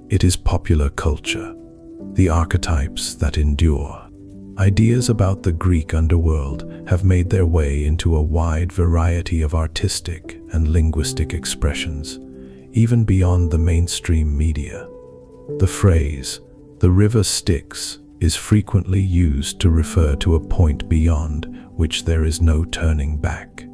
It is popular culture, the archetypes that endure. Ideas about the Greek underworld have made their way into a wide variety of artistic and linguistic expressions, even beyond the mainstream media. The phrase, "the River Styx," is frequently used to refer to a point beyond which there is no turning back.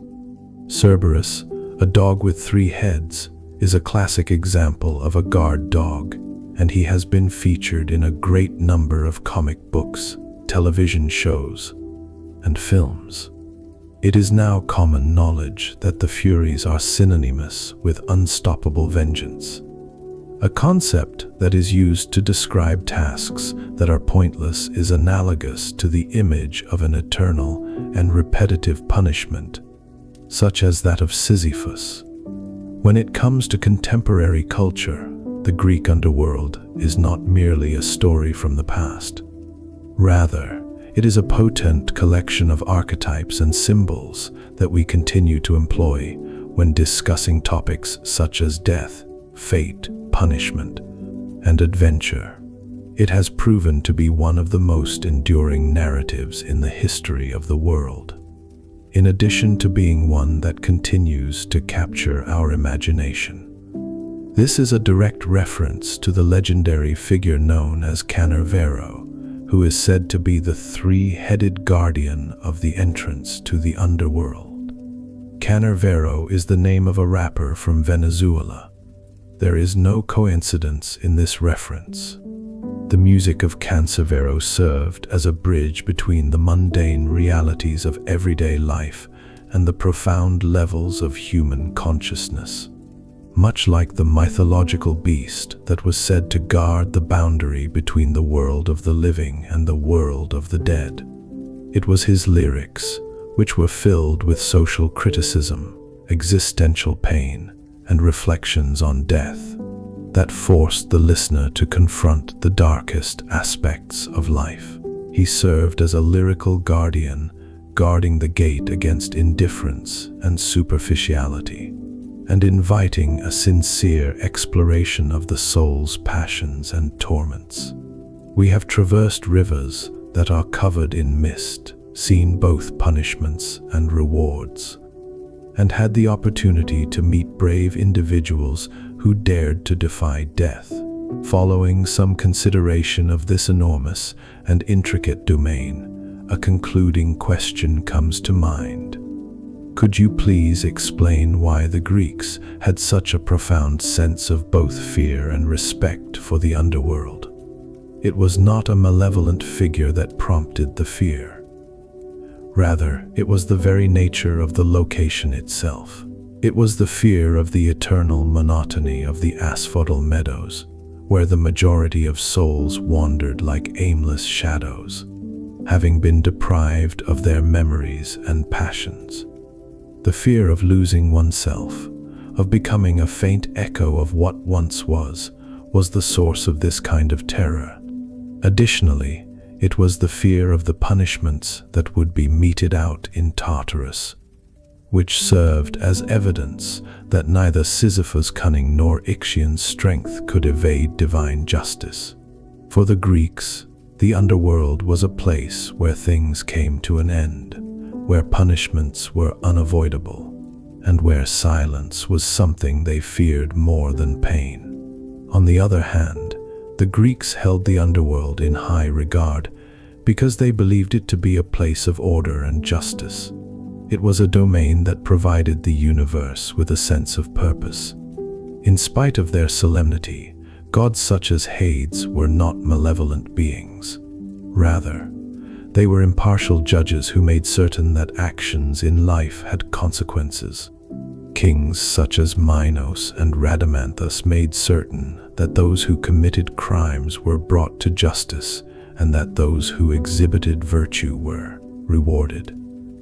Cerberus, a dog with 3 heads, is a classic example of a guard dog, and he has been featured in a great number of comic books, television shows, and films. It is now common knowledge that the Furies are synonymous with unstoppable vengeance, a concept that is used to describe tasks that are pointless is analogous to the image of an eternal and repetitive punishment, such as that of Sisyphus. When it comes to contemporary culture, the Greek underworld is not merely a story from the past. Rather, it is a potent collection of archetypes and symbols that we continue to employ when discussing topics such as death, fate, punishment, and adventure. It has proven to be one of the most enduring narratives in the history of the world, in addition to being one that continues to capture our imagination. This is a direct reference to the legendary figure known as Canarvero, who is said to be the 3-headed guardian of the entrance to the underworld. Canarvero is the name of a rapper from Venezuela. There is no coincidence in this reference. The music of Canarvero served as a bridge between the mundane realities of everyday life and the profound levels of human consciousness. Much like the mythological beast that was said to guard the boundary between the world of the living and the world of the dead. It was his lyrics, which were filled with social criticism, existential pain, and reflections on death, that forced the listener to confront the darkest aspects of life. He served as a lyrical guardian, guarding the gate against indifference and superficiality, and inviting a sincere exploration of the soul's passions and torments. We have traversed rivers that are covered in mist, seen both punishments and rewards, and had the opportunity to meet brave individuals who dared to defy death. Following some consideration of this enormous and intricate domain, a concluding question comes to mind. Could you please explain why the Greeks had such a profound sense of both fear and respect for the underworld? It was not a malevolent figure that prompted the fear. Rather, it was the very nature of the location itself. It was the fear of the eternal monotony of the asphodel meadows, where the majority of souls wandered like aimless shadows, having been deprived of their memories and passions. The fear of losing oneself, of becoming a faint echo of what once was the source of this kind of terror. Additionally, it was the fear of the punishments that would be meted out in Tartarus, which served as evidence that neither Sisyphus' cunning nor Ixion's strength could evade divine justice. For the Greeks, the underworld was a place where things came to an end, where punishments were unavoidable, and where silence was something they feared more than pain. On the other hand, the Greeks held the underworld in high regard because they believed it to be a place of order and justice. It was a domain that provided the universe with a sense of purpose. In spite of their solemnity, gods such as Hades were not malevolent beings. Rather, they were impartial judges who made certain that actions in life had consequences. Kings such as Minos and Rhadamanthus made certain that those who committed crimes were brought to justice and that those who exhibited virtue were rewarded.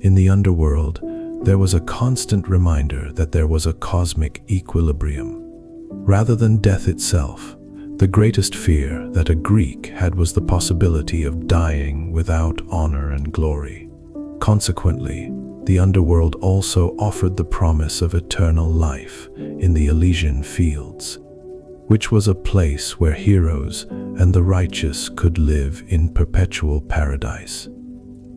In the underworld, there was a constant reminder that there was a cosmic equilibrium. Rather than death itself, the greatest fear that a Greek had was the possibility of dying without honor and glory. Consequently, the underworld also offered the promise of eternal life in the Elysian fields, which was a place where heroes and the righteous could live in perpetual paradise,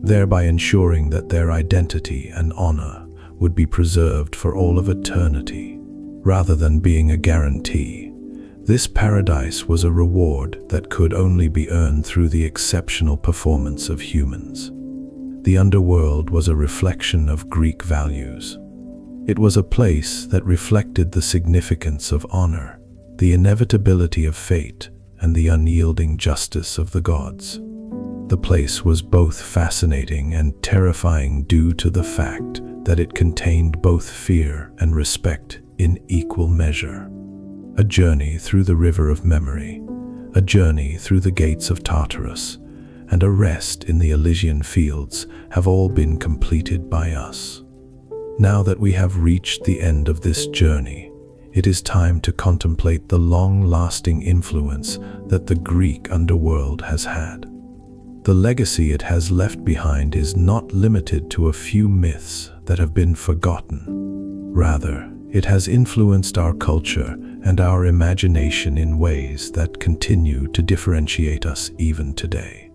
thereby ensuring that their identity and honor would be preserved for all of eternity. Rather than being a guarantee, this paradise was a reward that could only be earned through the exceptional performance of humans. The underworld was a reflection of Greek values. It was a place that reflected the significance of honor, the inevitability of fate, and the unyielding justice of the gods. The place was both fascinating and terrifying due to the fact that it contained both fear and respect in equal measure. A journey through the river of memory, a journey through the gates of Tartarus, and a rest in the Elysian fields have all been completed by us. Now that we have reached the end of this journey, it is time to contemplate the long-lasting influence that the Greek underworld has had. The legacy it has left behind is not limited to a few myths that have been forgotten. Rather, it has influenced our culture and our imagination in ways that continue to differentiate us even today.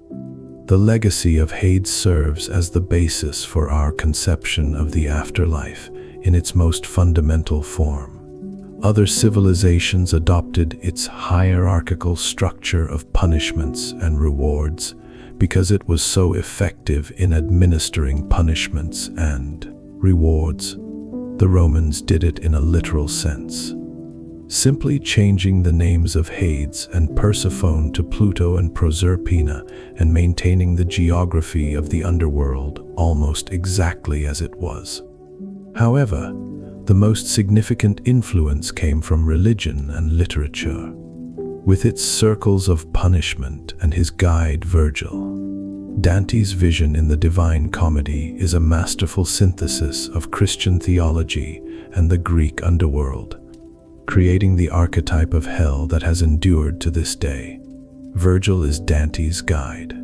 The legacy of Hades serves as the basis for our conception of the afterlife in its most fundamental form. Other civilizations adopted its hierarchical structure of punishments and rewards because it was so effective in administering punishments and rewards. The Romans did it in a literal sense, simply changing the names of Hades and Persephone to Pluto and Proserpina and maintaining the geography of the underworld almost exactly as it was. However, the most significant influence came from religion and literature. With its circles of punishment and his guide Virgil, Dante's vision in the Divine Comedy is a masterful synthesis of Christian theology and the Greek underworld, creating the archetype of hell that has endured to this day. Virgil is Dante's guide.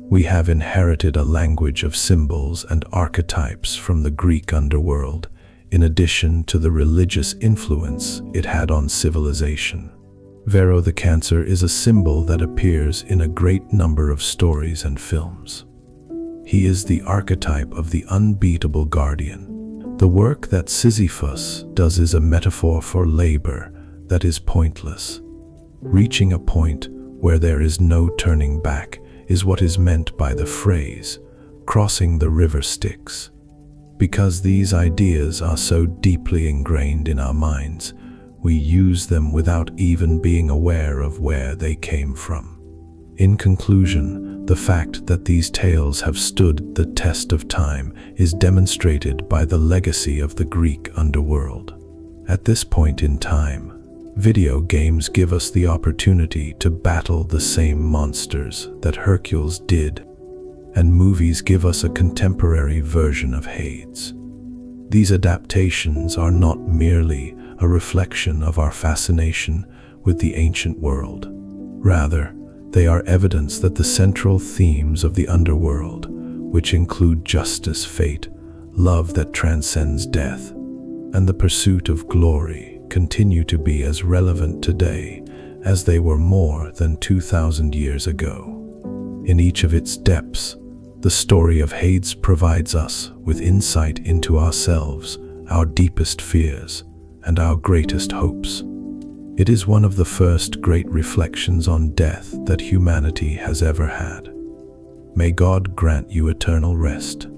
We have inherited a language of symbols and archetypes from the Greek underworld, in addition to the religious influence it had on civilization. Varro the Cancer is a symbol that appears in a great number of stories and films. He is the archetype of the unbeatable guardian. The work that Sisyphus does is a metaphor for labor that is pointless. Reaching a point where there is no turning back is what is meant by the phrase, crossing the River Styx. Because these ideas are so deeply ingrained in our minds, we use them without even being aware of where they came from. In conclusion, the fact that these tales have stood the test of time is demonstrated by the legacy of the Greek underworld. At this point in time, video games give us the opportunity to battle the same monsters that Hercules did, and movies give us a contemporary version of Hades. These adaptations are not merely a reflection of our fascination with the ancient world. Rather, they are evidence that the central themes of the underworld, which include justice, fate, love that transcends death, and the pursuit of glory, continue to be as relevant today as they were more than 2,000 years ago. In each of its depths, the story of Hades provides us with insight into ourselves, our deepest fears, and our greatest hopes. It is one of the first great reflections on death that humanity has ever had. May God grant you eternal rest.